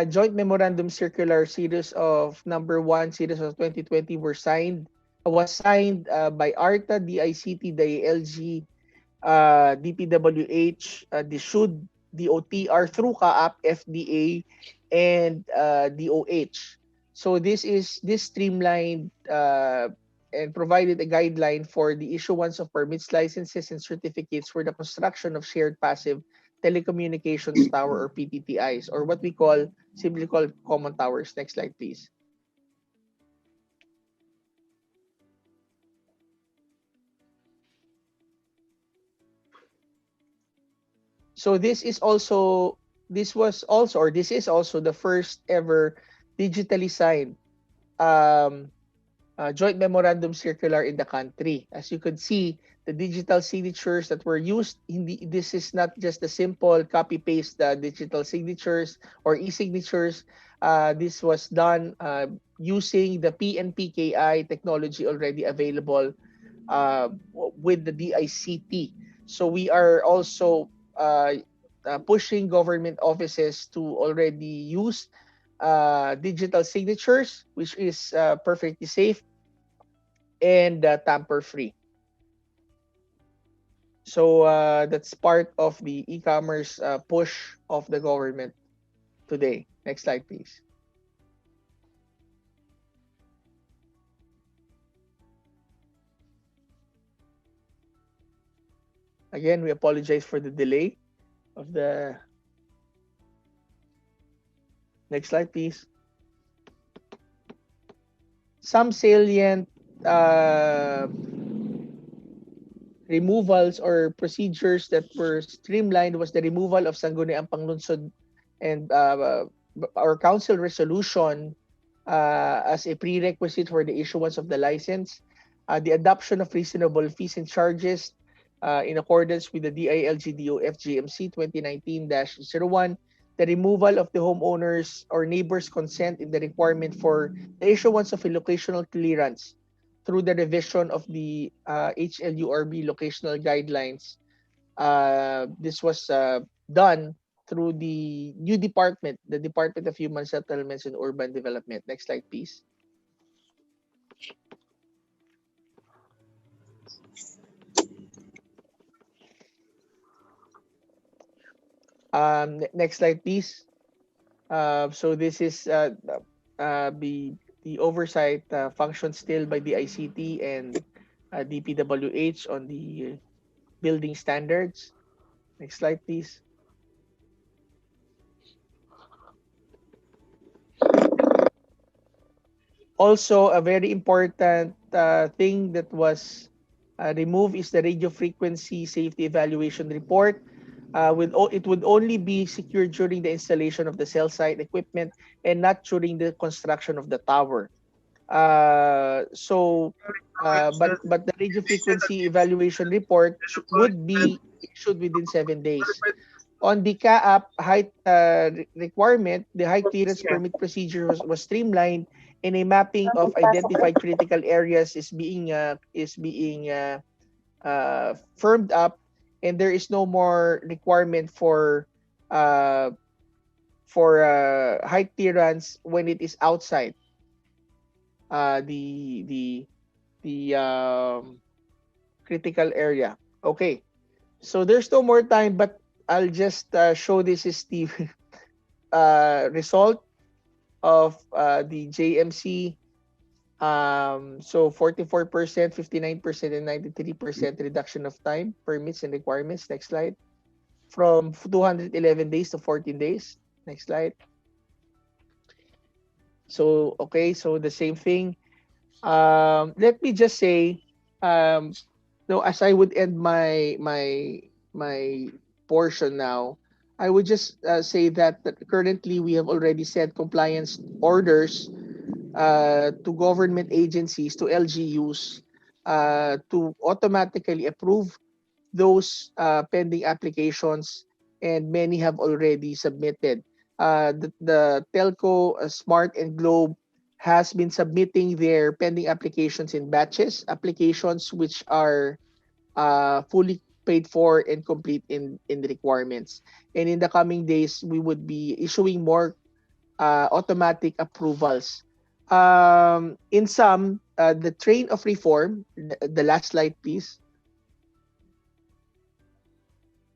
joint memorandum circular series of number 1 series of 2020 was signed by ARTA, DICT, DILG, DPWH, the SHUD, DOTR through CAAP, FDA, and DOH. So this streamlined and provided a guideline for the issuance of permits, licenses, and certificates for the construction of shared passive telecommunications tower or PTTIs, or what we simply call common towers. Next slide, please. So this is also the first ever digitally signed um, joint memorandum circular in the country. As you could see, the digital signatures that were used this is not just a simple copy paste the digital signatures or e-signatures. This was done using the PNPKI technology already available with the DICT. So we are also pushing government offices to already use digital signatures, which is perfectly safe and tamper-free. So that's part of the e-commerce push of the government today. Next slide, please. Again, we apologize for the delay of the... Next slide, please. Some salient removals or procedures that were streamlined was the removal of Sangguniang Panglunsod and our council resolution as a prerequisite for the issuance of the license, the adoption of reasonable fees and charges in accordance with the DILG-DOF GMC 2019-01, the removal of the homeowners or neighbors' consent in the requirement for the issuance of a locational clearance through the revision of the HLURB locational guidelines. This was done through the new department, the Department of Human Settlements and Urban Development. Next slide, please. Next slide, please. So this is the oversight function still by the ICT and DPWH on the building standards. Next slide, please. Also, a very important thing that was removed is the radio frequency safety evaluation report. It would only be secured during the installation of the cell site equipment and not during the construction of the tower. But the radio frequency evaluation report would be issued within 7 days. On the CAAP height requirement, the height clearance permit procedure was streamlined, and a mapping of identified critical areas is being firmed up, and there is no more requirement for height clearance when it is outside the critical area. Okay, so there's no more time, but I'll just show this is the result of the JMC. So 44%, 59%, and 93% reduction of time, permits and requirements. Next slide. From 211 days to 14 days. Next slide. So, okay, so the same thing. Let me just say, as I would end my portion now, I would just say that currently we have already set compliance orders to government agencies, to LGUs, to automatically approve those pending applications, and many have already submitted. The telco, Smart and Globe has been submitting their pending applications in batches, applications which are fully paid for and complete in the requirements. And in the coming days, we would be issuing more automatic approvals. In some, the train of reform, the last slide, please.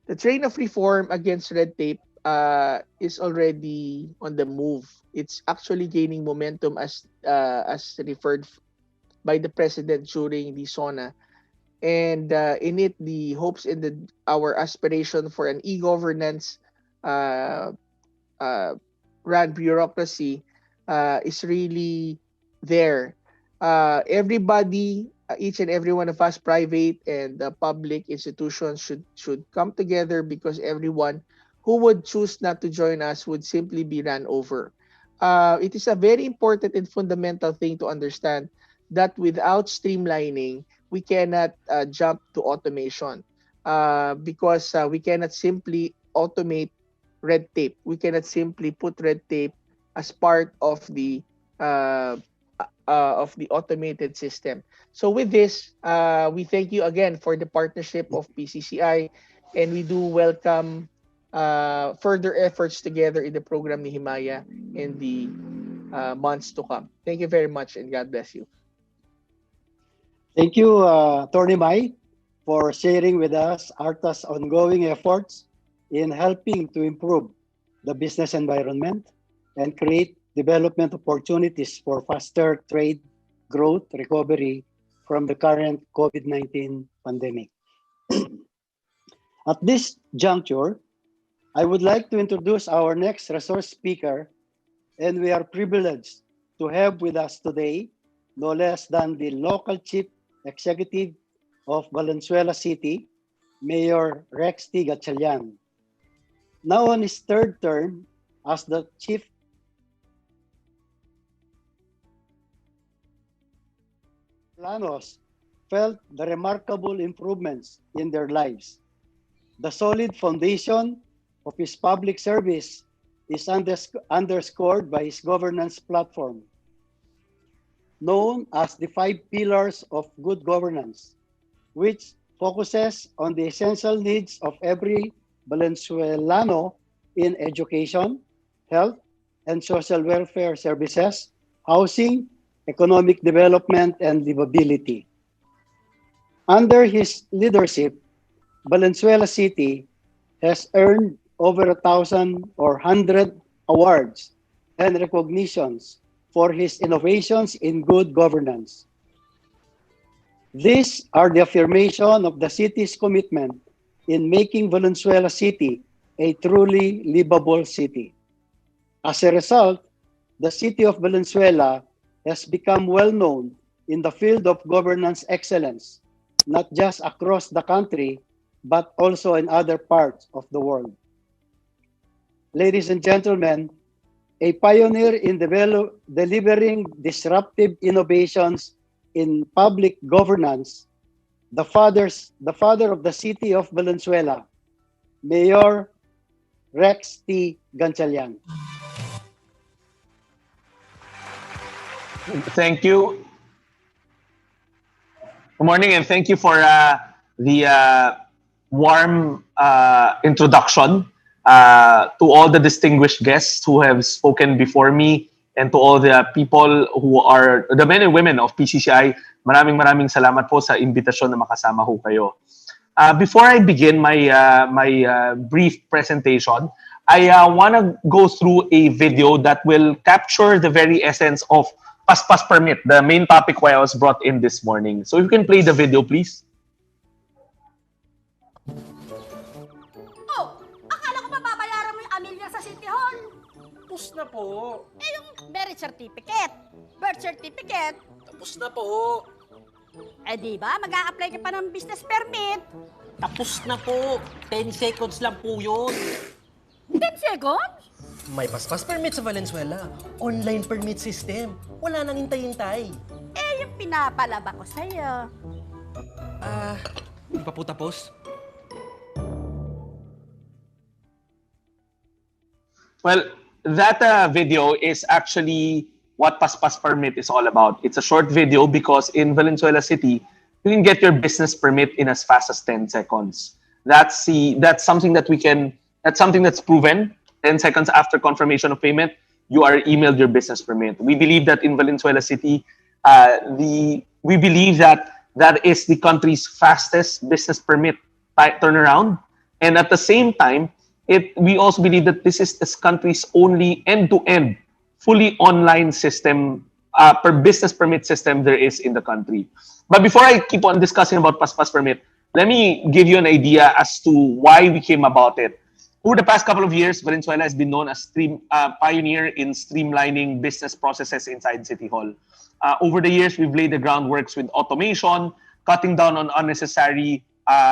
The train of reform against red tape is already on the move. It's actually gaining momentum as referred by the president during the SONA. And in it, the hopes and our aspiration for an e-governance uh, uh, run bureaucracy is really there. Everybody, each and every one of us, private and public institutions, should come together, because everyone who would choose not to join us would simply be run over. It is a very important and fundamental thing to understand that without streamlining, we cannot jump to automation, because we cannot simply automate red tape. We cannot simply put red tape as part uh, of the automated system. So with this, we thank you again for the partnership of PCCI, and we do welcome further efforts together in the program ni Himaya in the months to come. Thank you very much, and God bless you. Thank you, Attorney Mai, for sharing with us ARTA's ongoing efforts in helping to improve the business environment and create development opportunities for faster trade growth recovery from the current COVID-19 pandemic. At this juncture, I would like to introduce our next resource speaker, and we are privileged to have with us today no less than the local chief executive of Valenzuela City, Mayor Rex T. Gatchalian. Now on his third term as the chief, Lanos felt the remarkable improvements in their lives. The solid foundation of his public service is underscored by his governance platform, known as the 5 Pillars of Good Governance, which focuses on the essential needs of every Valenzuelano in education, health, and social welfare services, housing, economic development, and livability. Under his leadership, Valenzuela City has earned over 1,000 or 100 awards and recognitions for his innovations in good governance. These are the affirmation of the city's commitment in making Valenzuela City a truly livable city. As a result, the city of Valenzuela has become well known in the field of governance excellence, not just across the country, but also in other parts of the world. Ladies and gentlemen, a pioneer in delivering disruptive innovations in public governance, the father of the city of Valenzuela, Mayor Rex T. Gatchalian. Thank you. Good morning, and thank you for the warm introduction to all the distinguished guests who have spoken before me, and to all the people who are the men and women of PCCI. Maraming salamat po sa invitasyon na makasama ho kayo. Before I begin my brief presentation, I want to go through a video that will capture the very essence of Paspas Permit, the main topic why I was brought in this morning. So if you can play the video, please. Oh, akala ko mababayaran mo yung amilya sa City Hall. Tapos na po. Yung marriage certificate, birth certificate. Tapos na po. Di ba, mag-a-apply ka pa ng business permit. Tapos na po. 10 seconds lang po yun. 10 seconds? May paspas permit sa Valenzuela. Online permit system. Wala nang hintay-hintay. Yung pinapalaba ko sa'yo. Hindi pa po tapos? Well, that video is actually what Paspas Permit is all about. It's a short video because in Valenzuela City, you can get your business permit in as fast as 10 seconds. That's something that we can. That's something that's proven. 10 seconds after confirmation of payment, you are emailed your business permit. We believe that in Valenzuela City, we believe that that is the country's fastest business permit turnaround, and at the same time, we also believe that this is this country's only end-to-end, fully online system per business permit system there is in the country. But before I keep on discussing about Paspas permit, let me give you an idea as to why we came about it. Over the past couple of years, Valenzuela has been known as pioneer in streamlining business processes inside City Hall. Over the years, we've laid the groundworks with automation, cutting down on unnecessary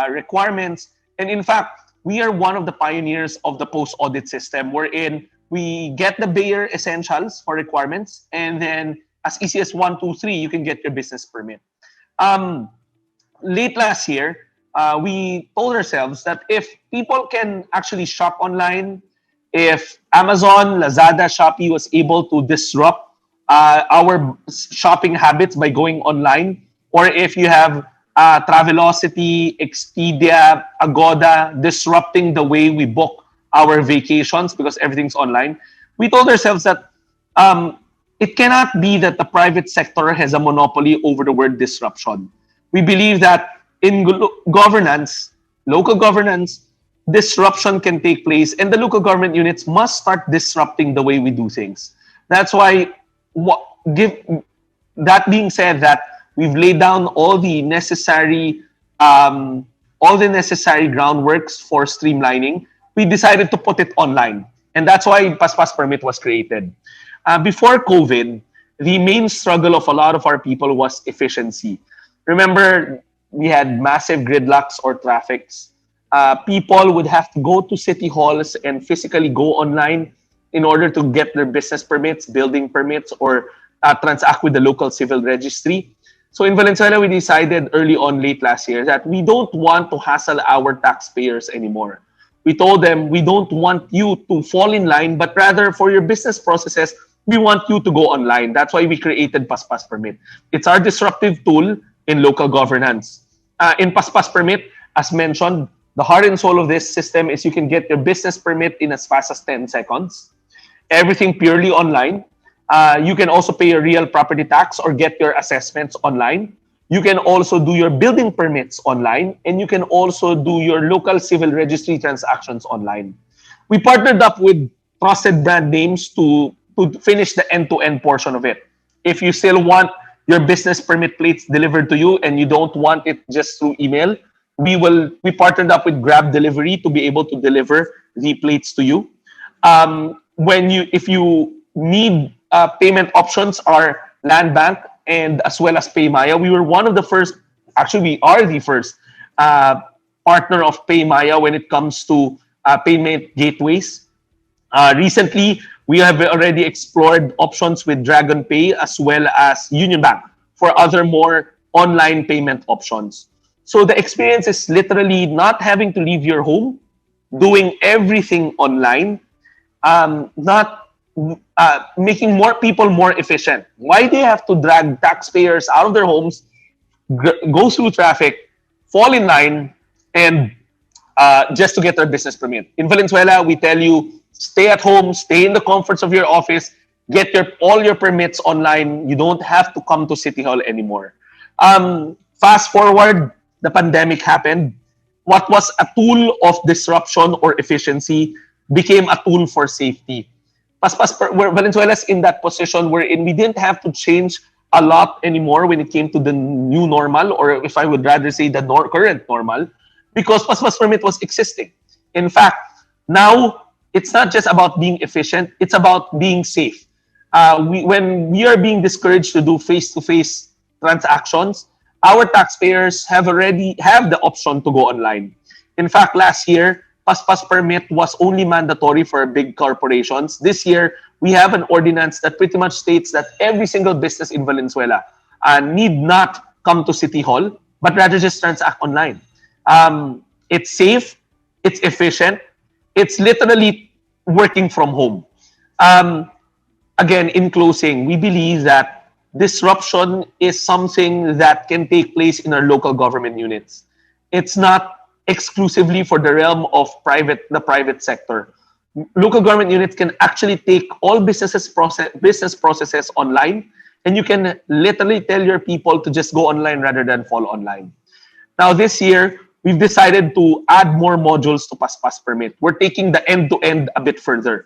requirements. And in fact, we are one of the pioneers of the post-audit system, wherein we get the bare essentials for requirements, and then as easy as 1, 2, 3, you can get your business permit. Late last year, we told ourselves that if people can actually shop online, if Amazon, Lazada, Shopee was able to disrupt our shopping habits by going online, or if you have Travelocity, Expedia, Agoda disrupting the way we book our vacations because everything's online, we told ourselves that it cannot be that the private sector has a monopoly over the word disruption. We believe that in governance, local governance, disruption can take place, and the local government units must start disrupting the way we do things. That's why, that being said, that we've laid down all the necessary groundworks for streamlining, we decided to put it online, and that's why Paspas Permit was created. Before COVID, the main struggle of a lot of our people was efficiency. Remember, we had massive gridlocks or traffics. People would have to go to city halls and physically go online in order to get their business permits, building permits, or transact with the local civil registry. So in Valenzuela, we decided early on, late last year, that we don't want to hassle our taxpayers anymore. We told them we don't want you to fall in line, but rather for your business processes, we want you to go online. That's why we created Paspas Permit. It's our disruptive tool in local governance. In Paspas Permit, as mentioned, the heart and soul of this system is you can get your business permit in as fast as 10 seconds. Everything purely online. You can also pay your real property tax or get your assessments online. You can also do your building permits online, and you can also do your local civil registry transactions online. We partnered up with trusted brand names to finish the end-to-end portion of it. If you still want your business permit plates delivered to you and you don't want it just through email, we partnered up with Grab Delivery to be able to deliver the plates to you. If you need payment options, are Land Bank and as well as PayMaya. We were one of the first, actually we are the first partner of PayMaya when it comes to payment gateways. Recently, we have already explored options with Dragon Pay as well as Union Bank for other more online payment options. So the experience is literally not having to leave your home, doing everything online, making more people more efficient. Why they have to drag taxpayers out of their homes, go through traffic, fall in line, and just to get their business permit. In Valenzuela, we tell you, stay at home, stay in the comforts of your office, get all your permits online. You don't have to come to City Hall anymore. Fast forward, the pandemic happened. What was a tool of disruption or efficiency became a tool for safety. Valenzuela's in that position wherein we didn't have to change a lot anymore when it came to the new normal, or if I would rather say the current normal, because Paspas Permit was existing. In fact, now it's not just about being efficient, it's about being safe. When we are being discouraged to do face-to-face transactions, our taxpayers already have the option to go online. In fact, last year, Paspas Permit was only mandatory for big corporations. This year, we have an ordinance that pretty much states that every single business in Valenzuela need not come to City Hall, but rather just transact online. It's safe, it's efficient, it's literally working from home. Again, in closing, we believe that disruption is something that can take place in our local government units. It's not exclusively for the realm of the private sector. Local government units can actually take all business processes online, and you can literally tell your people to just go online rather than fall online. Now this year, we've decided to add more modules to Paspas Permit. We're taking the end-to-end a bit further.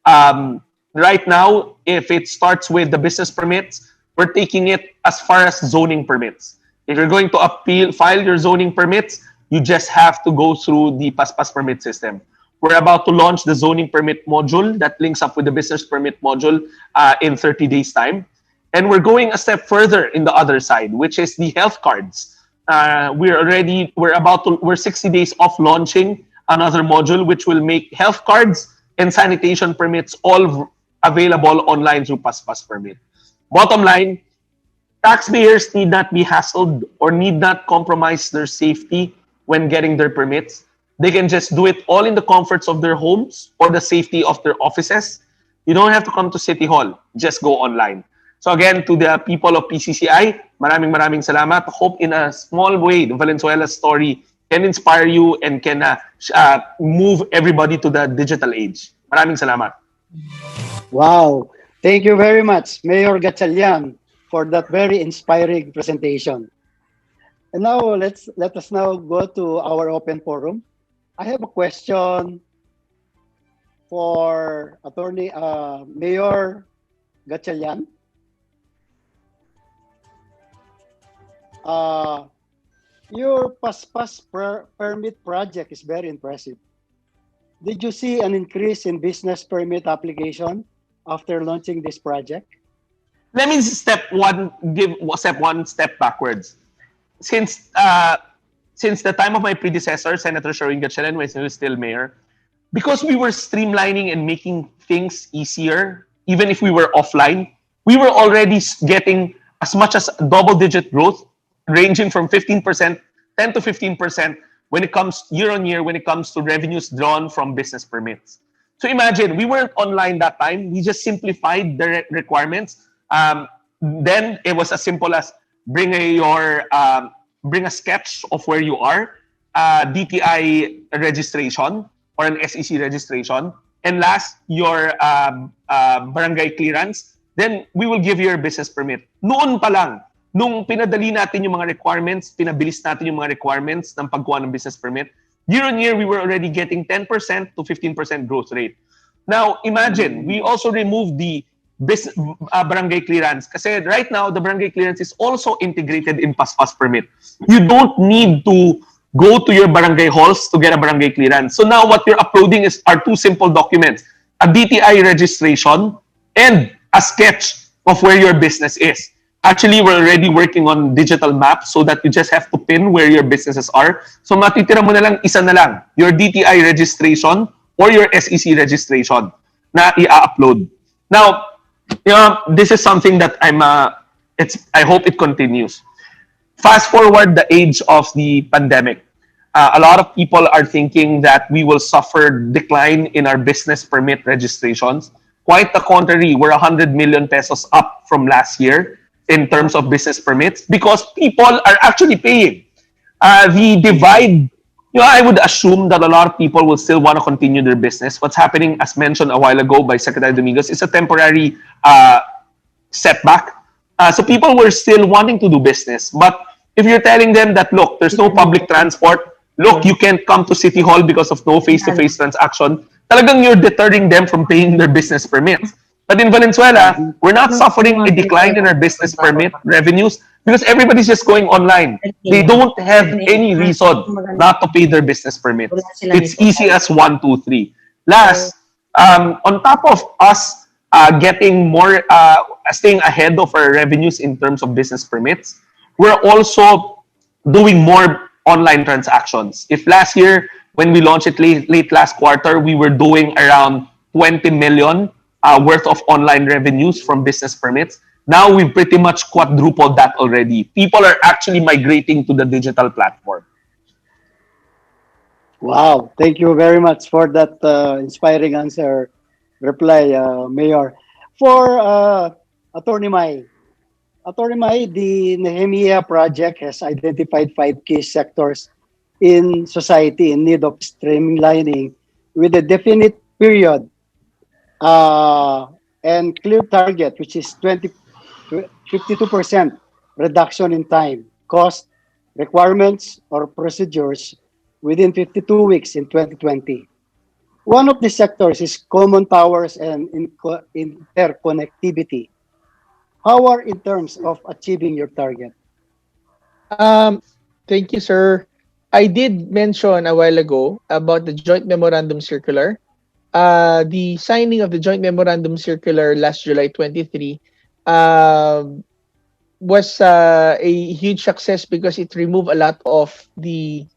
Right now, if it starts with the business permits, we're taking it as far as zoning permits. If you're going to file your zoning permits, you just have to go through the Paspas Permit system. We're about to launch the zoning permit module that links up with the business permit module in 30 days time. And we're going a step further in the other side, which is the health cards. We're 60 days off launching another module, which will make health cards and sanitation permits all available online through Paspas Permit. Bottom line, taxpayers need not be hassled or need not compromise their safety when getting their permits. They can just do it all in the comforts of their homes or the safety of their offices. You don't have to come to City Hall. Just go online. So again, to the people of PCCI, maraming salamat. Hope in a small way, the Valenzuela story can inspire you and can move everybody to the digital age. Maraming salamat. Wow. Thank you very much, Mayor Gatchalian, for that very inspiring presentation. And now let us now go to our open forum. I have a question for Attorney Mayor Gatchalian. Your Paspas permit project is very impressive. Did you see an increase in business permit application after launching this project? Let me step one step backwards. Since the time of my predecessor, Senator Sherwin Gatchalian, when he was still mayor, because we were streamlining and making things easier, even if we were offline, we were already getting as much as double-digit growth, ranging from 15%, 10 to 15% when it comes year on year when it comes to revenues drawn from business permits. So imagine, we weren't online that time. We just simplified the requirements. Then it was as simple as bring a sketch of where you are, DTI registration or an SEC registration, and last, your barangay clearance. Then we will give you your business permit. Noon pa lang, nung pinadali natin yung mga requirements, pinabilis natin yung mga requirements ng pagkuha ng business permit, year on year, we were already getting 10% to 15% growth rate. Now, imagine, we also removed the barangay clearance. Kasi right now, the barangay clearance is also integrated in Paspas Permit. You don't need to go to your barangay halls to get a barangay clearance. So now what you're uploading are two simple documents, a DTI registration and a sketch of where your business is. Actually, we're already working on digital maps so that you just have to pin where your businesses are. So matitira mo na lang, isa na lang, your DTI registration or your SEC registration na i-upload. Now, this is something that I hope it continues. Fast forward the age of the pandemic. A lot of people are thinking that we will suffer decline in our business permit registrations. Quite the contrary, we're 100 million pesos up from last year in terms of business permits because people are actually paying. The divide, I would assume that a lot of people will still want to continue their business. What's happening, as mentioned a while ago by Secretary Domingos, is a temporary setback. So people were still wanting to do business. But if you're telling them that, look, there's no public transport, look, you can't come to City Hall because of no face-to-face transaction, talagang you're deterring them from paying their business permits. But in Valenzuela, we're not suffering a decline in our business permit revenues because everybody's just going online. They don't have any reason not to pay their business permits. It's easy as 1, 2, 3. Last, on top of us getting more, staying ahead of our revenues in terms of business permits, we're also doing more online transactions. If last year, when we launched it late last quarter, we were doing around 20 million worth of online revenues from business permits. Now we've pretty much quadrupled that already. People are actually migrating to the digital platform. Wow, thank you very much for that inspiring reply, Mayor. For Attorney Mai, the Nehemiah project has identified 5 key sectors in society in need of streamlining with a definite period and clear target, which is 52% reduction in time, cost, requirements, or procedures within 52 weeks in 2020. One of the sectors is common towers and interconnectivity. How are in terms of achieving your target? Um, Thank you, sir. I did mention a while ago about the joint memorandum circular. The signing of the joint memorandum circular last July 23 was a huge success because it removed a lot of the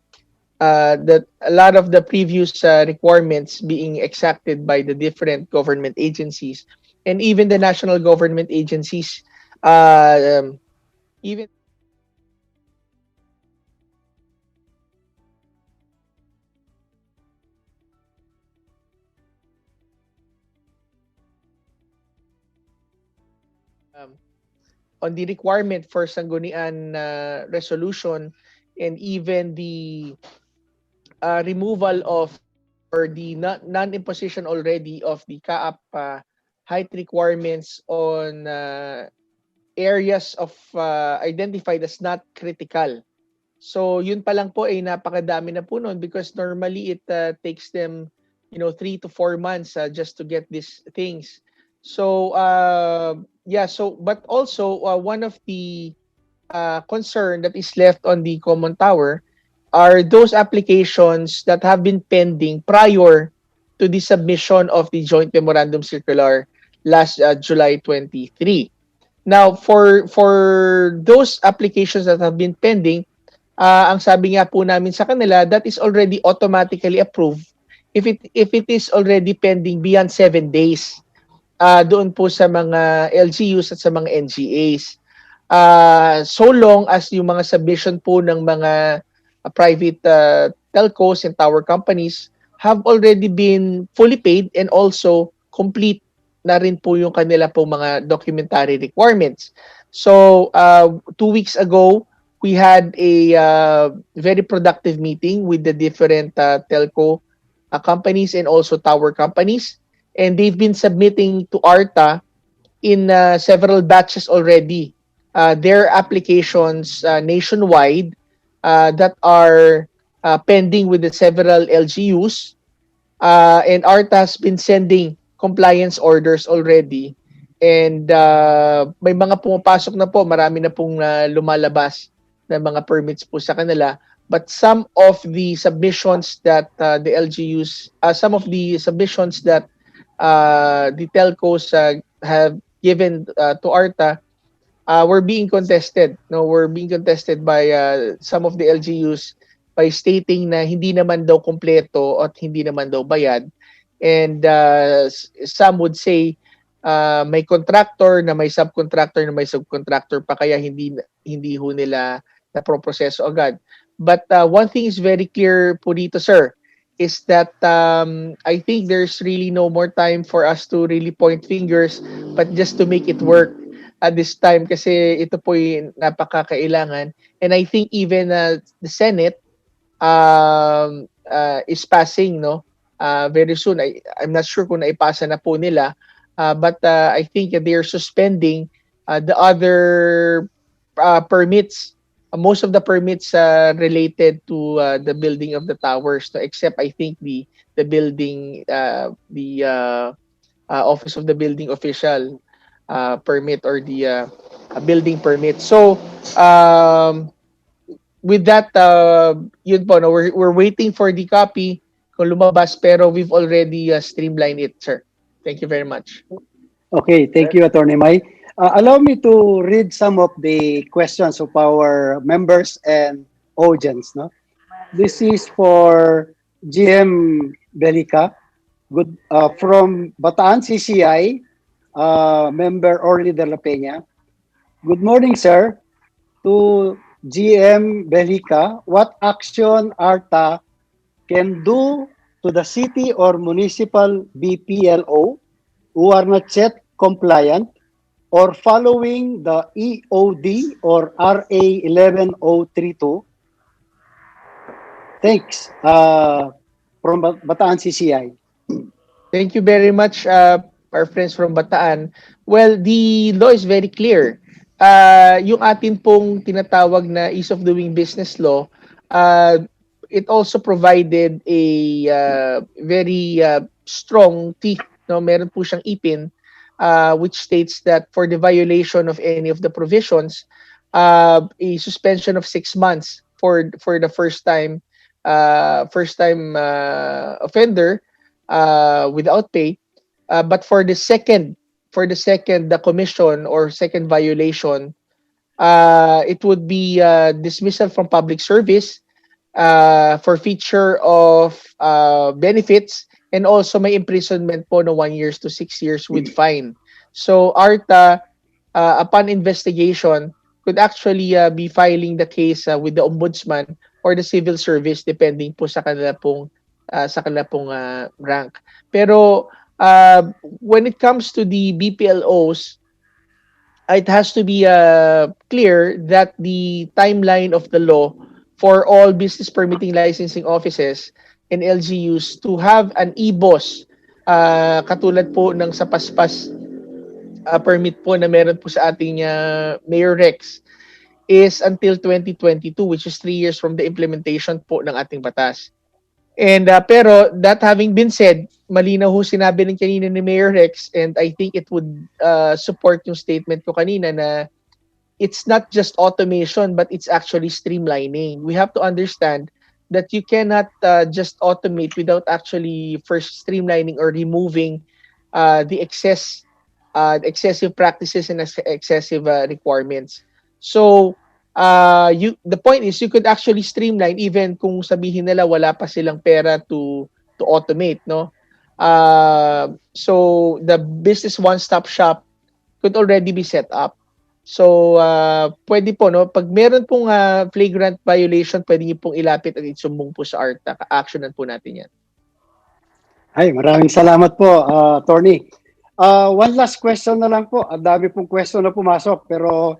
previous requirements being exacted by the different government agencies and even the national government agencies. Even um, on the requirement for Sanggunian resolution, and even the removal of or the non-imposition already of the CAAP height requirements on areas of identified as not critical. So yun pa lang po ay napakadami na po nun, because normally it takes them 3 to 4 months just to get these things. So yeah, so but also one of the concern that is left on the common tower are those applications that have been pending prior to the submission of the joint memorandum circular last July 23. Now, for those applications that have been pending, ang sabi nga po namin sa kanila, that is already automatically approved if it is already pending beyond 7 days doon po sa mga LGUs at sa mga NGAs. So long as yung mga submission po ng mga private telcos and tower companies have already been fully paid and also complete na rin po yung kanila po mga documentary requirements. So 2 weeks ago, we had a very productive meeting with the different telco companies and also tower companies, and they've been submitting to ARTA in several batches already their applications nationwide that are pending with the several LGUs, and ARTA has been sending compliance orders already, and may mga pumapasok na po, marami na pong lumalabas na mga permits po sa kanila. But some of the submissions that the LGUs, some of the submissions that the telcos have given to ARTA were being contested. No, were being contested by some of the LGUs by stating na hindi naman daw kompleto at hindi naman daw bayad. And some would say may contractor na may subcontractor na may subcontractor pa, kaya hindi ho nila na proseso agad. But one thing is very clear po dito, sir, is that I think there's really no more time for us to really point fingers, but just to make it work at this time, kasi ito po yung napakakailangan. And I think even the Senate is passing very soon. I'm not sure kung naipasa na po nila, but I think they are suspending the other permits, most of the permits related to the building of the towers, except I think the building, the office of the building official permit, or the building permit. So with that, yun po, no, we're waiting for the copy kung lumabas, pero we've already streamlined it, sir. Thank you very much. Okay, thank you, Attorney Mai. Allow me to read some of the questions of our members and audience. No? This is for GM Belica, good, from Bataan CCI, member Orly de la Peña. Good morning, sir. To GM Belica, what action ARTA can do to the city or municipal BPLO who are not yet compliant or following the EOD or RA 11032 Thanks. From Bataan CCI. Thank you very much, our friends from Bataan. Well, the law is very clear. Yung atin pong tinatawag na ease of doing business law, uh, it also provided a very strong teeth. No, meron po siyang ipin, which states that for the violation of any of the provisions, a suspension of 6 months for the first time offender without pay. But for the second the commission or second violation, it would be dismissal from public service, forfeiture of benefits, and also may imprisonment po no 1 years to 6 years with fine. So ARTA, upon investigation, could actually be filing the case with the ombudsman or the civil service depending po sa kanila pong rank. Pero when it comes to the BPLOs, it has to be clear that the timeline of the law for all business permitting licensing offices and LGUs to have an e-boss, katulad po ng sa paspas permit po na meron po sa ating Mayor Rex, is until 2022, which is 3 years from the implementation po ng ating batas. And pero that having been said, malinaw ho sinabi ng kanina ni Mayor Rex, and I think it would support yung statement ko kanina na it's not just automation, but it's actually streamlining. We have to understand that you cannot just automate without actually first streamlining or removing the excessive practices and excessive requirements. So the point is you could actually streamline even kung sabihin nila wala pa silang pera to automate, no? So the business one-stop shop could already be set up. So pwede po, no, pag meron pong flagrant violation, pwede niyo pong ilapit at isumbong po sa ARTA. Actionan po natin 'yan. Ay, maraming salamat po, Attorney. One last question na lang po. Ang dami pong question na pumasok pero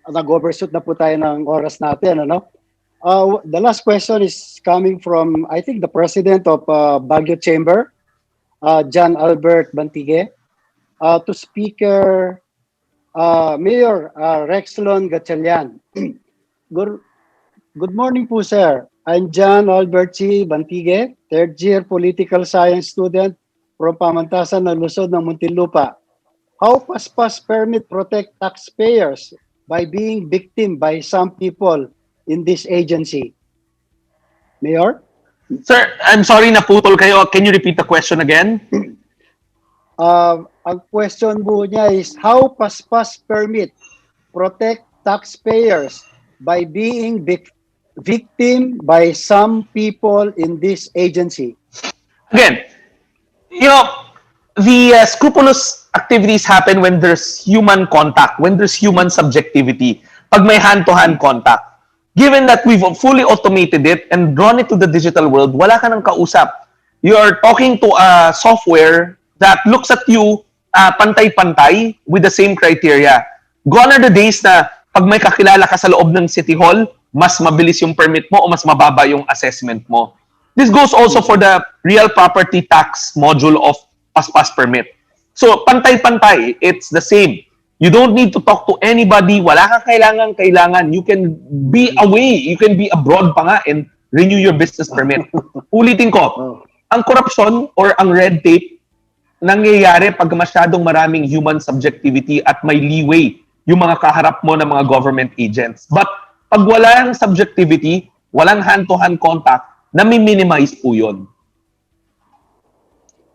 nag-overshoot na po tayo ng oras natin, ano? The last question is coming from, I think, the president of Baguio Chamber, John Albert Bantigue, to Speaker Mayor Rexlon Gatchalian. Good morning po, sir. I'm John Albert C. Bantigue, third year political science student from Pamantasan ng Luzon ng Muntinlupa. How paspas permit protect taxpayers by being victim by some people in this agency? Mayor? Sir, I'm sorry naputol kayo. Can you repeat the question again? Ang question po niya is, how paspas permit protect taxpayers by being victim by some people in this agency? Again, the scrupulous activities happen when there's human contact, when there's human subjectivity, pag may hand-to-hand contact. Given that we've fully automated it and drawn it to the digital world, wala ka nang kausap. You're talking to a software that looks at you pantay-pantay with the same criteria. Gone are the days na pag may kakilala ka sa loob ng City Hall, mas mabilis yung permit mo o mas mababa yung assessment mo. This goes also for the real property tax module of paspas permit. So, pantay-pantay, it's the same. You don't need to talk to anybody. Wala kang kailangan. You can be away. You can be abroad pa nga and renew your business permit. Ulitin ko, ang corruption or ang red tape nangyayari pag masyadong maraming human subjectivity at may leeway yung mga kaharap mo ng mga government agents. But pag walang subjectivity, walang hand-to-hand contact, nami-minimize po yun.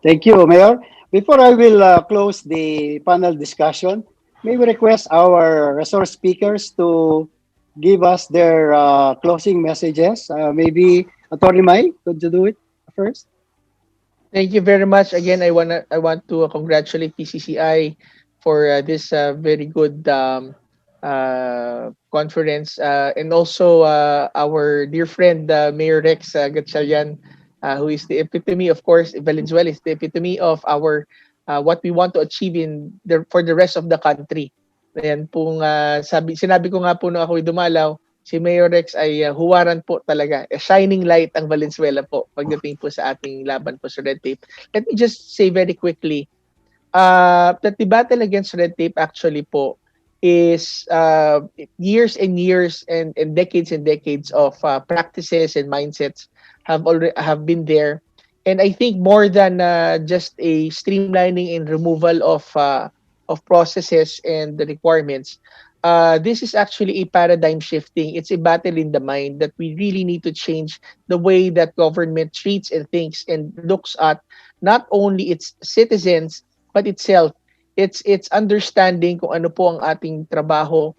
Thank you, Mayor. Before I will close the panel discussion, may we request our resource speakers to give us their closing messages. Maybe Attorney Mai, could you do it first? Thank you very much. Again, I want to congratulate PCCI for this very good conference, and also our dear friend Mayor Rex Gatchalian, who is the epitome, of course, Valenzuela is the epitome of our what we want to achieve for the rest of the country. Ayan pong sinabi ko nga po nung ako'y dumalaw, Si Mayor Rex ay huwaran po talaga. A shining light ang Valenzuela po pagdating po sa ating laban po sa red tape. Let me just say very quickly that the battle against red tape actually po is years and years and decades of practices and mindsets have been there. And I think more than just a streamlining and removal of processes and the requirements, this is actually a paradigm shifting. It's a battle in the mind that we really need to change the way that government treats and thinks and looks at not only its citizens but itself. It's understanding kung ano po ang ating trabaho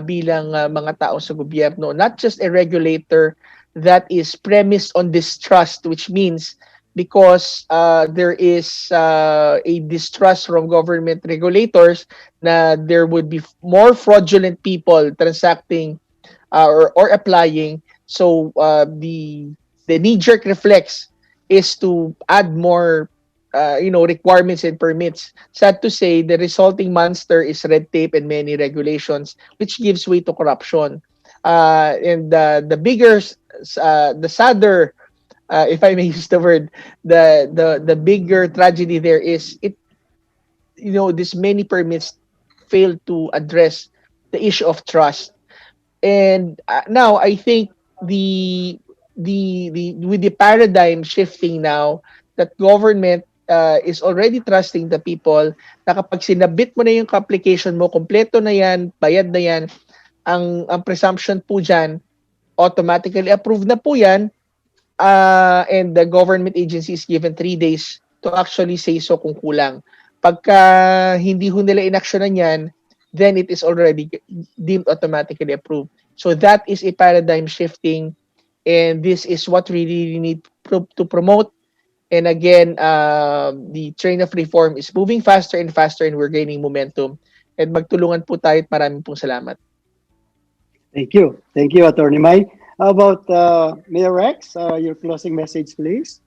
bilang mga tao sa gobyerno, not just a regulator that is premised on distrust, which means because there is a distrust from government regulators na there would be more fraudulent people transacting or applying. So the knee-jerk reflex is to add more requirements and permits. Sad to say, the resulting monster is red tape and many regulations, which gives way to corruption. And the bigger, the sadder, if I may use the word, the bigger tragedy there is this many permits fail to address the issue of trust. And now I think the with the paradigm shifting now that government is already trusting the people na kapag sinabit mo na yung application mo, kompleto na yan, bayad na yan, ang presumption po dyan, automatically approved na po yan, and the government agency is given 3 days to actually say so kung kulang. Pagka hindi ho nila inaksyonan yan, then it is already deemed automatically approved. So that is a paradigm shifting, and this is what we really need to promote. And again, the train of reform is moving faster and faster, and we're gaining momentum. And magtulungan po tayo at maraming pong salamat. Thank you. Thank you, Attorney Mai. How about Mayor Rex? Your closing message, please.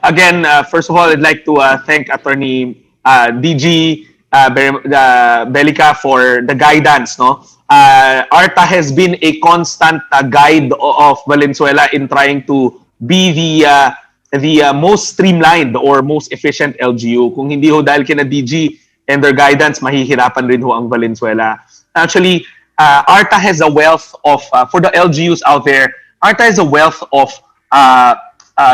Again, first of all, I'd like to thank Attorney DG Belica for the guidance. No, ARTA has been a constant guide of Valenzuela in trying to be the most streamlined or most efficient LGU. Kung hindi ho dahil kina DG and their guidance, mahihirapan rin ho ang Valenzuela. Actually, ARTA has a wealth of, for the LGUs out there, ARTA has a wealth of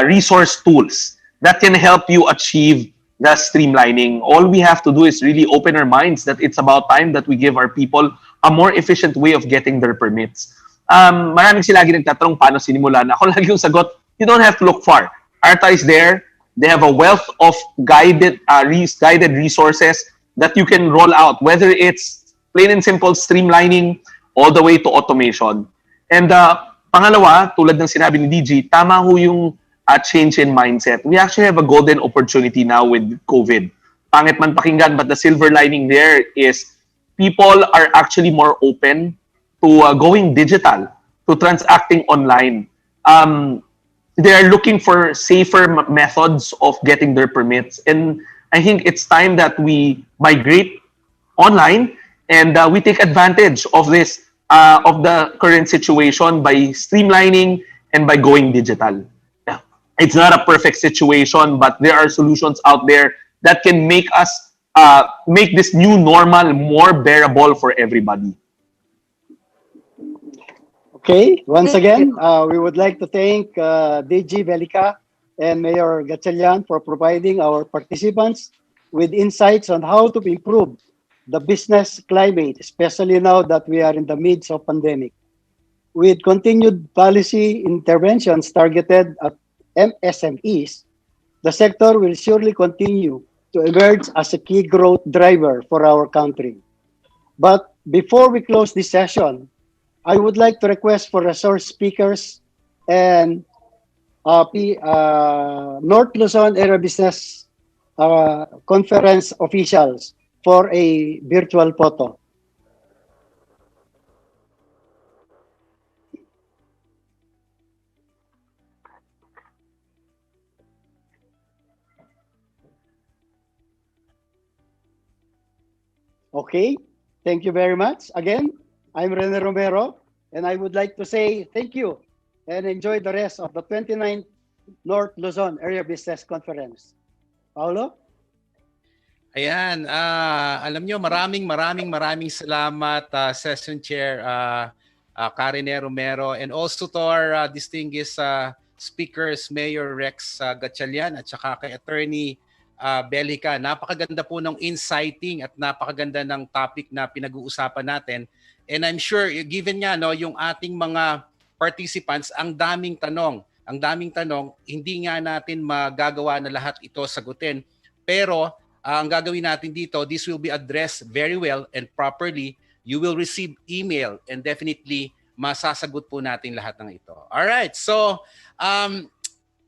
resource tools that can help you achieve the streamlining. All we have to do is really open our minds that it's about time that we give our people a more efficient way of getting their permits. Maraming sila lagi nagtatanong paano sinimulan. Ako lagi yung sagot, you don't have to look far. ARTA is there. They have a wealth of guided resources that you can roll out, whether it's plain and simple streamlining all the way to automation. And pangalawa, tulad ng sinabi ni DG, tama ho yung change in mindset. We actually have a golden opportunity now with COVID. Pangit man pakinggan, but the silver lining there is people are actually more open to going digital, to transacting online. They are looking for safer methods of getting their permits. And I think it's time that we migrate online and we take advantage of this, of the current situation by streamlining and by going digital. It's not a perfect situation, but there are solutions out there that can make us make this new normal more bearable for everybody. Okay, once again, we would like to thank DG Belica and Mayor Gatchalian for providing our participants with insights on how to improve the business climate, especially now that we are in the midst of pandemic. With continued policy interventions targeted at MSMEs, the sector will surely continue to emerge as a key growth driver for our country. But before we close this session, I would like to request for resource speakers and North Luzon Area Business Conference officials for a virtual photo. Okay, thank you very much. Again, I'm Rene Romero, And I would like to say thank you and enjoy the rest of the 29th North Luzon Area Business Conference. Paulo? Ayan, alam nyo, maraming salamat, Session Chair Karine Romero, and also to our distinguished speakers, Mayor Rex Gatchalian, at saka kay Attorney Belica. Napakaganda po ng insighting at napakaganda ng topic na pinag-uusapan natin. And I'm sure, given nga no, yung ating mga participants, ang daming tanong. Hindi nga natin magagawa na lahat ito sagutin. Pero ang gagawin natin dito, this will be addressed very well and properly. You will receive email and definitely masasagot po natin lahat ng ito. Alright, so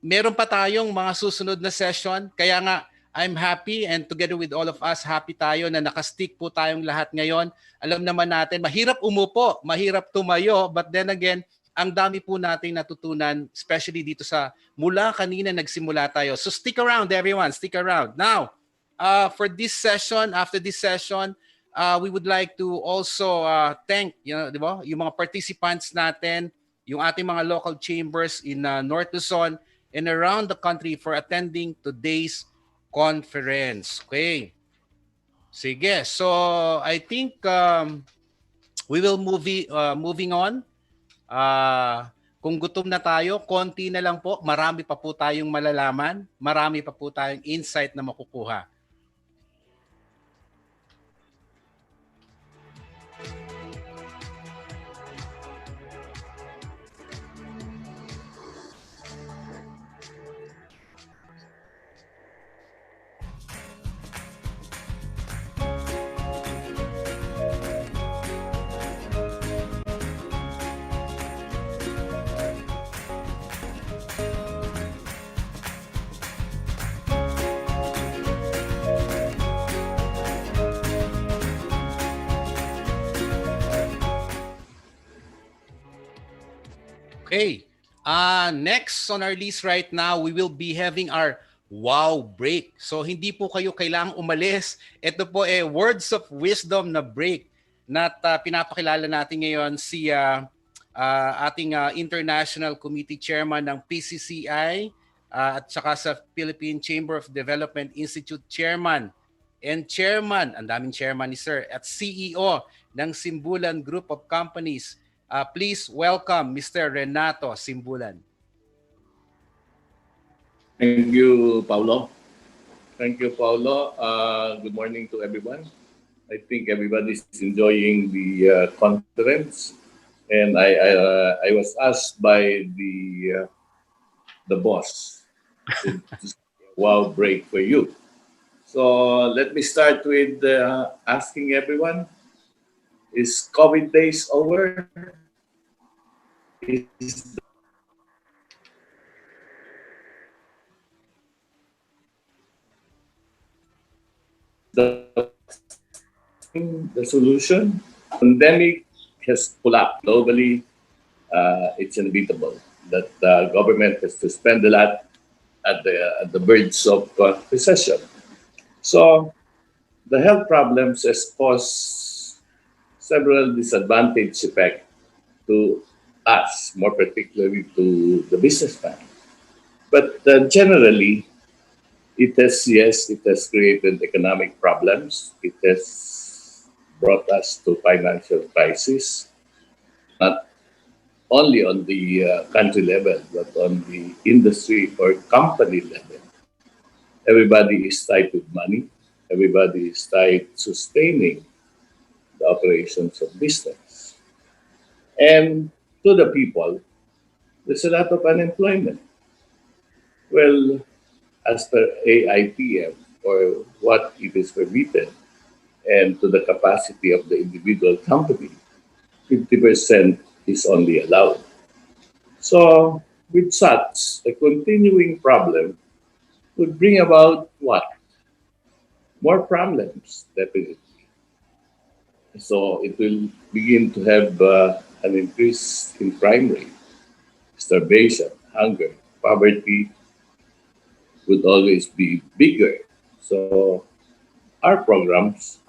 meron pa tayong mga susunod na session. Kaya nga, I'm happy and together with all of us, happy tayo na nakastick po tayong lahat ngayon. Alam naman natin, mahirap umupo, mahirap tumayo, but then again, ang dami po nating natutunan, especially dito sa mula kanina nagsimula tayo. So stick around everyone, stick around. Now, for this session, after this session, we would like to also thank di ba, yung mga participants natin, yung ating mga local chambers in North Luzon and around the country for attending today's conference. Okay. Sige. So, I think we will moving on. Kung gutom na tayo, konti na lang po. Marami pa po tayong malalaman. Marami pa po tayong insight na makukuha. Okay. Next on our list right now, we will be having our wow break. So hindi po kayo kailangang umalis. Ito po words of wisdom na break na pinapakilala natin ngayon si ating International Committee Chairman ng PCCI at saka sa Philippine Chamber of Development Institute Chairman and Chairman, ang daming Chairman ni Sir, at CEO ng Simbulan Group of Companies. Please welcome Mr. Renato Simbulan. Thank you, Paulo. Thank you, Paulo. Good morning to everyone. I think everybody's enjoying the conference, and I was asked by the boss to wow break for you. So let me start with asking everyone: is COVID days over? Is the solution? Pandemic has collapsed globally. It's inevitable that the government has to spend a lot at the verge of recession. So the health problems has caused several disadvantage effects to us, more particularly to the businessman. But generally, it has created economic problems. It has brought us to financial crisis, not only on the country level, but on the industry or company level. Everybody is tied with money. Everybody is tied sustaining the operations of business. And to the people, there's a lot of unemployment. Well, as per AIPM, or what it is permitted, and to the capacity of the individual company, 50% is only allowed. So, with such a continuing problem, would bring about what? More problems, definitely. So, it will begin to have an increase in crime rate, starvation, hunger, poverty would always be bigger. So our programs,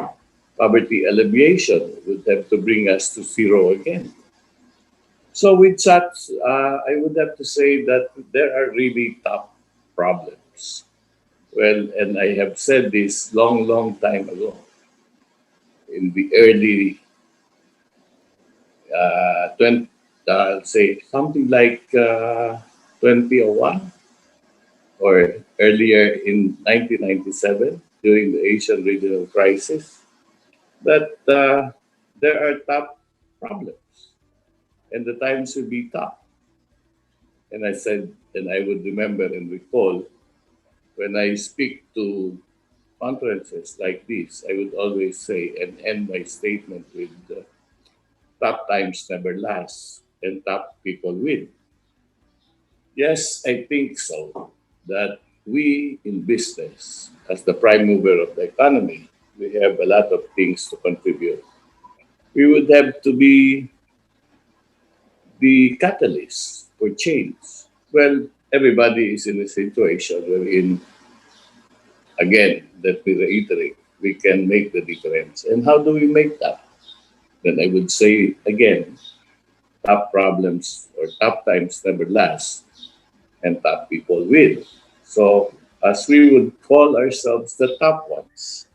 poverty alleviation, would have to bring us to zero again. So with such, I would have to say that there are really top problems. Well, and I have said this long, long time ago, in the early 20, say something like 2001 or earlier in 1997 during the Asian regional crisis, that there are top problems and the times will be tough. And I said, and I would remember and recall when I speak to conferences like this, I would always say and end my statement with tough times never last and tough people win. Yes, I think so. That we in business, as the prime mover of the economy, we have a lot of things to contribute. We would have to be the catalyst for change. Well, everybody is in a situation wherein, again, let me reiterate, we can make the difference. And how do we make that? Then I would say again, top problems or tough times never last, and top people win. So, as we would call ourselves the top ones,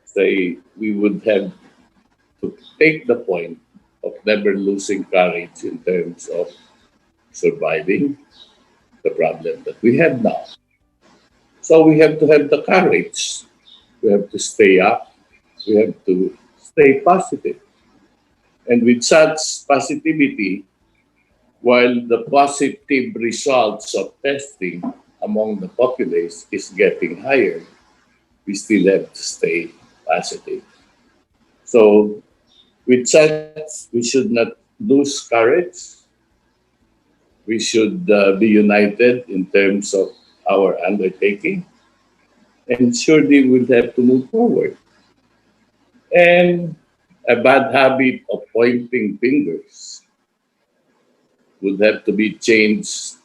say we would have to take the point of never losing courage in terms of surviving the problem that we have now. So we have to have the courage. We have to stay up. We have to stay positive. And with such positivity, while the positive results of testing among the populace is getting higher, we still have to stay positive. So with such, we should not lose courage. We should be united in terms of our undertaking, and surely we'll have to move forward. And a bad habit of pointing fingers would have to be changed,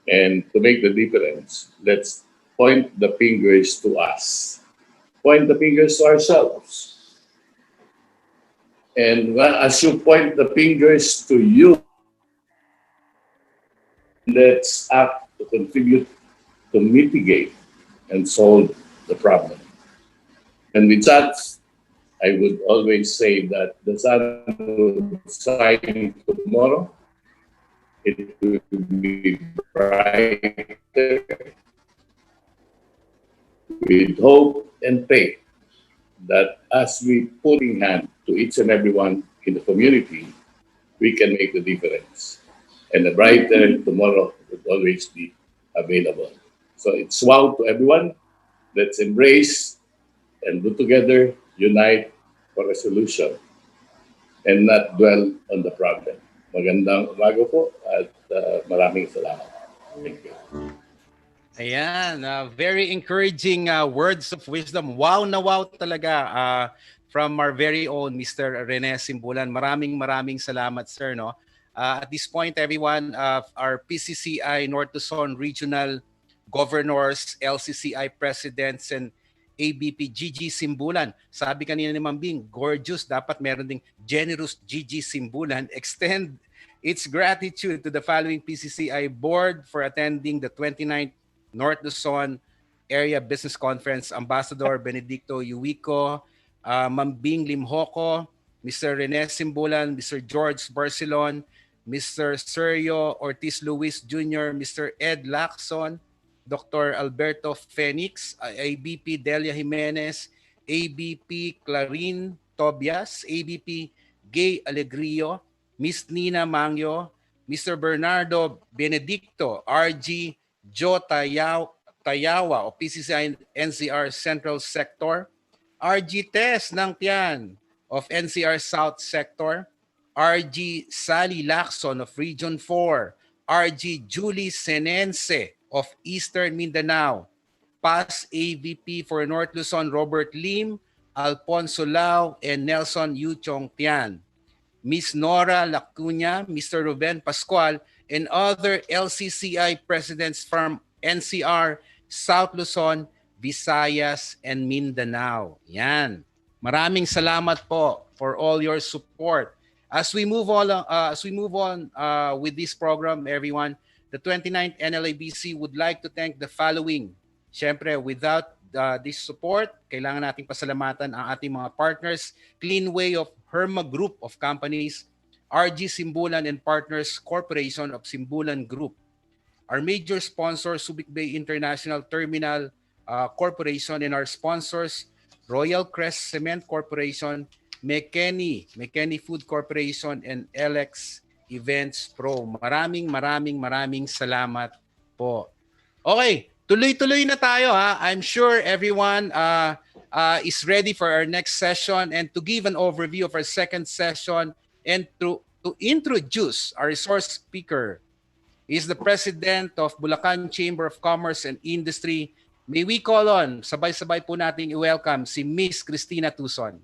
and to make the difference, let's point the fingers to us. Point the fingers to ourselves. And as you point the fingers to you, let's act to contribute to mitigate and solve the problem. And with that, I would always say that the sun will shine tomorrow. It will be brighter with hope and faith that as we put in hand to each and everyone in the community, we can make the difference. And a brighter tomorrow will always be available. So it's wow to everyone. Let's embrace and do together, unite for a solution and not dwell on the problem. Magandang umaga po at maraming salamat. Thank you. Ayan, very encouraging words of wisdom. Wow na wow talaga from our very own Mr. Rene Simbulan. Maraming salamat, sir. No? At this point, everyone, our PCCI North Luzon Regional Governors, LCCI Presidents, and ABP GG Simbulan. Sabi kanina ni Mambing, gorgeous. Dapat meron ding generous GG Simbulan. Extend its gratitude to the following PCCI Board for attending the 29th North Luzon Area Business Conference, Ambassador Benedicto Yuico, Mambing Limhoco, Mr. Rene Simbulan, Mr. George Barcelon, Mr. Sergio Ortiz Luis Jr., Mr. Ed Lacson, Dr. Alberto Phoenix, ABP Delia Jimenez, ABP Clarin Tobias, ABP Gay Alegrio, Miss Nina Mangyo, Mr. Bernardo Benedicto, RG Joe Tayawa o PCCI NCR Central Sector, RG Tess ng Tian of NCR South Sector, RG Sally Lacson of Region 4, RG Julie Senense of Eastern Mindanao, past AVP for North Luzon Robert Lim, Alfonso Lau, and Nelson Yuchong Tian, Miss Nora Lacuna, Mr. Ruben Pascual, and other LCCI presidents from NCR, South Luzon, Visayas, and Mindanao. Yan. Maraming salamat po for all your support. As we move on with this program, everyone, the 29th NLABC would like to thank the following. Siyempre, without this support, kailangan nating pasalamatan ang ating mga partners, Cleanway of Herma Group of Companies, RG Simbulan and Partners Corporation of Simbulan Group, our major sponsor, Subic Bay International Terminal Corporation, and our sponsors, Royal Crest Cement Corporation, McKinney Food Corporation, and LX Events Pro. Maraming salamat po. Okay, tuloy-tuloy na tayo ha. I'm sure everyone is ready for our next session, and to give an overview of our second session and to introduce our resource speaker, is the President of Bulacan Chamber of Commerce and Industry. May we call on, sabay-sabay po nating i-welcome si Miss Cristina Tuson.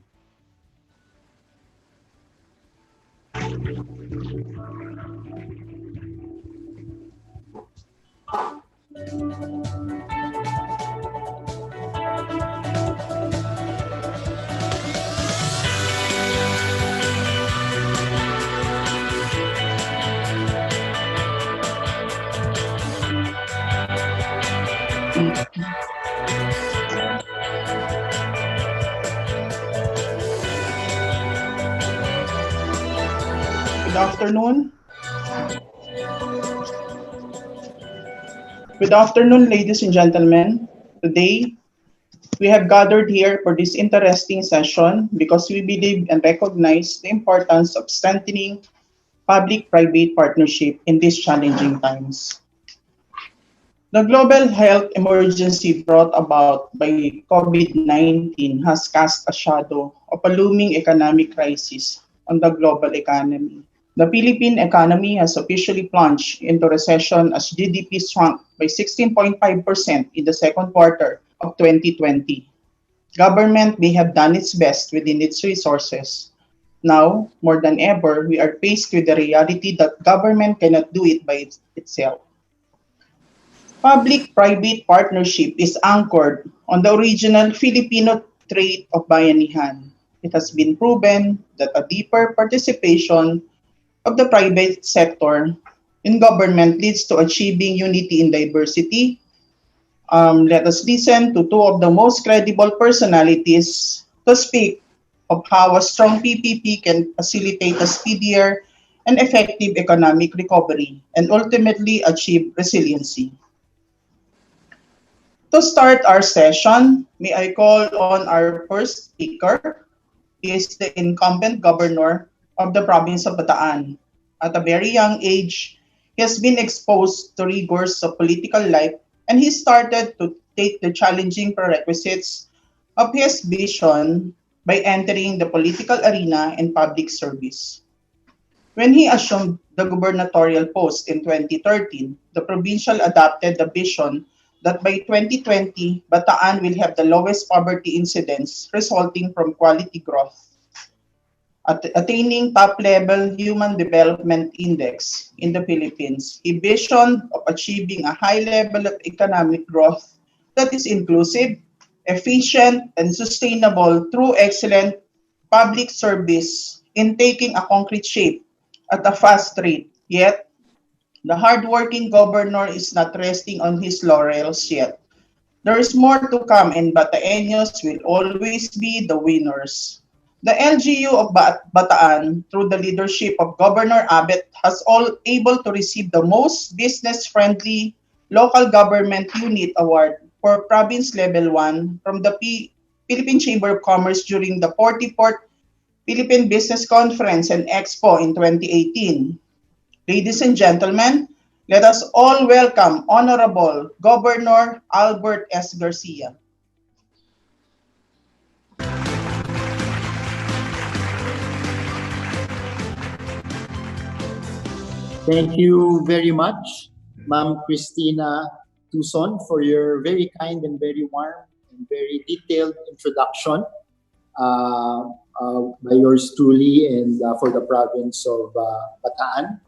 Good afternoon. Good afternoon, ladies and gentlemen. Today, we have gathered here for this interesting session because we believe and recognize the importance of strengthening public-private partnership in these challenging times. The global health emergency brought about by COVID-19 has cast a shadow of a looming economic crisis on the global economy. The Philippine economy has officially plunged into recession as GDP shrunk by 16.5% in the second quarter of 2020. Government may have done its best within its resources. Now, more than ever, we are faced with the reality that government cannot do it by itself. Public-private partnership is anchored on the original Filipino trait of bayanihan. It has been proven that a deeper participation of the private sector in government leads to achieving unity in diversity. Let us listen to two of the most credible personalities to speak of how a strong PPP can facilitate a speedier and effective economic recovery and ultimately achieve resiliency. To start our session, may I call on our first speaker. He is the incumbent governor of the province of Bataan. At a very young age, he has been exposed to rigors of political life, and he started to take the challenging prerequisites of his vision by entering the political arena and public service. When he assumed the gubernatorial post in 2013, the provincial adopted the vision that by 2020, Bataan will have the lowest poverty incidence resulting from quality growth. Attaining top-level Human Development Index in the Philippines, he visioned of achieving a high level of economic growth that is inclusive, efficient, and sustainable through excellent public service in taking a concrete shape at a fast rate. Yet, the hardworking governor is not resting on his laurels yet. There is more to come, and Bataeños will always be the winners. The LGU of Bataan, through the leadership of Governor Abet, has all able to receive the most business-friendly local government unit award for Province Level 1 from the Philippine Chamber of Commerce during the 44th Philippine Business Conference and Expo in 2018. Ladies and gentlemen, let us all welcome Honorable Governor Albert S. Garcia. Thank you very much, Ma'am Cristina Tuson, for your very kind and very warm and very detailed introduction by yours truly and for the province of Bataan.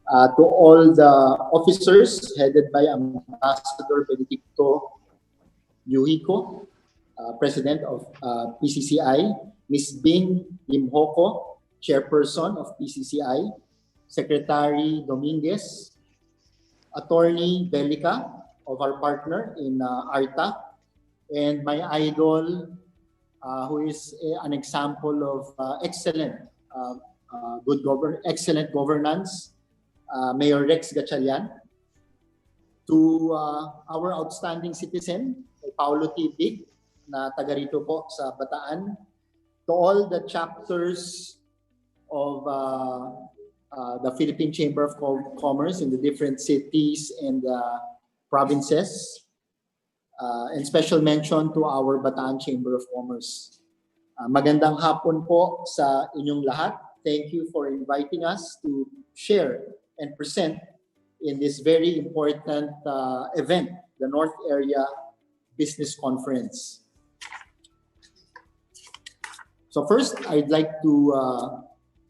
To all the officers headed by Ambassador Benedicto Yuhico, President of PCCI, Ms. Bing Limhoko, Chairperson of PCCI, Secretary Dominguez, Attorney Belica of our partner in ARTA, and my idol, who is an example of excellent governance, Mayor Rex Gatchalian. To our outstanding citizen, Paulo T. Big, na taga rito po sa Bataan. To all the chapters of the Philippine Chamber of Commerce in the different cities and provinces. And special mention to our Bataan Chamber of Commerce. Magandang hapon po sa inyong lahat. Thank you for inviting us to share and present in this very important event, the North Area Business Conference. So first, I'd like to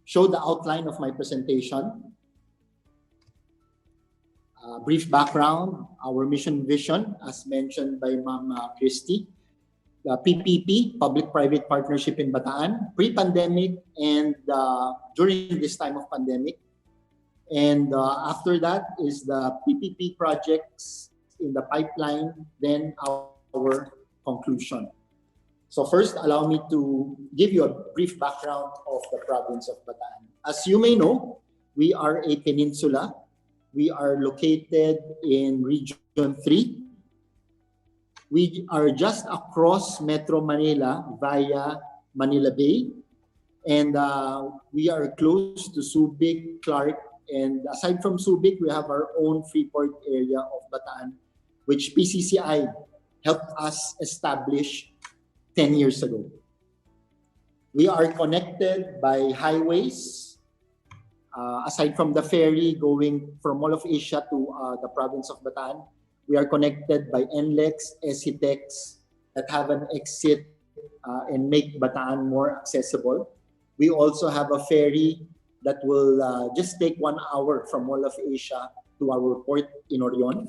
show the outline of my presentation. Brief background, our mission vision, as mentioned by Ma'am Christy. The PPP, Public-Private Partnership in Bataan, pre-pandemic and during this time of pandemic. And after that is the PPP projects in the pipeline, then our conclusion. So first, allow me to give you a brief background of the province of Bataan. As you may know, we are a peninsula. We are located in Region 3. We are just across Metro Manila via Manila Bay. And we are close to Subic, Clark, and aside from Subic, we have our own Freeport area of Bataan, which PCCI helped us establish 10 years ago. We are connected by highways, aside from the ferry going from all of Asia to the province of Bataan. We are connected by NLEX, SCTEX that have an exit and make Bataan more accessible. We also have a ferry that will just take 1 hour from all of Asia to our port in Orion.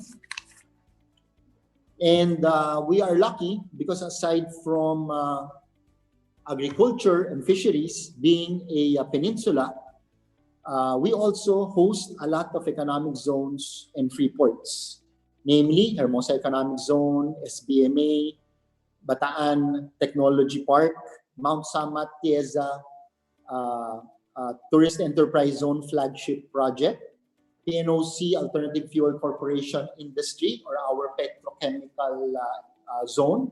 And we are lucky because aside from agriculture and fisheries being a peninsula, we also host a lot of economic zones and free ports, namely Hermosa Economic Zone, SBMA, Bataan Technology Park, Mount Samat, Tieza, Tourist Enterprise Zone flagship project, PNOC Alternative Fuel Corporation Industry or our petrochemical zone,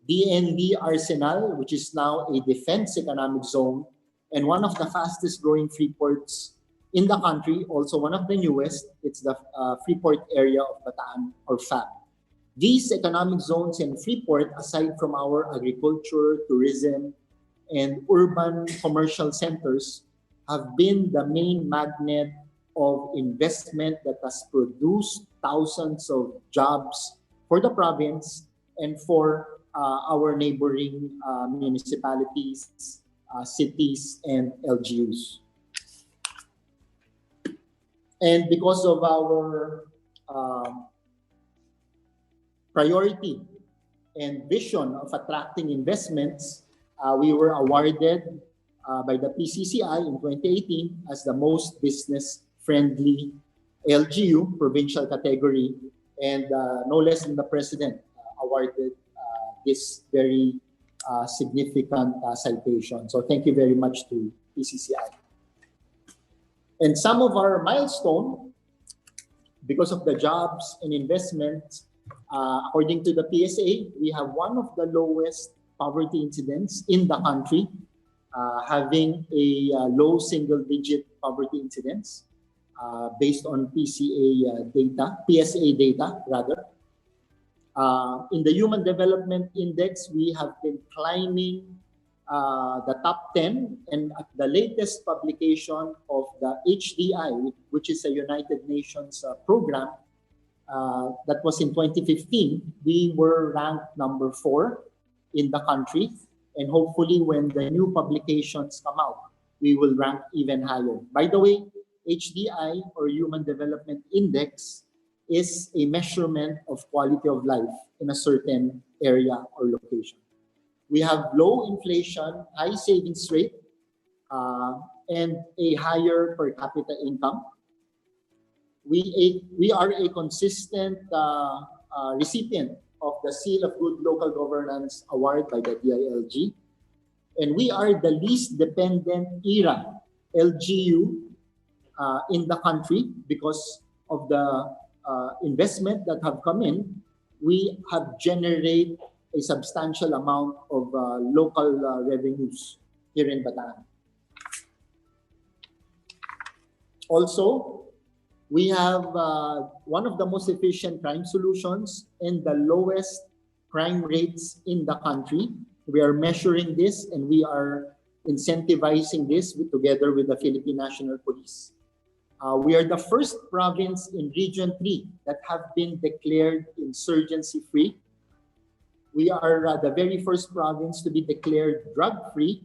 DND Arsenal, which is now a defense economic zone, and one of the fastest growing free ports in the country, also one of the newest, it's the Freeport area of Bataan or FAB. These economic zones and Freeport, aside from our agriculture, tourism, and urban commercial centers, have been the main magnet of investment that has produced thousands of jobs for the province and for our neighboring municipalities, cities, and LGUs. And because of our priority and vision of attracting investments, we were awarded by the PCCI in 2018 as the most business-friendly LGU provincial category, and no less than the President awarded this very significant citation. So thank you very much to PCCI. And some of our milestone, because of the jobs and investments, according to the PSA, we have one of the lowest poverty incidents in the country, having a low single-digit poverty incidence based on PSA data rather. In the Human Development Index, we have been climbing the top 10, and at the latest publication of the HDI, which is a United Nations program, that was in 2015, we were ranked number 4 in the country, and hopefully when the new publications come out, we will rank even higher. By the way, HDI or Human Development Index is a measurement of quality of life in a certain area or location. We have low inflation, high savings rate, and a higher per capita income. We are a consistent recipient of the Seal of Good Local Governance Award by the DILG. And we are the least dependent ERA LGU in the country because of the investment that have come in. We have generated a substantial amount of local revenues here in Bataan. Also, we have one of the most efficient crime solutions and the lowest crime rates in the country. We are measuring this and we are incentivizing this together with the Philippine National Police. We are the first province in Region 3 that have been declared insurgency-free. We are the very first province to be declared drug-free.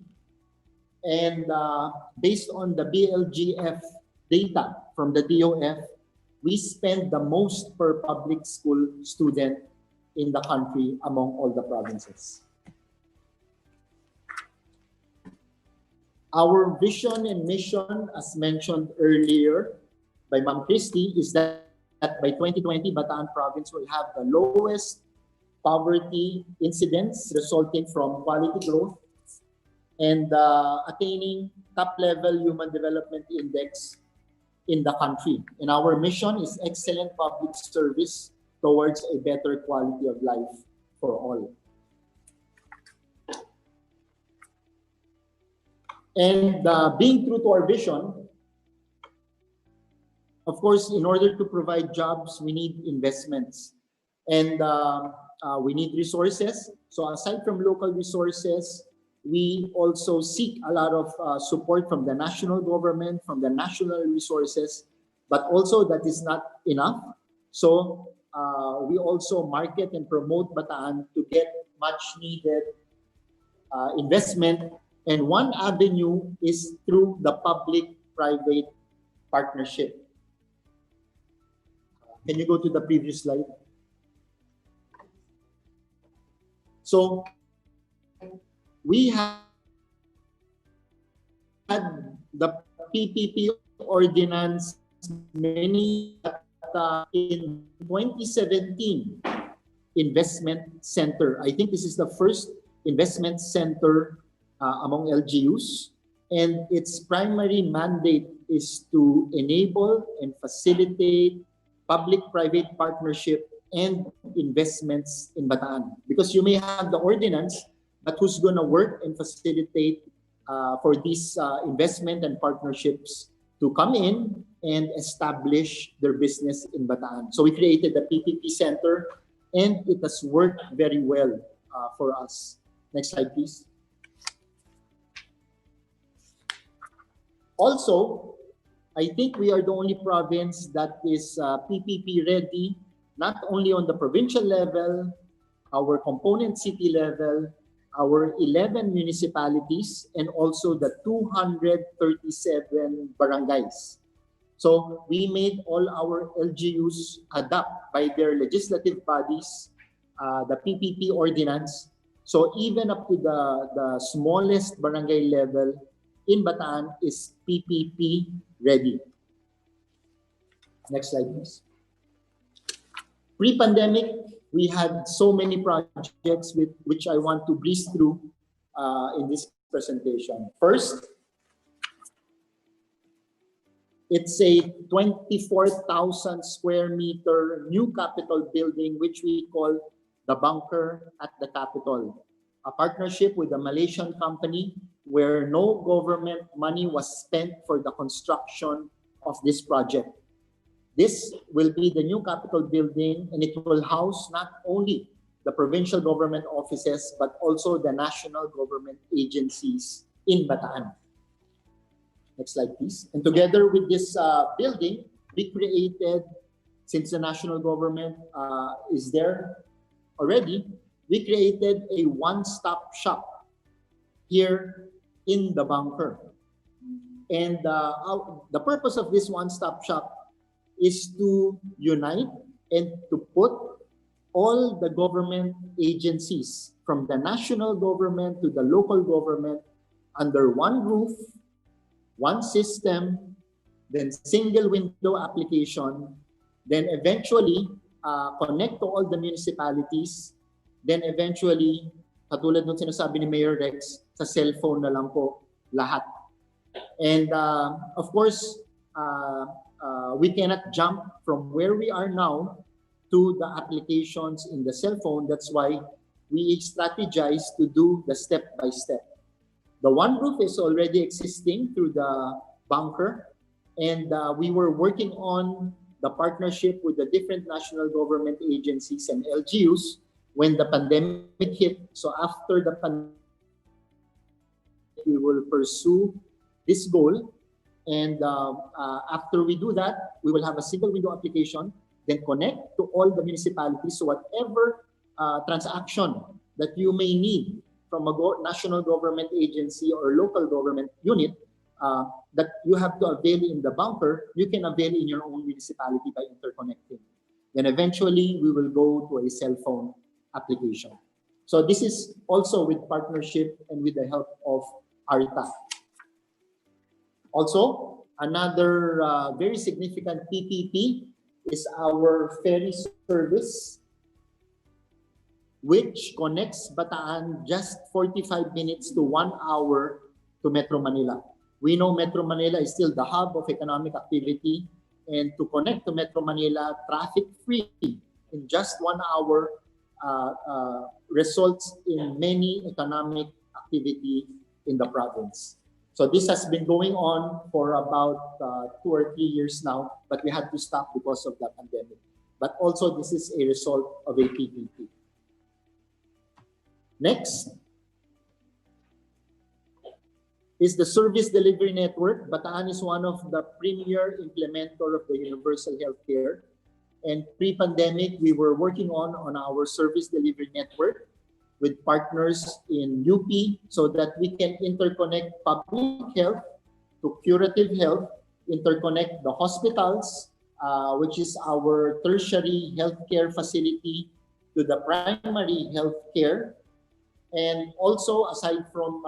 And based on the BLGF data from the DOF, we spend the most per public school student in the country among all the provinces. Our vision and mission, as mentioned earlier by Ma'am Christie, is that by 2020, Bataan province will have the lowest poverty incidence resulting from quality growth and attaining top-level human development index in the country. And our mission is excellent public service towards a better quality of life for all. And being true to our vision, of course, in order to provide jobs, we need investments. And we need resources. So aside from local resources, we also seek a lot of support from the national government, from the national resources, but also that is not enough. So we also market and promote Bataan to get much needed investment. And one avenue is through the public-private partnership. Can you go to the previous slide? So we had the PPP ordinance in 2017 investment center. I think this is the first investment center among LGUs, and its primary mandate is to enable and facilitate public-private partnership and investments in Bataan. Because you may have the ordinance, but who's going to work and facilitate for these investment and partnerships to come in and establish their business in Bataan. So we created the PPP Center, and it has worked very well for us. Next slide, please. Also, I think we are the only province that is PPP ready, not only on the provincial level, our component city level, our 11 municipalities, and also the 237 barangays. So we made all our LGUs adopt by their legislative bodies the PPP ordinance. So even up to the smallest barangay level in Bataan is PPP ready. Next slide, please. Pre-pandemic, we had so many projects with which I want to breeze through in this presentation. First, it's a 24,000 square meter new Capitol building, which we call the Bunker at the Capitol, a partnership with a Malaysian company where no government money was spent for the construction of this project. This will be the new Capitol building, and it will house not only the provincial government offices, but also the national government agencies in Bataan. Next slide, please. And together with this building, we created, since the national government is there already, we created a one-stop shop here in the Bunker. And the purpose of this one-stop shop is to unite and to put all the government agencies, from the national government to the local government, under one roof one system, then single window application, then eventually connect to all the municipalities, then eventually, katulad nung sinasabi ni Mayor Rex, sa cellphone na lang po lahat. And of course, we cannot jump from where we are now to the applications in the cell phone. That's why we strategize to do the step-by-step. The one roof is already existing through the bunker, and we were working on the partnership with the different national government agencies and LGUs when the pandemic hit. So after the pandemic, we will pursue this goal. And after we do that, we will have a single window application, then connect to all the municipalities. So whatever transaction that you may need from a national government agency or local government unit that you have to avail in the bunker, you can avail in your own municipality by interconnecting. Then eventually, we will go to a cell phone application. So this is also with partnership and with the help of ARTA. Also, another very significant PPP is our ferry service, which connects Bataan just 45 minutes to 1 hour to Metro Manila. We know Metro Manila is still the hub of economic activity, and to connect to Metro Manila traffic-free in just 1 hour results in many economic activity in the province. So this has been going on for about 2 or 3 years now, but we had to stop because of the pandemic. But also this is a result of a PPP. Next is the service delivery network. Bataan is one of the premier implementer of the universal healthcare. And pre-pandemic, we were working on our service delivery network with partners in UP so that we can interconnect public health to curative health, interconnect the hospitals, which is our tertiary healthcare facility, to the primary healthcare. And also, aside from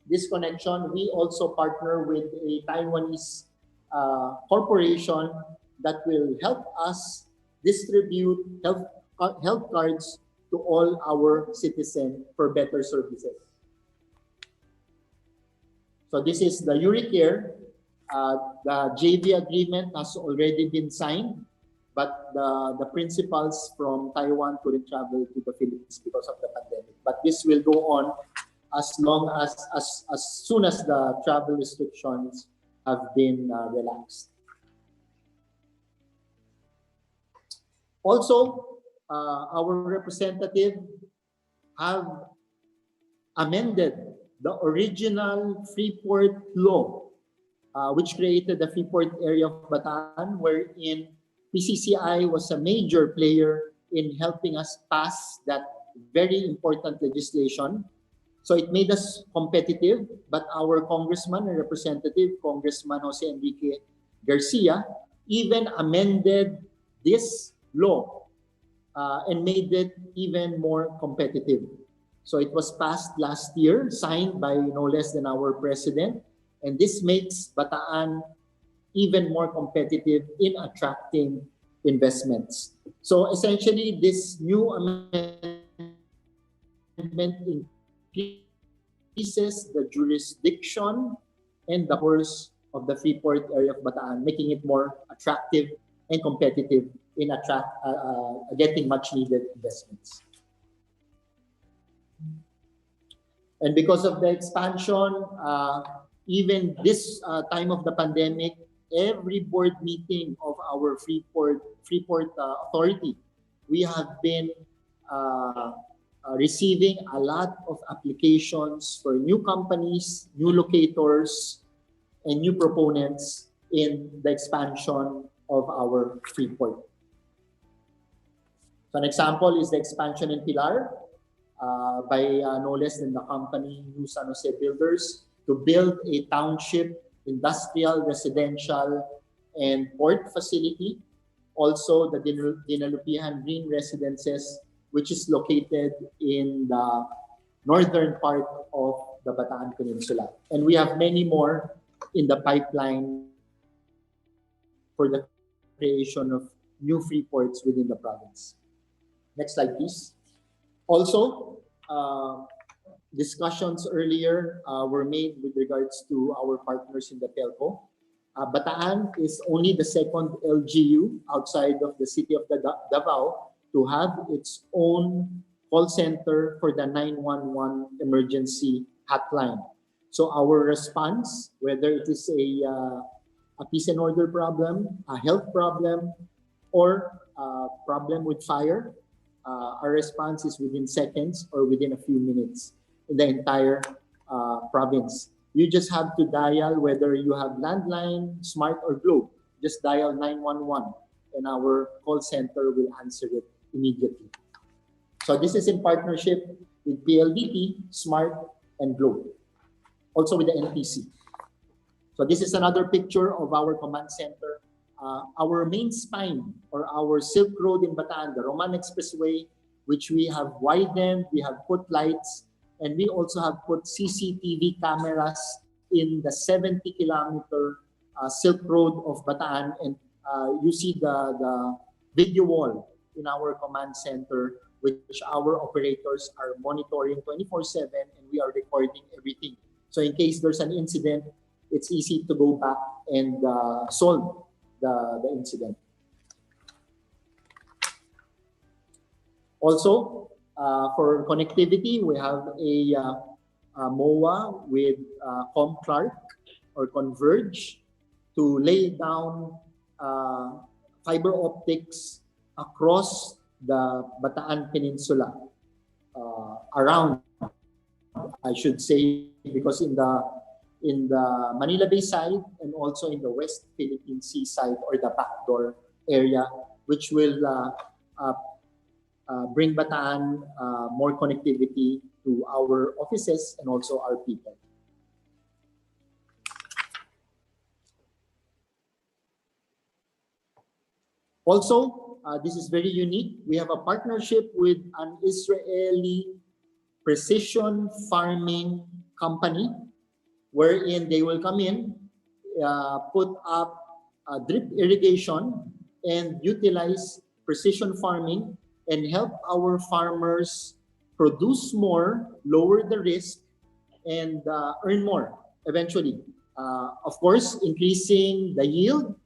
this connection, we also partner with a Taiwanese corporation that will help us distribute health cards to all our citizens for better services. So this is the Uricare. The JV agreement has already been signed, but the principals from Taiwan couldn't travel to the Philippines because of the pandemic. But this will go on as soon as the travel restrictions have been relaxed. Also, our representative have amended the original Freeport law, which created the Freeport area of Bataan, wherein PCCI was a major player in helping us pass that very important legislation. So it made us competitive, but our congressman and representative, Congressman Jose Enrique Garcia, even amended this law and made it even more competitive. So it was passed last year, signed by no less than our president, and this makes Bataan even more competitive in attracting investments. So essentially, this new amendment increases the jurisdiction and the powers of the Freeport area of Bataan, making it more attractive and competitive in getting much needed investments. And because of the expansion, even this time of the pandemic, every board meeting of our Freeport Authority, we have been receiving a lot of applications for new companies, new locators, and new proponents in the expansion of our Freeport. So an example is the expansion in Pilar by no less than the company New San Jose Builders to build a township, industrial, residential, and port facility. Also, the Dinalupihan Green Residences, which is located in the northern part of the Bataan Peninsula. And we have many more in the pipeline for the creation of new free ports within the province. Next slide, please. Also, discussions earlier were made with regards to our partners in the telco. Bataan is only the second LGU outside of the city of Davao to have its own call center for the 911 emergency hotline. So our response, whether it is a peace and order problem, a health problem, or a problem with fire, our response is within seconds or within a few minutes in the entire province. You just have to dial, whether you have landline, smart, or globe, just dial 911 and our call center will answer it immediately. So this is in partnership with PLDT, Smart, and Globe. Also with the NPC. So this is another picture of our command center. Our main spine, or our Silk Road in Bataan, the Roman Expressway, which we have widened, we have put lights, and we also have put CCTV cameras in the 70-kilometer Silk Road of Bataan. And you see the video wall in our command center, which our operators are monitoring 24/7, and we are recording everything. So in case there's an incident, it's easy to go back and solve the incident. Also, for connectivity, we have a MOA with ComClark or Converge to lay down fiber optics across the Bataan Peninsula, around, I should say, because in the Manila Bay side and also in the West Philippine Sea side, or the backdoor area, which will bring Bataan more connectivity to our offices and also our people. Also, this is very unique. We have a partnership with an Israeli precision farming company, wherein they will come in, put up drip irrigation, and utilize precision farming and help our farmers produce more, lower the risk, and earn more eventually. Of course, increasing the yield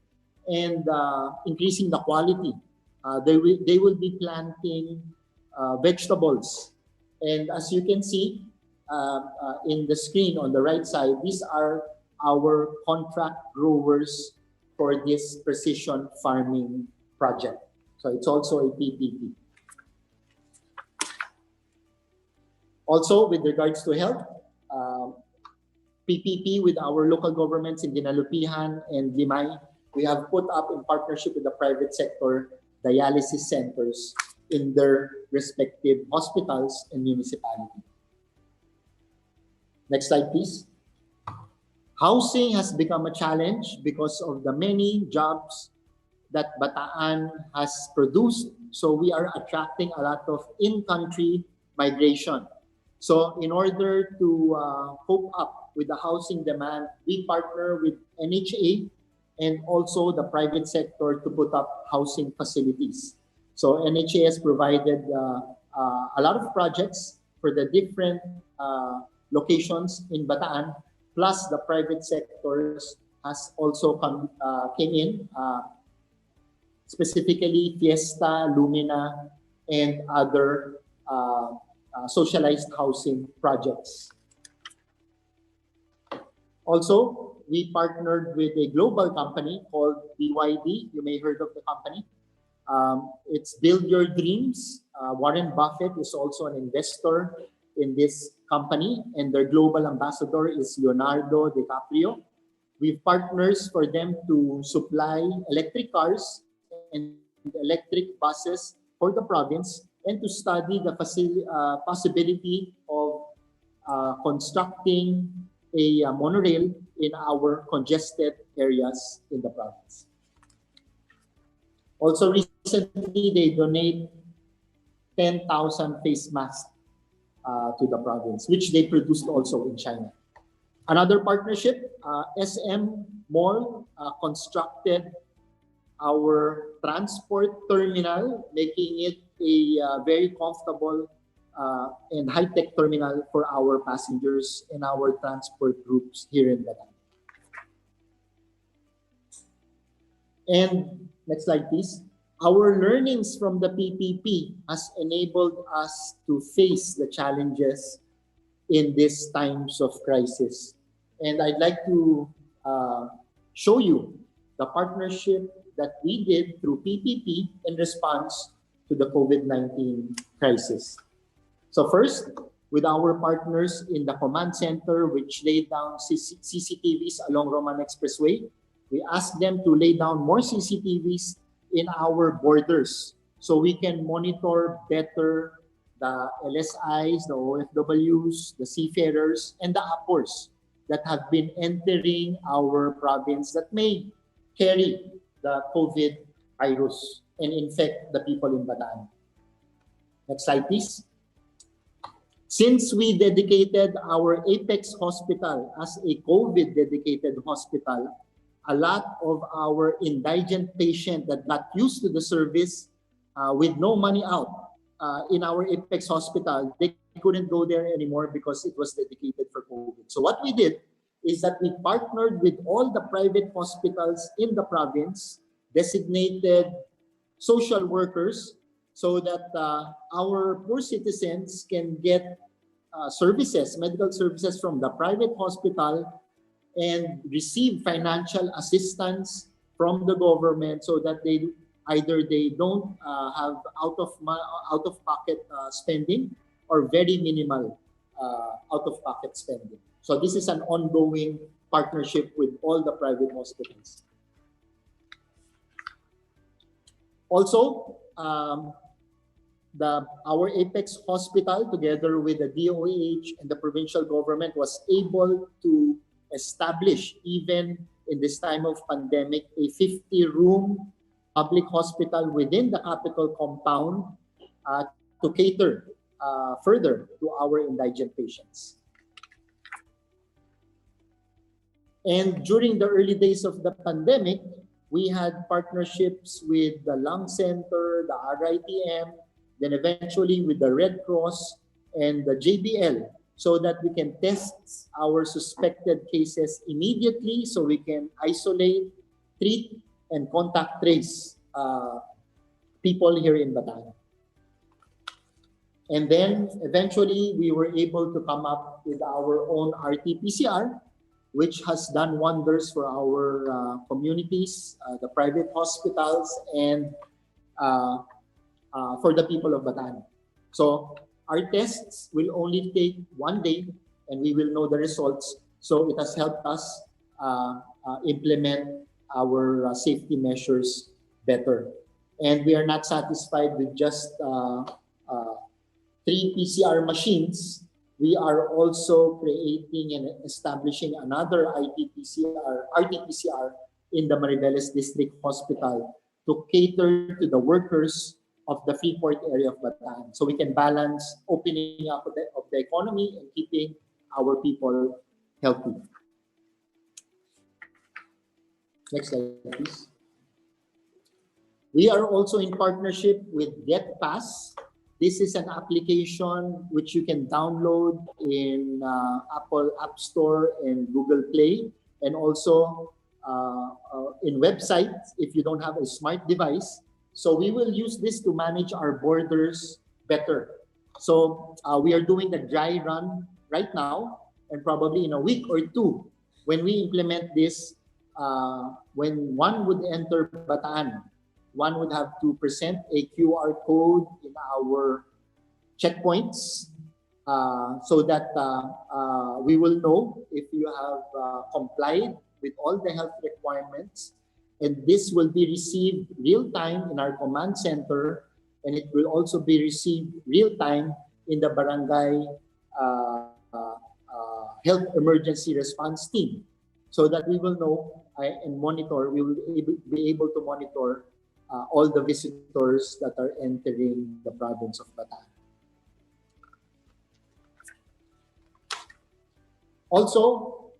and increasing the quality. They will be planting vegetables. And as you can see in the screen on the right side, these are our contract growers for this precision farming project. So it's also a PPP. Also, with regards to health, PPP with our local governments in Dinalupihan and Limay, we have put up in partnership with the private sector dialysis centers in their respective hospitals and municipalities. Next slide, please. Housing has become a challenge because of the many jobs that Bataan has produced. So we are attracting a lot of in-country migration. So in order to cope up with the housing demand, we partner with NHA and also the private sector to put up housing facilities. So NHA has provided a lot of projects for the different locations in Bataan, plus the private sectors has also came in, specifically Fiesta, Lumina, and other socialized housing projects. Also, we partnered with a global company called BYD. You may have heard of the company. It's Build Your Dreams. Warren Buffett is also an investor in this company, and their global ambassador is Leonardo DiCaprio. We've partners for them to supply electric cars and electric buses for the province, and to study the possibility of constructing a monorail in our congested areas in the province. Also recently, they donate 10,000 face masks to the province, which they produced also in China. Another partnership, SM Mall constructed our transport terminal, making it a very comfortable and high-tech terminal for our passengers and our transport groups here in Bataan. And next slide, please. Our learnings from the PPP has enabled us to face the challenges in these times of crisis. And I'd like to show you the partnership that we did through PPP in response to the COVID-19 crisis. So first, with our partners in the command center, which laid down CCTVs along Roman Expressway, we asked them to lay down more CCTVs in our borders so we can monitor better the LSIs, the OFWs, the seafarers, and the APORs that have been entering our province that may carry the COVID virus and infect the people in Bataan. Next slide, please. Since we dedicated our Apex Hospital as a COVID-dedicated hospital, a lot of our indigent patients that got used to the service with no money out in our Apex Hospital, they couldn't go there anymore because it was dedicated for COVID. So what we did is that we partnered with all the private hospitals in the province, designated social workers, so that our poor citizens can get services, medical services from the private hospital and receive financial assistance from the government so that they don't have out-of-pocket spending or very minimal out-of-pocket spending. So this is an ongoing partnership with all the private hospitals. Also, our Apex Hospital, together with the DOH and the provincial government, was able to establish, even in this time of pandemic, a 50-room public hospital within the capital compound to cater further to our indigent patients. And during the early days of the pandemic, we had partnerships with the Lung Center, the RITM, then eventually with the Red Cross and the JBL, so that we can test our suspected cases immediately so we can isolate, treat, and contact trace people here in Bataan. And then eventually we were able to come up with our own RT-PCR, which has done wonders for our communities, the private hospitals, and for the people of Bataan. So our tests will only take 1 day and we will know the results. So it has helped us implement our safety measures better. And we are not satisfied with just 3 PCR machines. We are also creating and establishing another RT-PCR in the Mariveles District Hospital to cater to the workers of the Freeport area of Bataan. So we can balance opening up of the economy and keeping our people healthy. Next slide, please. We are also in partnership with GetPass. This is an application which you can download in Apple App Store and Google Play, and also in websites if you don't have a smart device. So we will use this to manage our borders better. So we are doing the dry run right now, and probably in a week or two, when we implement this, when one would enter Bataan, one would have to present a QR code in our checkpoints so that we will know if you have complied with all the health requirements. And this will be received real time in our command center, and it will also be received real time in the barangay health emergency response team, so that we will know and monitor, we will be able to monitor all the visitors that are entering the province of Bataan. Also,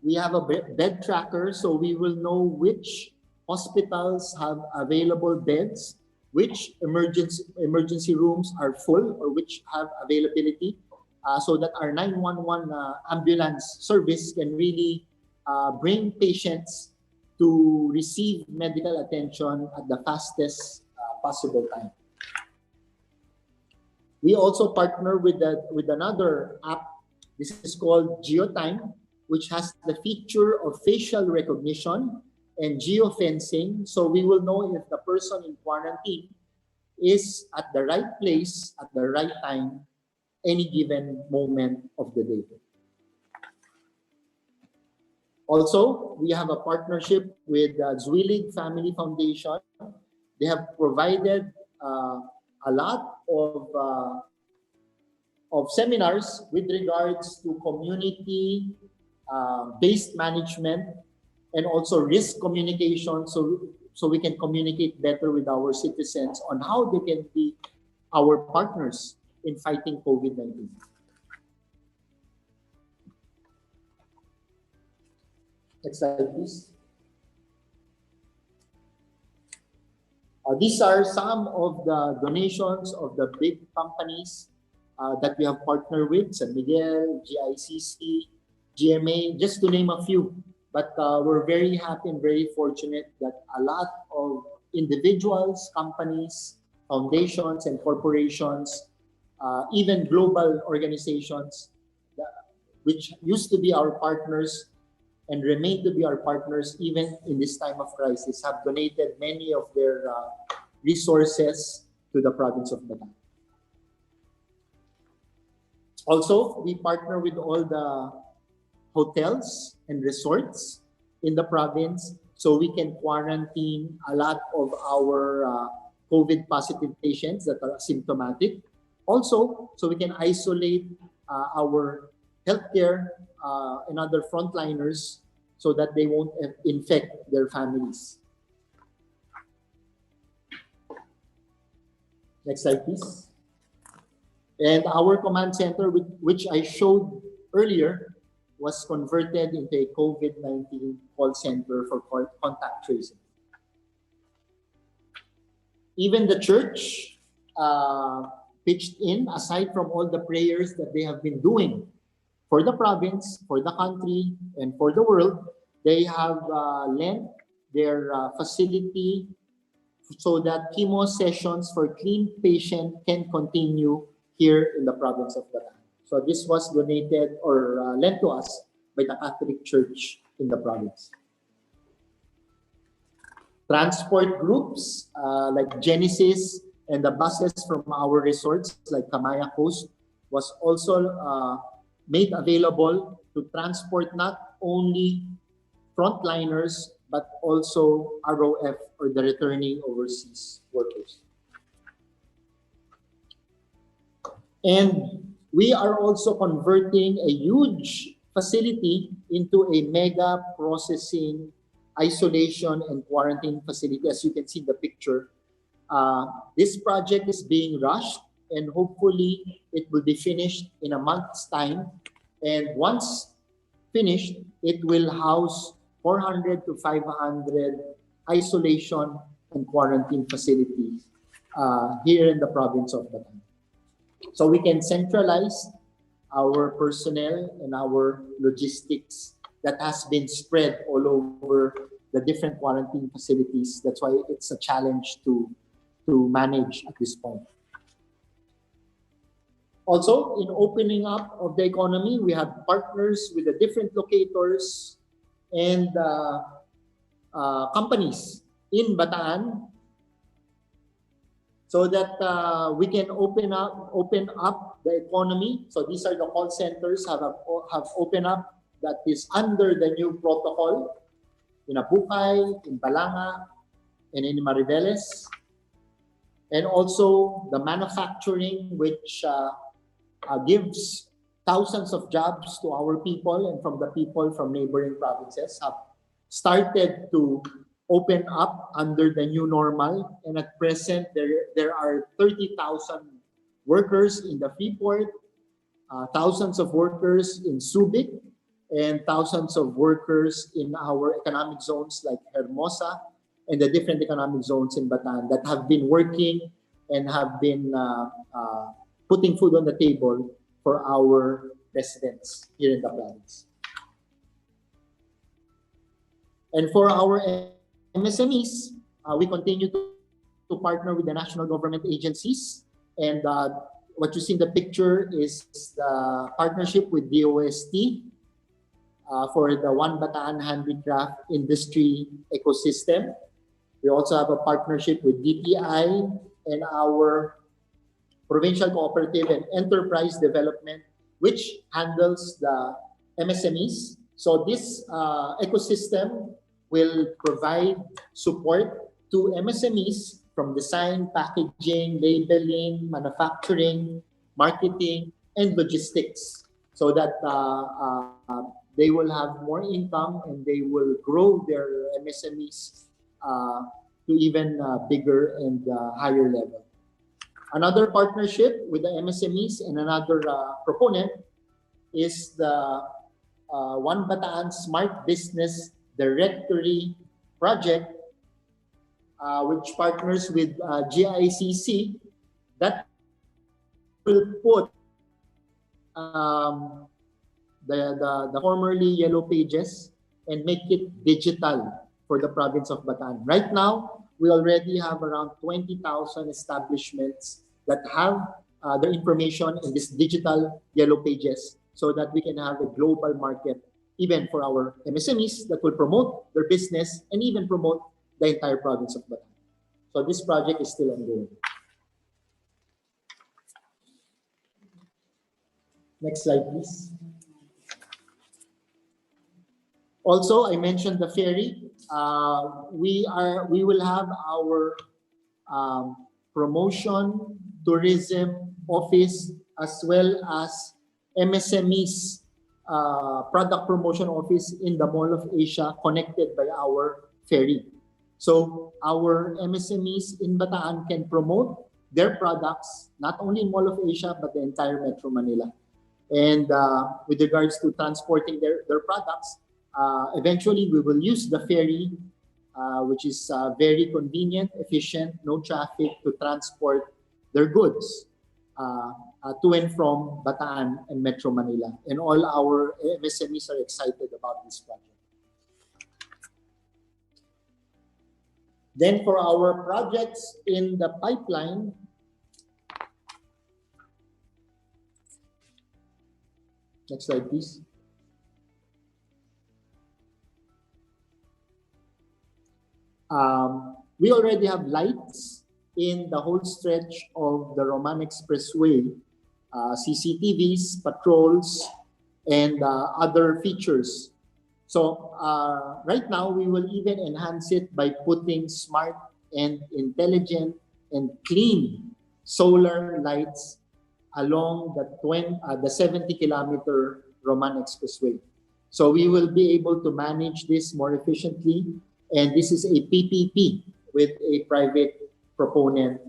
We have a bed tracker, so we will know which hospitals have available beds, which emergency rooms are full or which have availability, so that our 911 ambulance service can really bring patients to receive medical attention at the fastest possible time. We also partner with another app. This is called GeoTime, which has the feature of facial recognition and geofencing. So we will know if the person in quarantine is at the right place at the right time, any given moment of the day. Also, we have a partnership with Zwilig Family Foundation. They have provided a lot of seminars with regards to community based management and also risk communication, so we can communicate better with our citizens on how they can be our partners in fighting COVID-19. Next slide, please. These are some of the donations of the big companies that we have partnered with: San Miguel, GICC, GMA, just to name a few. But we're very happy and very fortunate that a lot of individuals, companies, foundations, and corporations, even global organizations, which used to be our partners and remain to be our partners even in this time of crisis, have donated many of their resources to the province of Bataan. Also, we partner with all the hotels and resorts in the province so we can quarantine a lot of our COVID positive patients that are asymptomatic. Also, so we can isolate our healthcare and other frontliners so that they won't infect their families. Next slide, please. And our command center, which I showed earlier, was converted into a COVID-19 call center for contact tracing. Even the church pitched in, aside from all the prayers that they have been doing for the province, for the country, and for the world. They have lent their facility so that chemo sessions for clean patients can continue here in the province of Bataan. So this was donated or lent to us by the Catholic Church in the province. Transport groups like Genesis and the buses from our resorts like Kamaya Coast was also made available to transport not only frontliners but also ROF or the returning overseas workers. And we are also converting a huge facility into a mega processing, isolation, and quarantine facility. As you can see in the picture, this project is being rushed and hopefully it will be finished in a month's time. And once finished, it will house 400 to 500 isolation and quarantine facilities here in the province of Bataan. So we can centralize our personnel and our logistics that has been spread all over the different quarantine facilities. That's why it's a challenge to manage at this point. Also, in opening up of the economy, we have partners with the different locators and companies in Bataan so that we can open up the economy. So these are the call centers have opened up that is under the new protocol in Abukay, in Balanga, and in Mariveles. And also the manufacturing, which gives thousands of jobs to our people and from the people from neighboring provinces, have started to open up under the new normal. And at present, there are 30,000 workers in the Freeport, thousands of workers in Subic, and thousands of workers in our economic zones like Hermosa and the different economic zones in Bataan that have been working and have been putting food on the table for our residents here in the province. And for our MSMEs, we continue to partner with the national government agencies. And what you see in the picture is the partnership with DOST for the One Bataan Handicraft Industry Ecosystem. We also have a partnership with DTI and our Provincial Cooperative and Enterprise Development, which handles the MSMEs. So this ecosystem will provide support to MSMEs from design, packaging, labeling, manufacturing, marketing, and logistics, so that they will have more income and they will grow their MSMEs to even bigger and higher level. Another partnership with the MSMEs and another proponent is the One Bataan Smart Business Directory project, which partners with GICC, that will put the formerly Yellow Pages and make it digital for the province of Bataan. Right now, we already have around 20,000 establishments that have their information in this digital Yellow Pages, so that we can have a global market even for our MSMEs that will promote their business and even promote the entire province of Bataan. So this project is still ongoing. Next slide, please. Also, I mentioned the ferry. We will have our promotion, tourism office, as well as MSMEs product promotion office in the Mall of Asia, connected by our ferry. So our MSMEs in Bataan can promote their products not only in Mall of Asia but the entire Metro Manila. And with regards to transporting their products, eventually we will use the ferry, which is very convenient, efficient, no traffic, to transport their goods to and from Bataan and Metro Manila. And all our MSMEs are excited about this project. Then for our projects in the pipeline, next slide, please. We already have lights in the whole stretch of the Roman Expressway, CCTVs, patrols, and other features. So right now, we will even enhance it by putting smart and intelligent and clean solar lights along the 70-kilometer Roman Expressway. So we will be able to manage this more efficiently. And this is a PPP with a private proponent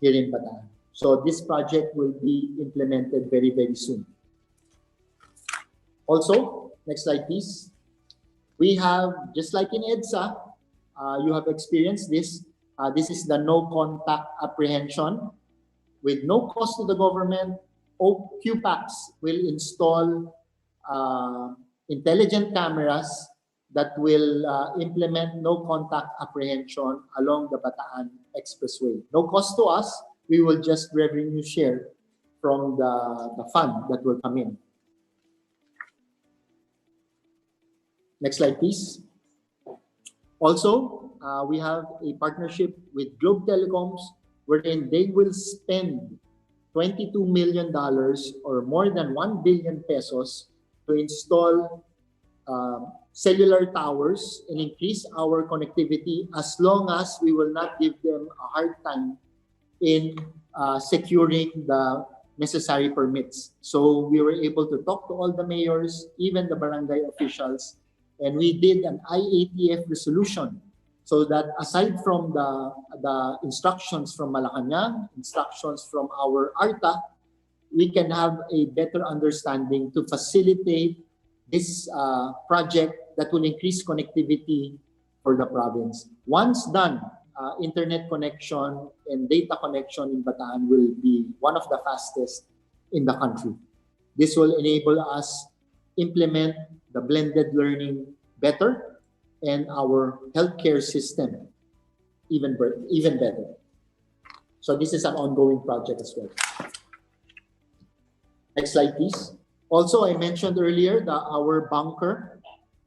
here in Bataan. So this project will be implemented very, very soon. Also, next slide, please. We have, just like in EDSA, you have experienced this. This is the no-contact apprehension. With no cost to the government, QPACs will install intelligent cameras that will implement no-contact apprehension along the Bataan Expressway. No cost to us. We will just revenue share from the fund that will come in. Next slide, please. Also, we have a partnership with Globe Telecoms, wherein they will spend $22 million or more than 1 billion pesos to install cellular towers and increase our connectivity, as long as we will not give them a hard time in securing the necessary permits. So we were able to talk to all the mayors, even the barangay officials, and we did an IATF resolution, so that aside from the instructions from Malacanang, instructions from our ARTA, we can have a better understanding to facilitate this project that will increase connectivity for the province. Once done, internet connection and data connection in Bataan will be one of the fastest in the country. This will enable us implement the blended learning better and our healthcare system even better. So this is an ongoing project as well. Next slide, please. Also, I mentioned earlier our bunker,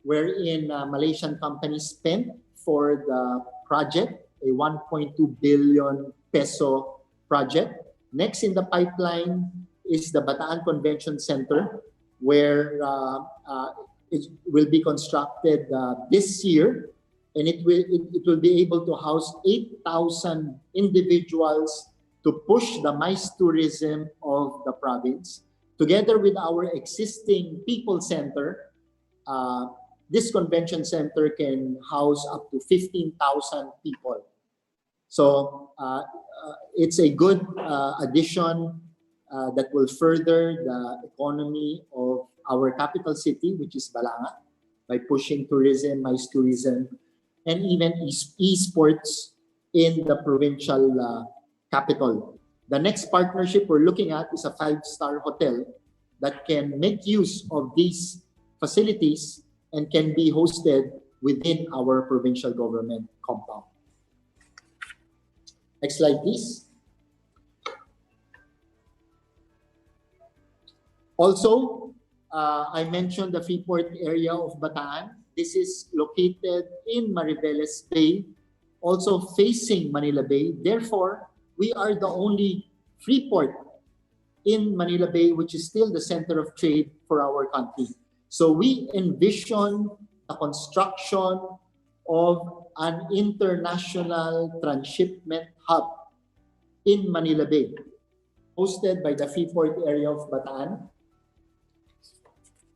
wherein Malaysian companies spent for the project, a 1.2 billion peso project. Next in the pipeline is the Bataan Convention Center, where it will be constructed this year, and it will be able to house 8,000 individuals to push the MICE tourism of the province. Together with our existing people center, this convention center can house up to 15,000 people. So it's a good addition that will further the economy of our capital city, which is Balanga, by pushing tourism, MICE tourism, and even esports in the provincial capital. The next partnership we're looking at is a 5-star hotel that can make use of these facilities and can be hosted within our provincial government compound. Next slide, please. Also, I mentioned the Freeport area of Bataan. This is located in Mariveles Bay, also facing Manila Bay. Therefore, we are the only free port in Manila Bay, which is still the center of trade for our country. So we envision the construction of an international transshipment hub in Manila Bay, hosted by the Freeport area of Bataan.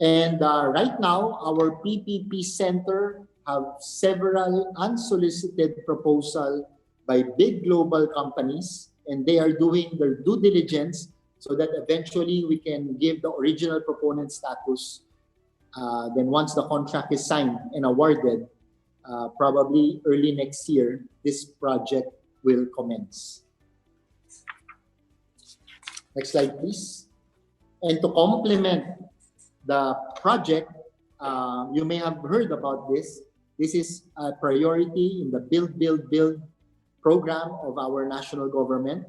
And right now, our PPP Center have several unsolicited proposals by big global companies, and they are doing their due diligence so that eventually we can give the original proponent status. Then once the contract is signed and awarded, probably early next year, this project will commence. Next slide, please. And to complement the project, you may have heard about this. This is a priority in the Build, Build, Build program of our national government.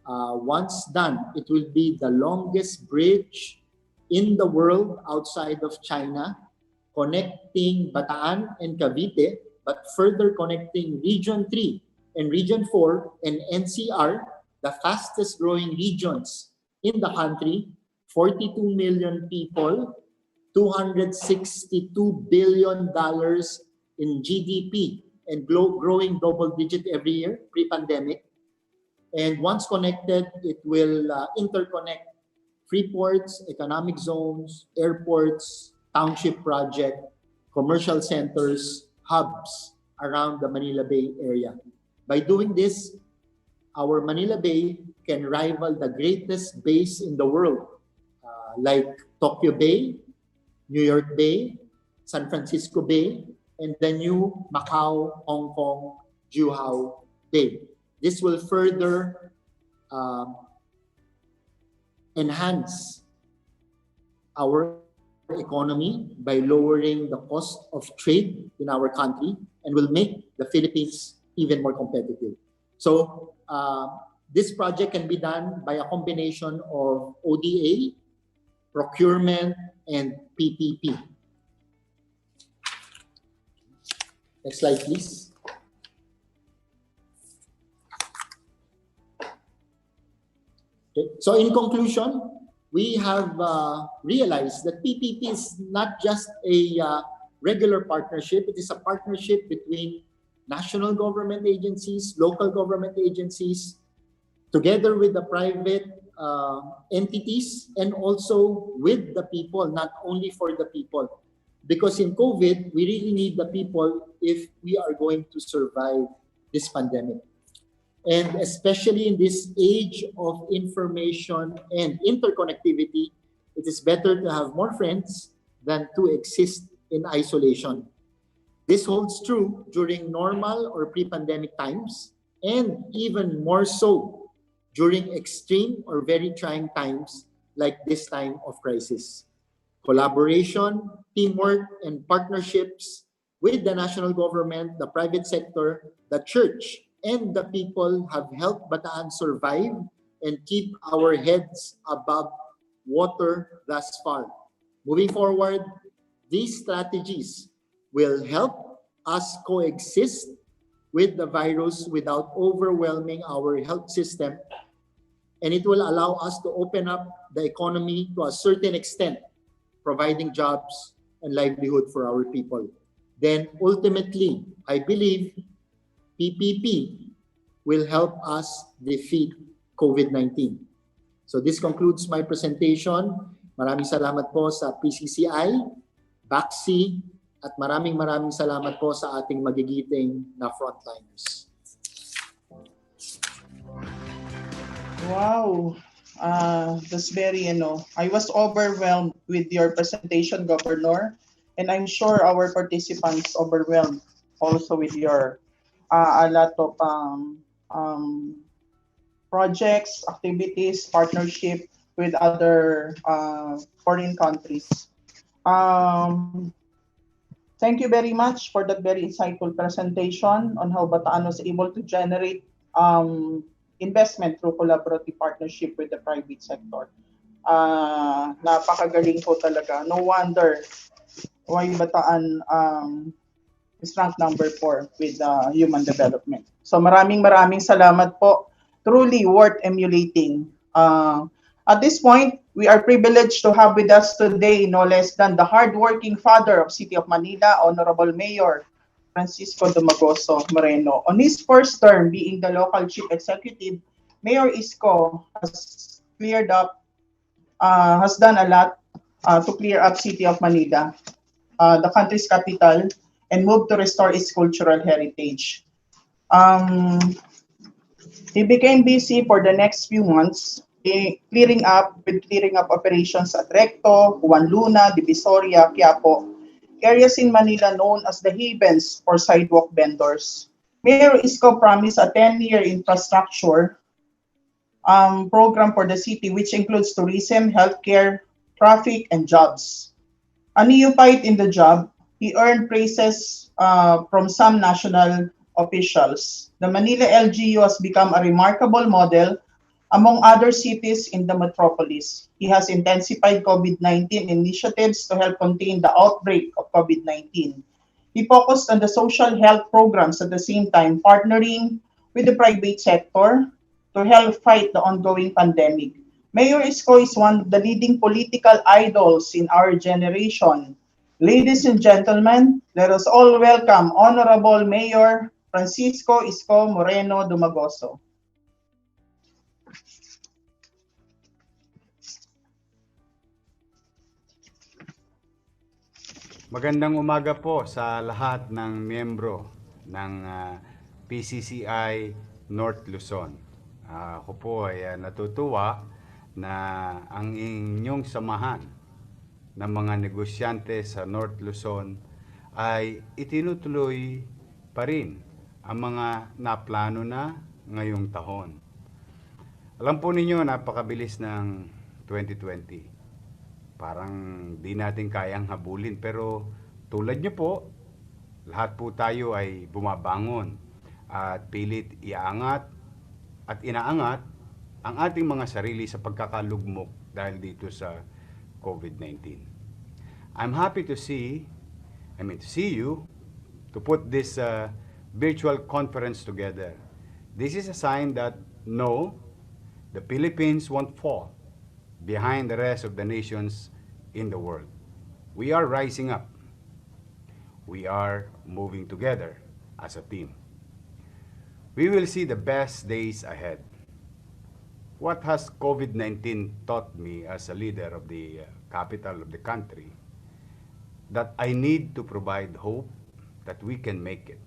Once done, it will be the longest bridge in the world outside of China, connecting Bataan and Cavite, but further connecting Region 3 and Region 4 and NCR, the fastest growing regions in the country, 42 million people, $262 billion in GDP, and growing double digit every year, pre-pandemic. And once connected, it will interconnect free ports, economic zones, airports, township project, commercial centers, hubs around the Manila Bay area. By doing this, our Manila Bay can rival the greatest bays in the world, like Tokyo Bay, New York Bay, San Francisco Bay, and the new Macau, Hong Kong, Juhao Bay. This will further enhance our economy by lowering the cost of trade in our country and will make the Philippines even more competitive. So this project can be done by a combination of ODA, procurement, and PPP. Next slide, please. Okay. So in conclusion, we have realized that PPP is not just a regular partnership. It is a partnership between national government agencies, local government agencies, together with the private entities, and also with the people, not only for the people. Because in COVID, we really need the people if we are going to survive this pandemic. And especially in this age of information and interconnectivity, it is better to have more friends than to exist in isolation. This holds true during normal or pre-pandemic times, and even more so during extreme or very trying times like this time of crisis. Collaboration, teamwork, and partnerships with the national government, the private sector, the church, and the people have helped Bataan survive and keep our heads above water thus far. Moving forward, these strategies will help us coexist with the virus without overwhelming our health system, and it will allow us to open up the economy to a certain extent, providing jobs and livelihood for our people. Then ultimately, I believe PPP will help us defeat COVID-19. So this concludes my presentation. Maraming salamat po sa PCCI, BACSI, at maraming salamat po sa ating magigiting na frontliners. Wow. That's very, I was overwhelmed with your presentation, Governor, and I'm sure our participants overwhelmed also with your a lot of projects, activities, partnership with other foreign countries. Thank you very much for that very insightful presentation on how Bataan was able to generate investment through collaborative partnership with the private sector. Napakagaling po talaga. No wonder why Bataan is ranked number 4 with human development. So maraming salamat po. Truly worth emulating. At this point, we are privileged to have with us today no less than the hardworking father of City of Manila, Honorable Mayor Francisco Dumagoso Moreno. On his first term being the local chief executive, Mayor Isko has done a lot to clear up City of Manila, the country's capital, and move to restore its cultural heritage. He became busy for the next few months clearing up operations at Recto, Juan Luna, Divisoria, Quiapo, areas in Manila known as the havens for sidewalk vendors. Mayor Isko promised a 10-year infrastructure program for the city, which includes tourism, healthcare, traffic, and jobs. A neophyte in the job, he earned praises from some national officials. The Manila LGU has become a remarkable model among other cities in the metropolis. He has intensified COVID-19 initiatives to help contain the outbreak of COVID-19. He focused on the social health programs at the same time, partnering with the private sector to help fight the ongoing pandemic. Mayor Isko is one of the leading political idols in our generation. Ladies and gentlemen, let us all welcome Honorable Mayor Francisco Isko Moreno Dumagoso. Magandang umaga po sa lahat ng miyembro ng PCCI North Luzon. Ako po ay natutuwa na ang inyong samahan ng mga negosyante sa North Luzon ay itinutuloy pa rin ang mga naplano na ngayong taon. Alam po ninyo, napakabilis ng 2020. Parang di natin kayang habulin, pero tulad nyo po, lahat po tayo ay bumabangon at pilit iaangat at inaangat ang ating mga sarili sa pagkakalugmok dahil dito sa COVID-19. I'm happy to see you to put this virtual conference together. This is a sign that no, the Philippines won't fall behind the rest of the nations in the world. We are rising up. We are moving together as a team. We will see the best days ahead. What has COVID-19 taught me as a leader of the capital of the country? That I need to provide hope that we can make it.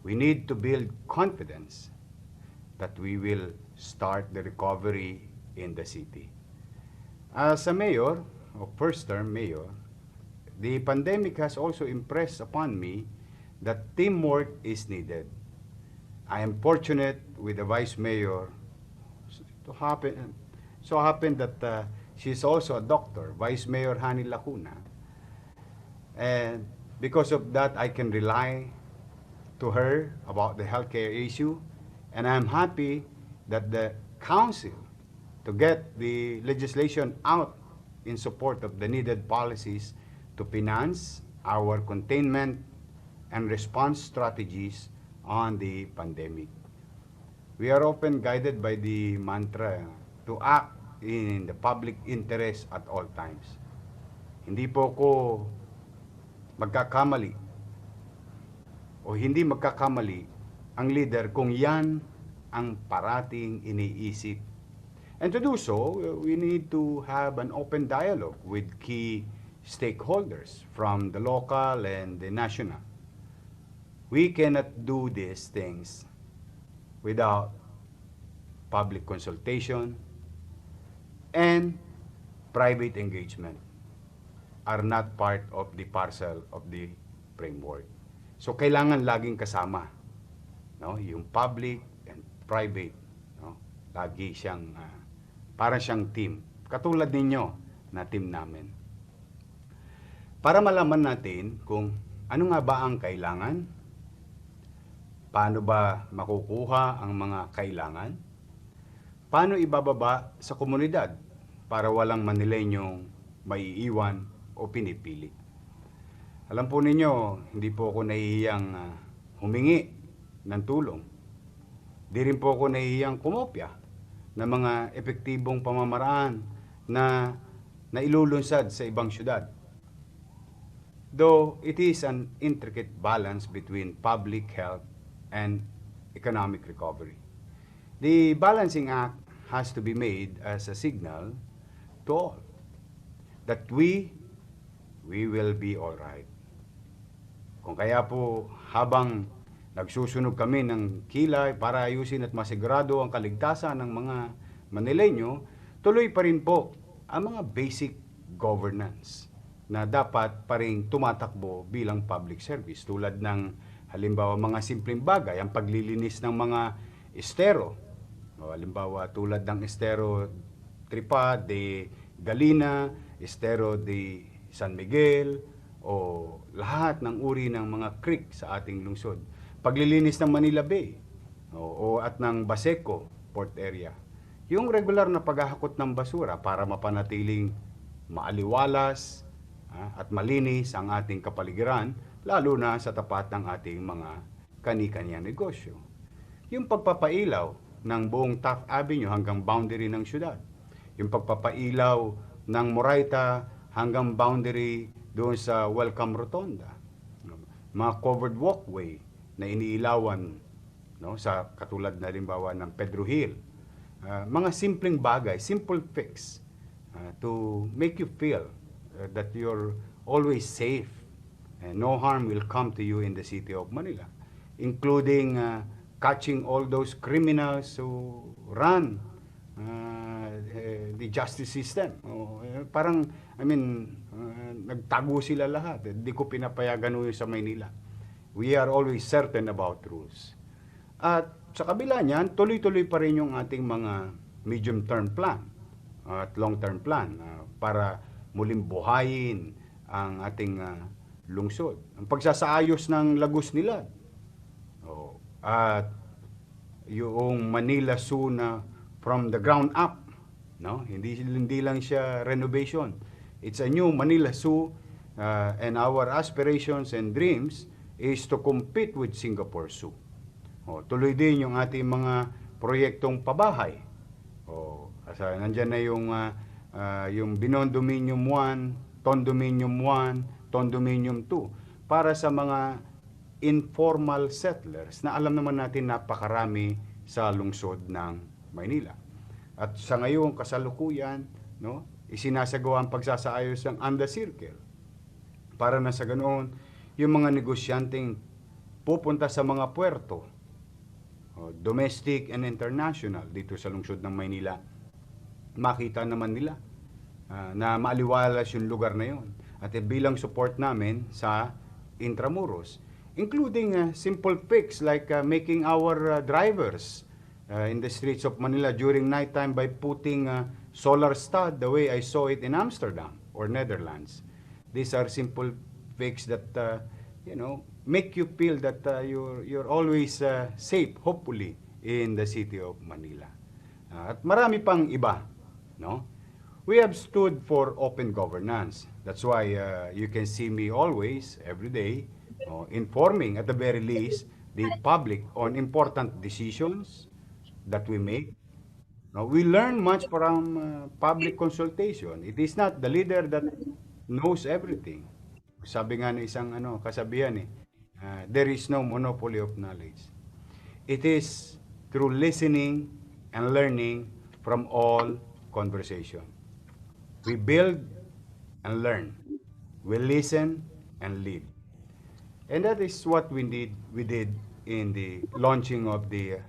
We need to build confidence that we will start the recovery in the city. As a mayor, or first-term mayor, the pandemic has also impressed upon me that teamwork is needed. I am fortunate with the Vice Mayor to happen, so happened that she's also a doctor, Vice Mayor Hani Lacuna. And because of that, I can rely to her about the healthcare issue. And I'm happy that the council to get the legislation out in support of the needed policies to finance our containment and response strategies on the pandemic. We are often guided by the mantra to act in the public interest at all times. Hindi po ko magkakamali o hindi magkakamali ang leader kung yan ang parating iniisip. And to do so, we need to have an open dialogue with key stakeholders from the local and the national. We cannot do these things without public consultation and private engagement are not part of the parcel of the framework. So kailangan laging kasama, no? Yung public and private, no? Lagi siyang parang siyang team. Katulad ninyo na team namin. Para malaman natin kung ano nga ba ang kailangan, paano ba makukuha ang mga kailangan, paano ibababa sa komunidad para walang Manilenyong maiiwan o pinipili. Alam po ninyo, hindi po ako nahihiyang humingi ng tulong. Di rin po ako nahihiyang kumopya ng mga epektibong pamamaraan na nailulunsad sa ibang syudad. Though it is an intricate balance between public health and economic recovery. The balancing act has to be made as a signal to all that we will be all right. Kung kaya po habang nagsusunog kami ng kilay para ayusin at masigurado ang kaligtasan ng mga Manileño, tuloy pa rin po ang mga basic governance na dapat pa rin tumatakbo bilang public service tulad ng halimbawa mga simpleng bagay, ang paglilinis ng mga estero. Halimbawa tulad ng estero Tripa de Galina, estero de San Miguel, o lahat ng uri ng mga creek sa ating lungsod. Paglilinis ng Manila Bay o at ng Baseco Port Area. Yung regular na paghahakot ng basura para mapanatiling maaliwalas at malinis ang ating kapaligiran, lalo na sa tapat ng ating mga kani-kanyang negosyo. Yung pagpapailaw ng buong Taft Avenue hanggang boundary ng syudad. Yung pagpapailaw ng Moraita hanggang boundary doon sa Welcome Rotonda. Mga covered walkway na iniilawan, no, sa katulad na limbawa ng Pedro Hill. Mga simpleng bagay, simple fix to make you feel that you're always safe and no harm will come to you in the city of Manila, including catching all those criminals who run the justice system. Parang, nagtago sila lahat. Hindi ko pinapayagan yun sa Maynila. We are always certain about rules. At sa kabila niyan, tuloy-tuloy pa rin yung ating mga medium-term plan at long-term plan para muling buhayin ang ating lungsod. Ang pagsasaayos ng Lagos Nilad. At yung Manila Zoo na from the ground up. No? Hindi lang siya renovation. It's a new Manila Zoo and our aspirations and dreams is to compete with Singapore Zoo. Tuloy din yung ating mga proyektong pabahay. Nandyan na yung Binondominium 1, Condominium 1, Condominium 2 para sa mga informal settlers na alam naman natin napakarami sa lungsod ng Maynila. At sa ngayon, kasalukuyan, no, isinasagawa ang pagsasaayos ng Anda Circle para na sa ganoon, yung mga negosyanteng pupunta sa mga puerto, domestic and international, dito sa lungsod ng Maynila, makita naman nila na maaliwalas yung lugar na yun. at bilang support namin sa Intramuros, including simple fix like making our drivers in the streets of Manila during nighttime by putting solar stud the way I saw it in Amsterdam or Netherlands. These are simple fix that make you feel that you're always safe, hopefully, in the city of Manila. At marami pang iba, no? We have stood for open governance. That's why you can see me always, every day, informing at the very least the public on important decisions that we make. No, we learn much from public consultation. It is not the leader that knows everything. Sabi nga ng isang kasabihan there is no monopoly of knowledge. It is through listening and learning from all conversation. We build and learn. We listen and lead. And that is what we did in the launching of the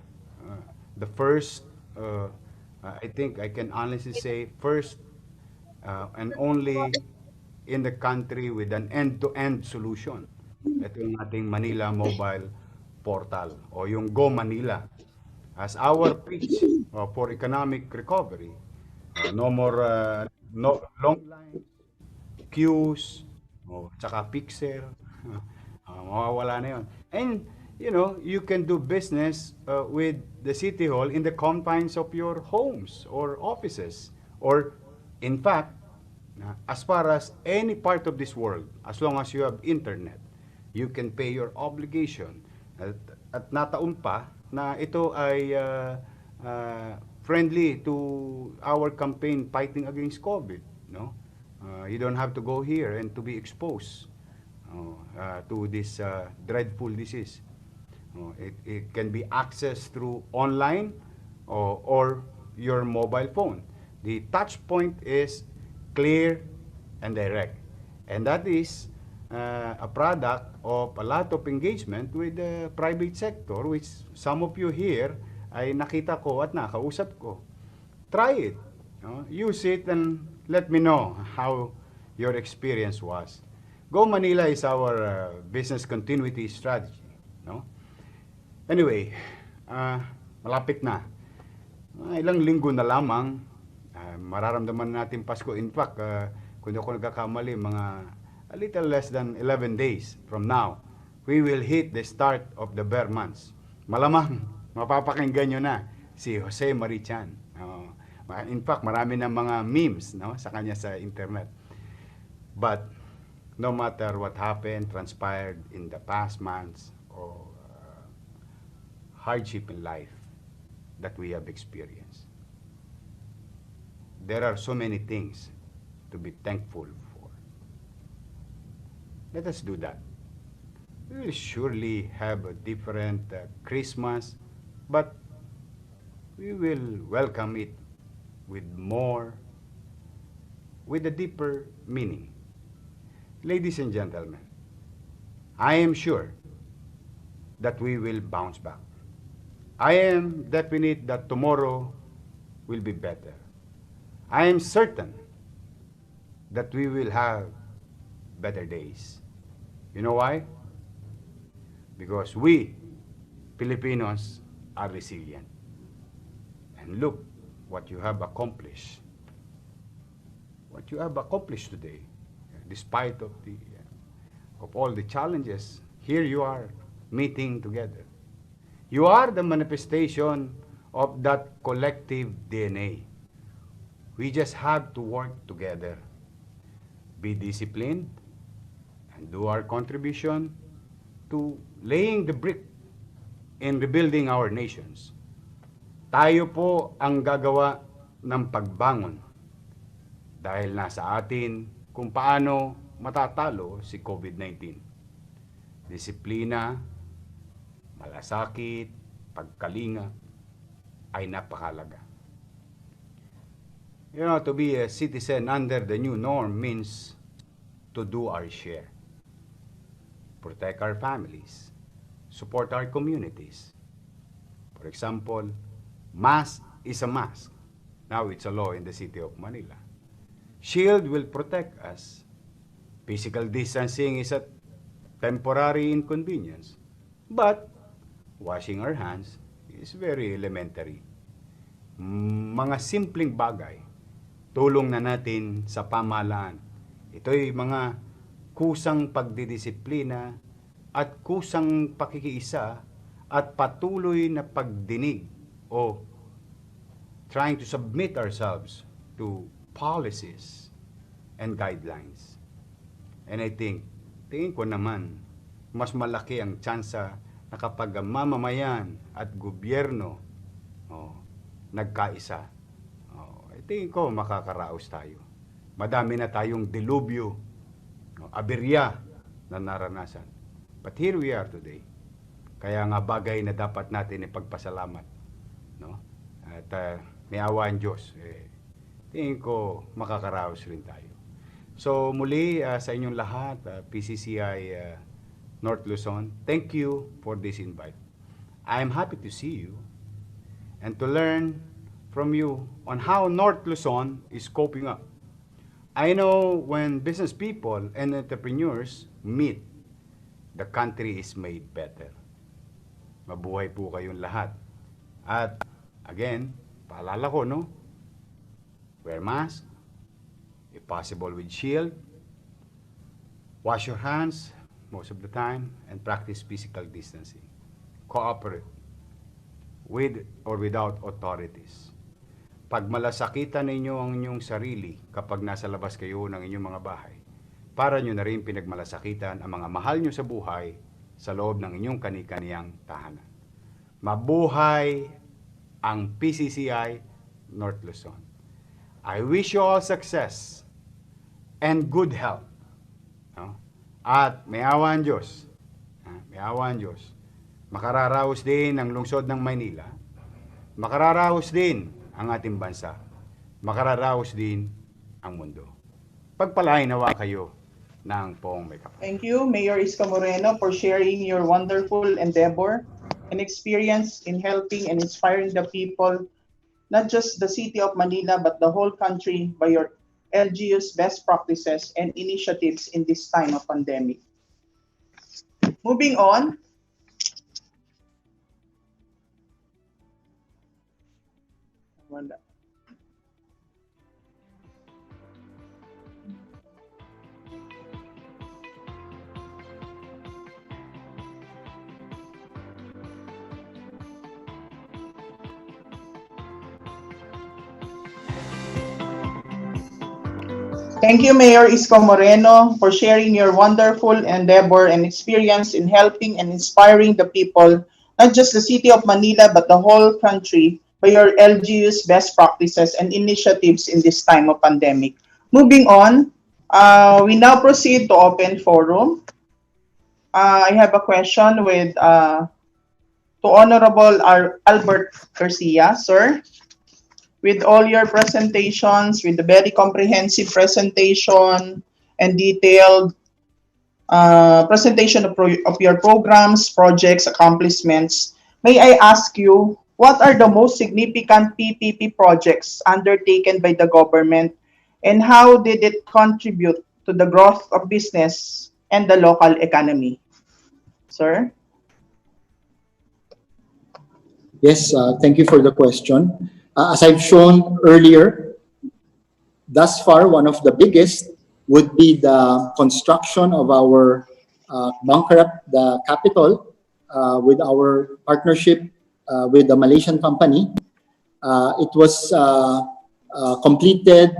first, I think I can honestly say, first and only in the country with an end-to-end solution. Ito yung ating Manila Mobile Portal o yung Go Manila as our pitch for economic recovery. No more no long lines, queues, tsaka pixel. Mawawala na yun. And, you can do business with the City Hall in the confines of your homes or offices. Or, in fact, as far as any part of this world, as long as you have internet, you can pay your obligation. At nataon pa na ito ay friendly to our campaign fighting against COVID. No? You don't have to go here and to be exposed to this dreadful disease. It can be accessed through online or your mobile phone. The touch point is clear and direct. And that is a product of a lot of engagement with the private sector, which some of you here ay nakita ko at nakausap ko. Try it. Use it and let me know how your experience was. Go Manila is our business continuity strategy. No? Anyway, malapit na. Ilang linggo na lamang, mararamdaman natin Pasko. In fact, kung ako nagkakamali, mga a little less than 11 days from now, we will hit the start of the bear months. Malamang, mapapakinggan nyo na si Jose Marichan. In fact, marami na mga memes sa kanya sa internet. But, no matter what happened, transpired in the past months, or hardship in life that we have experienced, there are so many things to be thankful for. Let us do that. We will surely have a different Christmas, but we will welcome it with a deeper meaning. Ladies and gentlemen, I am sure that we will bounce back. I am definite that tomorrow will be better. I am certain that we will have better days. You know why? Because we, Filipinos, are resilient. And look what you have accomplished. What you have accomplished today, despite of all the challenges, here you are meeting together. You are the manifestation of that collective DNA. We just have to work together. Be disciplined and do our contribution to laying the brick in rebuilding our nations. Tayo po ang gagawa ng pagbangon dahil nasa atin kung paano matatalo si COVID-19. Disiplina, malasakit, pagkalinga ay napakalaga. To be a citizen under the new norm means to do our share. Protect our families. Support our communities. For example, mask is a mask. Now it's a law in the city of Manila. Shield will protect us. Physical distancing is a temporary inconvenience, but washing our hands is very elementary. Mga simpleng bagay, tulong na natin sa pamahalaan. Ito'y mga kusang pagdidisiplina at kusang pakikiisa at patuloy na pagdinig o trying to submit ourselves to policies and guidelines. And I think, tingin ko naman, mas malaki ang tsansa na kapag ang mamamayan at gobyerno nagkaisa. I tingin ko makakaraos tayo. Madami na tayong delubyo, aberya na naranasan. But here we are today. Kaya nga bagay na dapat natin ipagpasalamat. No? At may awa ang Diyos. Tingin ko makakaraos rin tayo. So muli sa inyong lahat, PCCI North Luzon, thank you for this invite. I am happy to see you and to learn from you on how North Luzon is coping up. I know when business people and entrepreneurs meet, the country is made better. Mabuhay po kayong lahat. At again, paalala ko, no? Wear mask, if possible with shield, wash your hands most of the time, and practice physical distancing. Cooperate with or without authorities. Pag malasakitan ninyo ang inyong sarili kapag nasa labas kayo ng inyong mga bahay, para nyo na rin pinagmalasakitan ang mga mahal nyo sa buhay sa loob ng inyong kani-kaniyang tahanan. Mabuhay ang PCCI North Luzon. I wish you all success and good health. No? At may awa ang Diyos. May awa ang Diyos. Makararaos din ang lungsod ng Maynila. Makararaos din ang ating bansa. Makararaos din ang mundo. Pagpalain nawa kayo ng poong may kapal. Thank you, Mayor Isko Moreno, for sharing your wonderful endeavor and experience in helping and inspiring the people, not just the city of Manila, but the whole country by your LGU's best practices and initiatives in this time of pandemic. Moving on. Thank you, Mayor Isko Moreno, for sharing your wonderful endeavor and experience in helping and inspiring the people, not just the city of Manila, but the whole country, by your LGU's best practices and initiatives in this time of pandemic. Moving on, we now proceed to open forum. I have a question with to Honorable Albert Garcia, sir. With all your presentations, with the very comprehensive presentation and detailed presentation of your programs, projects, accomplishments, may I ask you, what are the most significant PPP projects undertaken by the government, and how did it contribute to the growth of business and the local economy? Sir? Yes, thank you for the question. As I've shown earlier, thus far, one of the biggest would be the construction of our Bangkarap, the capital, with our partnership with the Malaysian company. It was completed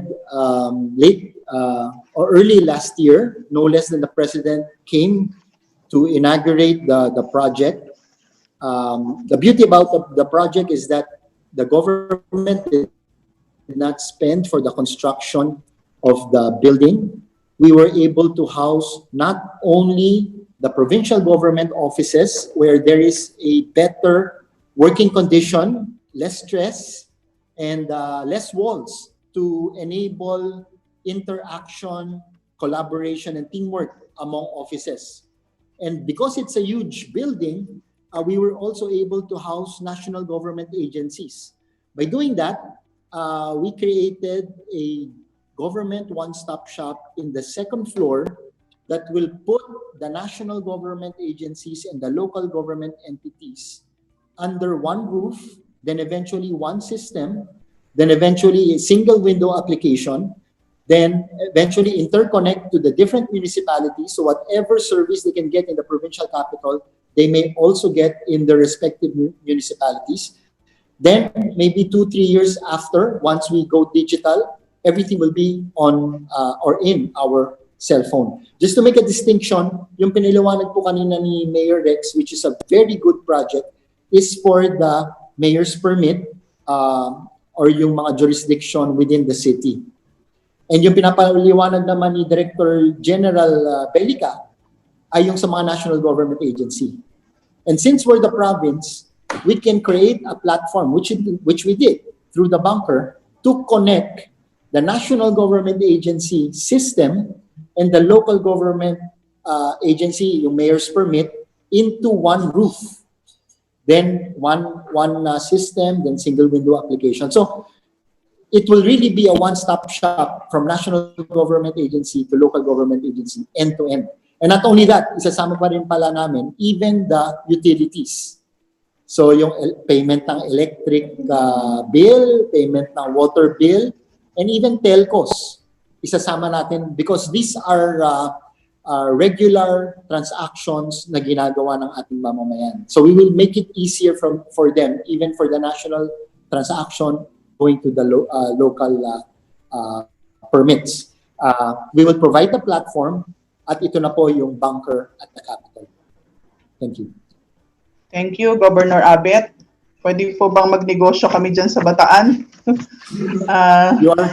late or early last year, no less than the President came to inaugurate the project. The beauty about the project is that the government did not spend for the construction of the building. We were able to house not only the provincial government offices, where there is a better working condition, less stress, and less walls to enable interaction, collaboration, and teamwork among offices. And because it's a huge building, we were also able to house national government agencies. By doing that, we created a government one-stop shop in the second floor that will put the national government agencies and the local government entities under one roof, then eventually one system, then eventually a single window application, then eventually interconnect to the different municipalities. So whatever service they can get in the provincial capital, they may also get in the respective municipalities. Then maybe 2-3 years after, once we go digital, everything will be on or in our cell phone. Just to make a distinction, yung piniliwanag po kanina ni Mayor Rex, which is a very good project, is for the mayor's permit or yung mga jurisdiction within the city. And yung pinapaliwanag naman ni Director General Belica ay yung sa mga national government agency. And since we're the province, we can create a platform, which we did through the bunker, to connect the national government agency system and the local government agency, yung mayor's permit, into one roof. Then one system, then single window application. So it will really be a one-stop shop from national government agency to local government agency, end to end. And not only that, isasama pa rin pala namin even the utilities. So yung payment ng electric bill, payment ng water bill, and even telcos, isasama natin because these are regular transactions na ginagawa ng ating mamamayan. So we will make it easier for them, even for the national transaction going to the local permits. We will provide the platform at ito na po yung bunker at the capital. Thank you. Thank you, Governor Abet. Pwede po bang magnegosyo kami dyan sa Bataan?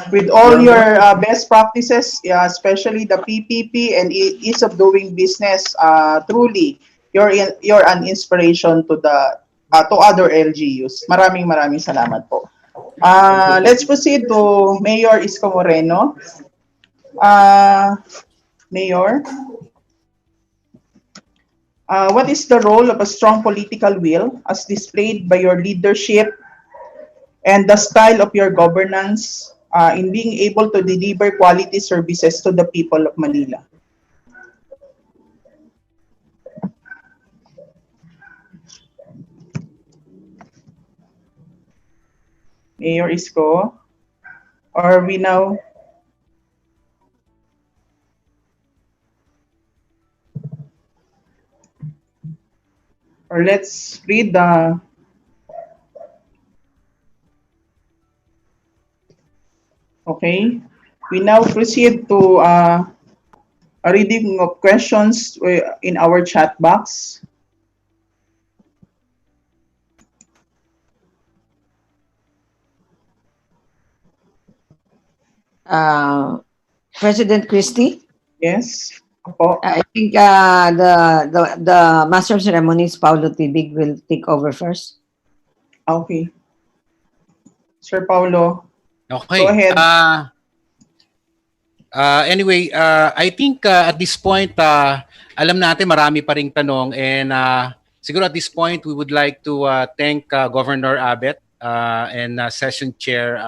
With all your best practices, especially the PPP and ease of doing business, truly, you're an inspiration to other LGUs. Maraming salamat po. Let's proceed to Mayor Isko Moreno. Mayor, what is the role of a strong political will as displayed by your leadership and the style of your governance in being able to deliver quality services to the people of Manila? Mayor Isko, or are we now? Or let's read the okay. We now proceed to a reading of questions in our chat box. President Christie? Yes. I think the Master of Ceremonies, Paulo Tibig, will take over first. Okay. Sir Paulo. Okay. Go ahead. Anyway, I think at this point, alam natin marami pa ring tanong and siguro at this point, we would like to thank Governor Abet and Session Chair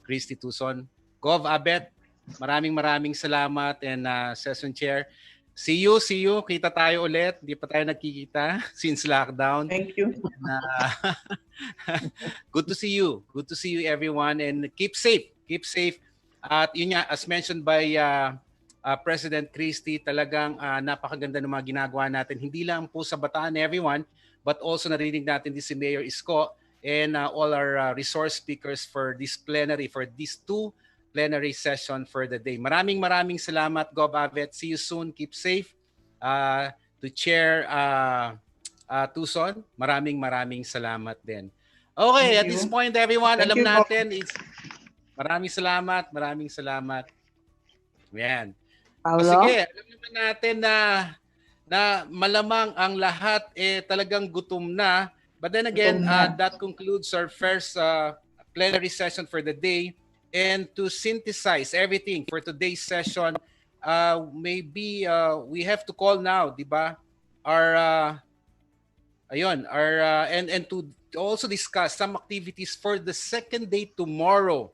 Christy Tuson. Gov Abet, maraming salamat and Session Chair. See you. Kita tayo ulit. Hindi pa tayo nagkikita since lockdown. Thank you. And, good to see you. Good to see you everyone and keep safe. At yun nga, as mentioned by President Christie, talagang napakaganda ng mga ginagawa natin. Hindi lang po sa Bataan everyone, but also narinig natin din si Mayor Isko and all our resource speakers for this plenary, for these two plenary session for the day. Maraming salamat, Gov Avet. See you soon. Keep safe. To Chair Tuson, maraming salamat din. Okay, at this point everyone, alam natin it's maraming salamat. Yan. Sige, alam naman natin na malamang ang lahat talagang gutom na. But then again, that concludes our first plenary session for the day. And to synthesize everything for today's session, maybe we have to call now, di ba? And to also discuss some activities for the second day tomorrow.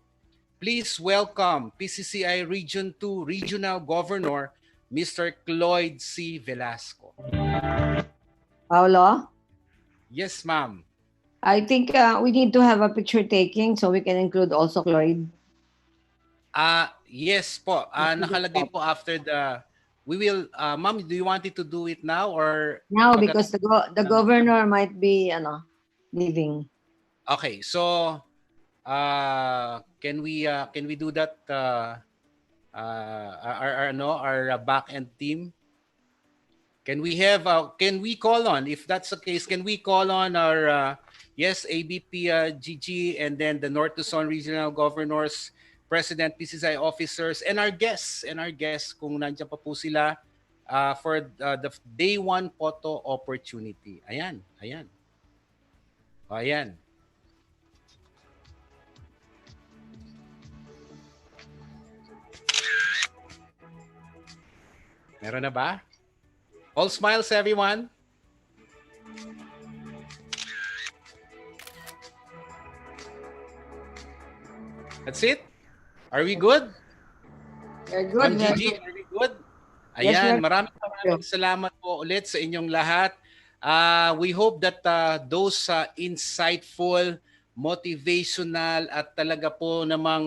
Please welcome PCCI Region 2 Regional Governor Mr. Cloyd C. Velasco. Paolo, Yes, ma'am. I think we need to have a picture taking so we can include also Cloyd. Yes po. Nakalagay po after the... We will... ma'am, do you want it to do it now or... Now, because the governor might be leaving. Okay, so can we do that our back end team? Can we call on, if that's the case, can we call on our ABP GG, and then the North Luzon Regional Governors, President, PCCI officers, and our guests kung nandiyan pa po sila for the day one photo opportunity. Ayan. Meron na ba? All smiles, everyone. That's it? Are we good? We're good. Gigi, are we good? Yes, Ayan, maraming salamat po ulit sa inyong lahat. We hope that those insightful, motivational at talaga po namang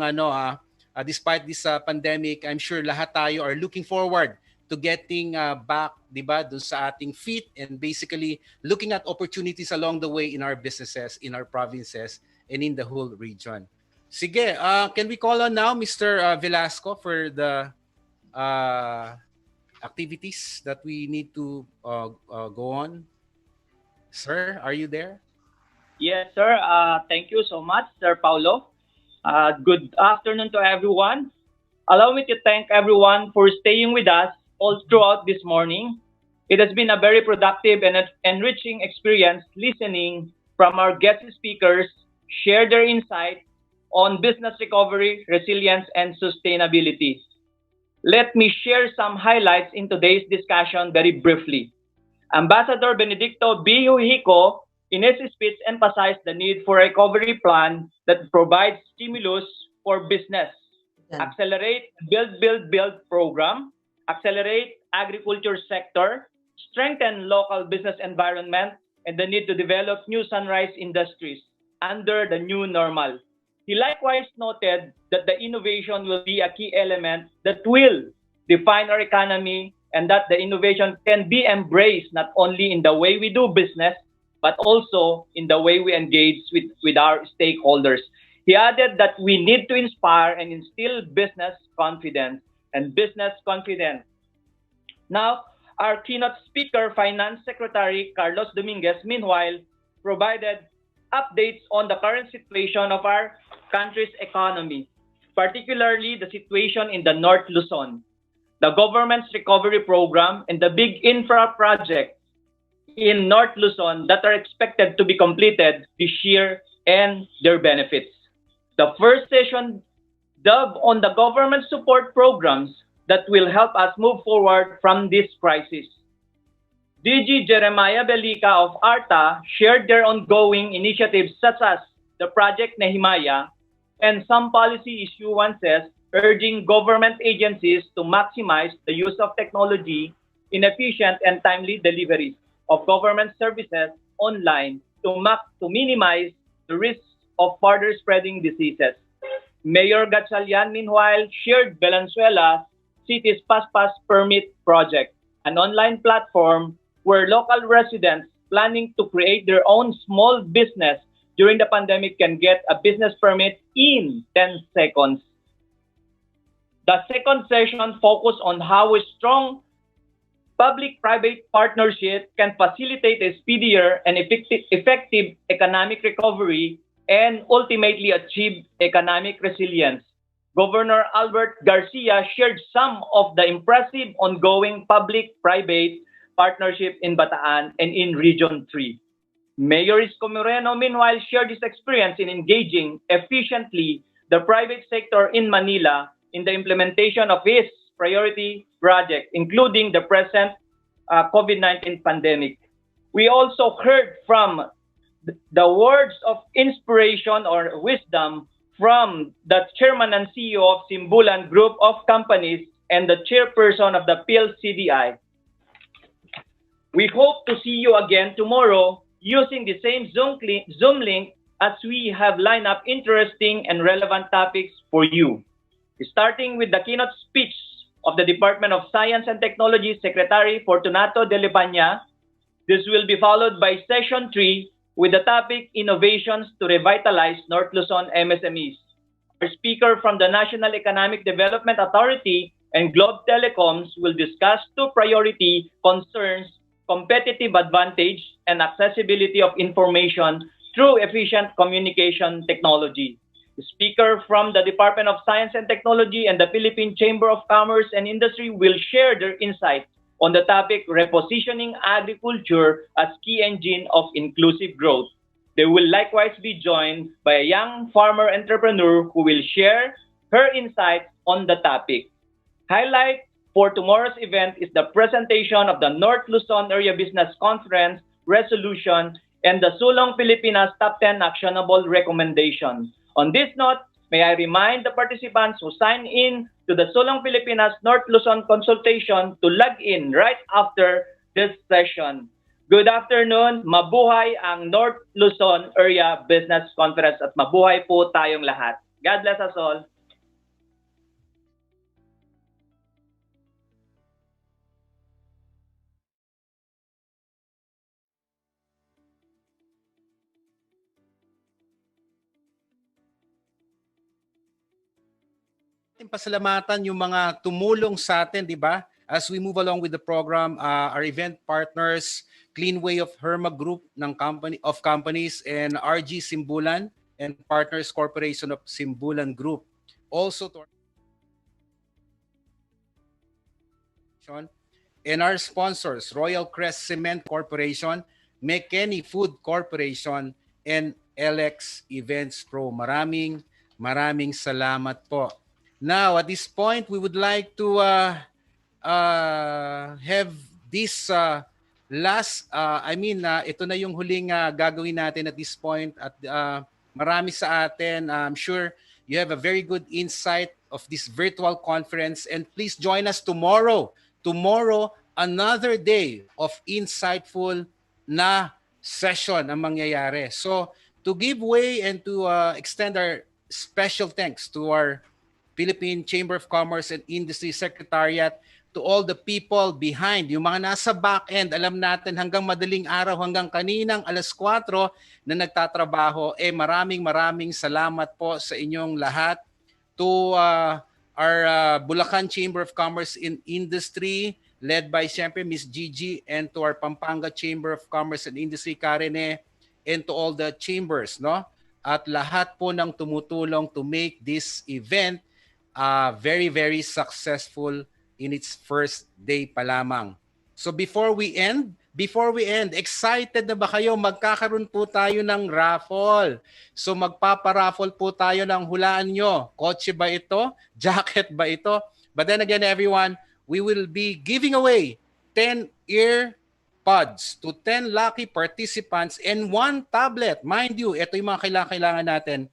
despite this pandemic, I'm sure lahat tayo are looking forward to getting back, di ba, dun sa ating feet and basically looking at opportunities along the way in our businesses, in our provinces, and in the whole region. Sige, can we call on now Mr. Velasco for the activities that we need to go on? Sir, are you there? Yes, sir. Thank you so much, Sir Paulo. Good afternoon to everyone. Allow me to thank everyone for staying with us all throughout this morning. It has been a very productive and enriching experience listening from our guest speakers share their insight on business recovery, resilience, and sustainability. Let me share some highlights in today's discussion very briefly. Ambassador Benedicto B. Hujico, in his speech, emphasized the need for a recovery plan that provides stimulus for business, accelerate build program, accelerate agriculture sector, strengthen local business environment, and the need to develop new sunrise industries under the new normal. He likewise noted that the innovation will be a key element that will define our economy, and that the innovation can be embraced not only in the way we do business, but also in the way we engage with our stakeholders. He added that we need to inspire and instill business confidence. Now, our keynote speaker, Finance Secretary Carlos Dominguez, meanwhile, provided updates on the current situation of our country's economy, particularly the situation in the North Luzon, the government's recovery program, and the big infra projects in North Luzon that are expected to be completed this year and their benefits. The first session delved on the government support programs that will help us move forward from this crisis. DG Jeremiah Belica of ARTA shared their ongoing initiatives such as the Project Nehemiah and some policy issuances urging government agencies to maximize the use of technology in efficient and timely delivery of government services online to minimize the risks of further spreading diseases. Mayor Gatchalian, meanwhile, shared Valenzuela's City's Paspas Permit Project, an online platform where local residents planning to create their own small business during the pandemic can get a business permit in 10 seconds. The second session focused on how a strong public-private partnership can facilitate a speedier and effective economic recovery and ultimately achieve economic resilience. Governor Albert Garcia shared some of the impressive ongoing public-private partnership in Bataan and in Region 3. Mayor Isko Moreno, meanwhile, shared his experience in engaging efficiently the private sector in Manila in the implementation of his priority project, including the present COVID-19 pandemic. We also heard from the words of inspiration or wisdom from the chairman and CEO of Simbulan Group of Companies, and the chairperson of the PLCDI. We hope to see you again tomorrow using the same Zoom link as we have lined up interesting and relevant topics for you. Starting with the keynote speech of the Department of Science and Technology Secretary Fortunato de Libanya. This will be followed by session 3 with the topic Innovations to Revitalize North Luzon MSMEs. Our speaker from the National Economic Development Authority and Globe Telecoms will discuss two priority concerns: competitive advantage and accessibility of information through efficient communication technology. The speaker from the Department of Science and Technology and the Philippine Chamber of Commerce and Industry will share their insights on the topic repositioning agriculture as key engine of inclusive growth. They will likewise be joined by a young farmer entrepreneur who will share her insights on the topic. Highlight for tomorrow's event is the presentation of the North Luzon Area Business Conference resolution and the Sulong Pilipinas Top 10 Actionable Recommendations. On this note, may I remind the participants who sign in to the Sulong Pilipinas North Luzon consultation to log in right after this session. Good afternoon, mabuhay ang North Luzon Area Business Conference at mabuhay po tayong lahat. God bless us all. Pasalamatan yung mga tumulong sa atin, di ba? As we move along with the program, our event partners, Clean Way of Herma Group ng companies, and RG Simbulan and Partners Corporation of Simbulan Group. Also to and our sponsors, Royal Crest Cement Corporation, McKinney Food Corporation, and LX Events Pro. Maraming salamat po. Now, at this point, we would like to have this ito na yung huling gagawin natin at this point. At marami sa atin, I'm sure you have a very good insight of this virtual conference. And please join us tomorrow. Tomorrow, another day of insightful na session ang mangyayari. So, to give way and to extend our special thanks to our Philippine Chamber of Commerce and Industry Secretariat, to all the people behind, yung mga nasa back-end, alam natin hanggang madaling araw, hanggang kaninang alas 4 na nagtatrabaho, maraming salamat po sa inyong lahat. To our Bulacan Chamber of Commerce and Industry, led by siyempre Ms. Gigi, and to our Pampanga Chamber of Commerce and Industry, Karine, and to all the chambers, no? At lahat po ng tumutulong to make this event very successful in its first day pa lamang. So before we end, excited na ba kayo? Magkakaroon po tayo ng raffle. So magpaparaffle po tayo ng hulaan nyo. Kotse ba ito? Jacket ba ito? But then again, everyone, we will be giving away 10 earpods to 10 lucky participants and 1 tablet. Mind you, ito yung mga kailangan natin.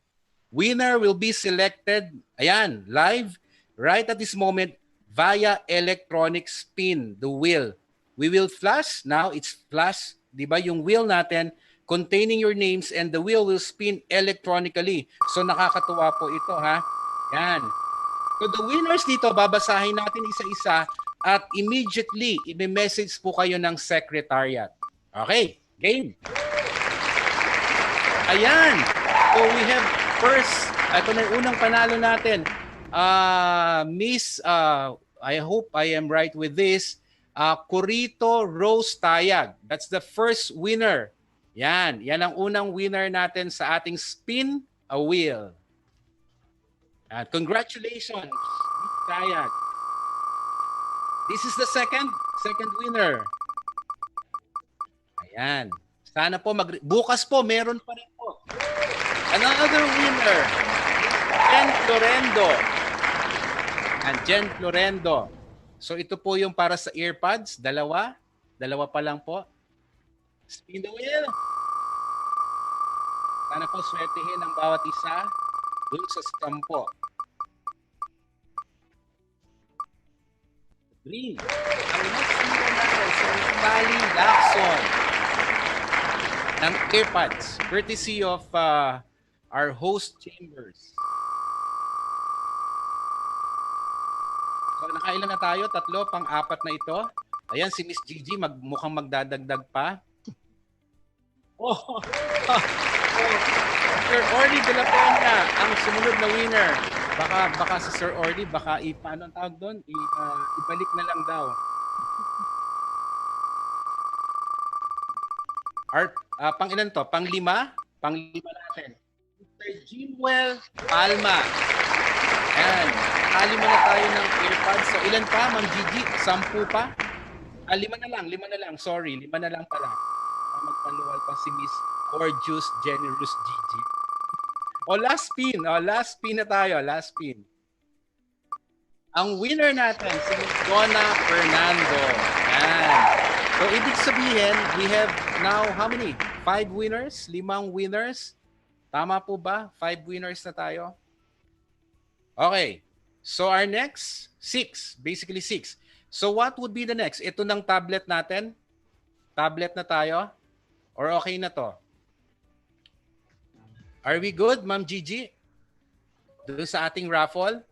Winner will be selected, ayan, live, right at this moment, via electronic spin, the wheel. We will flash, now it's flash, di ba, yung wheel natin, containing your names, and the wheel will spin electronically. So nakakatuwa po ito, ha? Yan. So the winners dito, babasahin natin isa-isa at immediately, i-message po kayo ng secretariat. Okay, game. Ayan. So we have first, ito na yung unang panalo natin. Miss, I hope I am right with this, Corito Rose Tayag. That's the first winner. Yan ang unang winner natin sa ating spin a wheel. And congratulations, Miss Tayag. This is the second winner. Ayan. Sana po bukas po meron pa rin po. Another winner, Jen Florendo. And Jen Florendo. So ito po yung para sa earpods, dalawa pa lang po. Spin the wheel. Sana po swertihin ang bawat isa dun sa 10. Green. Ang next winner natin sa Bali Lacson ng earpads, courtesy of our host chambers. So nakailan na tayo? Tatlo, pang-apat na ito. Ayan, si Miss Gigi mukhang magdadagdag pa. Oh, Sir Orly de la Peña, ang sumunod na winner. Baka si Sir Orly, paano ang tawag doon? Ibalik na lang daw. Pang-ilan to? Pang-lima? Pang-lima natin. Mr. Jimwell Palma. Ayan. Lima na tayo ng earpods. So, ilan pa, Ma'am Gigi? 10 pa? Lima na lang. Sorry, 5 na lang pala. Magpaluwal pa si Miss Gorgeous Generous Gigi. Last spin. Last spin na tayo. Last spin. Ang winner natin, si Miss Donna Fernando. Ayan. So, ibig sabihin, we have now, how many? 5 winners? 5 winners? Tama po ba? 5 winners na tayo? Okay. So, our next, 6. Basically, 6. So, what would be the next? Ito ng tablet natin? Tablet na tayo? Or okay na to? Are we good, Ma'am Gigi? Doon sa ating raffle?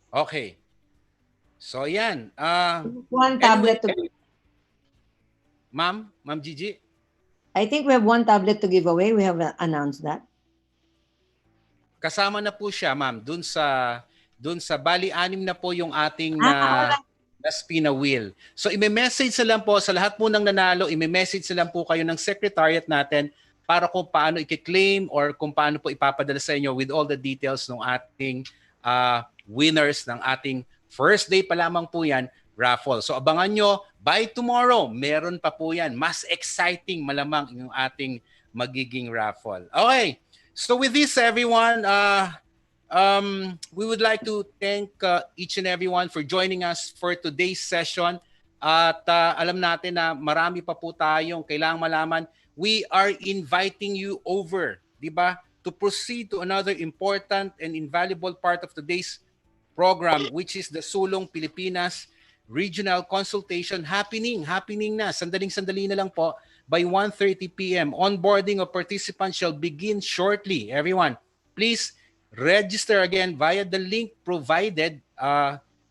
Okay. So, yan. One tablet to Ma'am Gigi? I think we have one tablet to give away. We have announced that. Kasama na po siya, ma'am. Doon sa bali 6 na po yung ating na spin na wheel. So i-message na lang po sa lahat po ng nanalo, i-message na lang po kayo ng secretariat natin para kung paano i-claim or kung paano po ipapadala sa inyo with all the details ng ating winners ng ating first day pa lamang po yan, raffle. So abangan nyo, by tomorrow, meron pa po yan. Mas exciting malamang yung ating magiging raffle. Okay, so with this everyone, we would like to thank each and everyone for joining us for today's session. At alam natin na marami pa po tayong kailangang malaman. We are inviting you over, di ba, to proceed to another important and invaluable part of today's program, which is the Sulong Pilipinas Regional Consultation happening na. Sandaling-sandali na lang po by 1:30 p.m. Onboarding of participants shall begin shortly. Everyone, please register again via the link provided.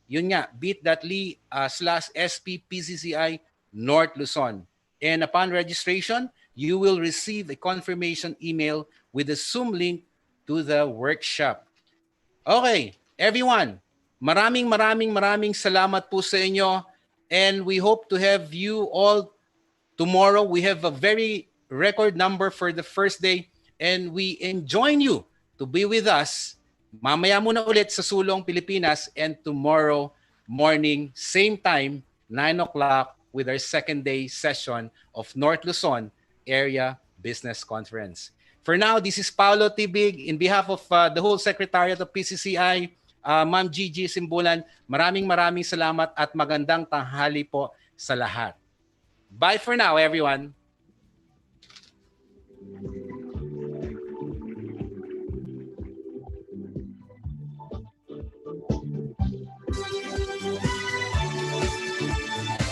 Yun nga, bit.ly/SPPCCI North Luzon. And upon registration, you will receive a confirmation email with the Zoom link to the workshop. Okay, everyone, maraming salamat po sa inyo, and we hope to have you all tomorrow. We have a very record number for the first day, and we enjoin you to be with us mamaya muna ulit sa Sulong Pilipinas, and tomorrow morning, same time, 9 o'clock, with our second day session of North Luzon Area Business Conference. For now, this is Paolo Tibig. In behalf of the whole Secretariat of PCCI, Ma'am Gigi Simbulan, maraming salamat at magandang tanghali po sa lahat. Bye for now, everyone.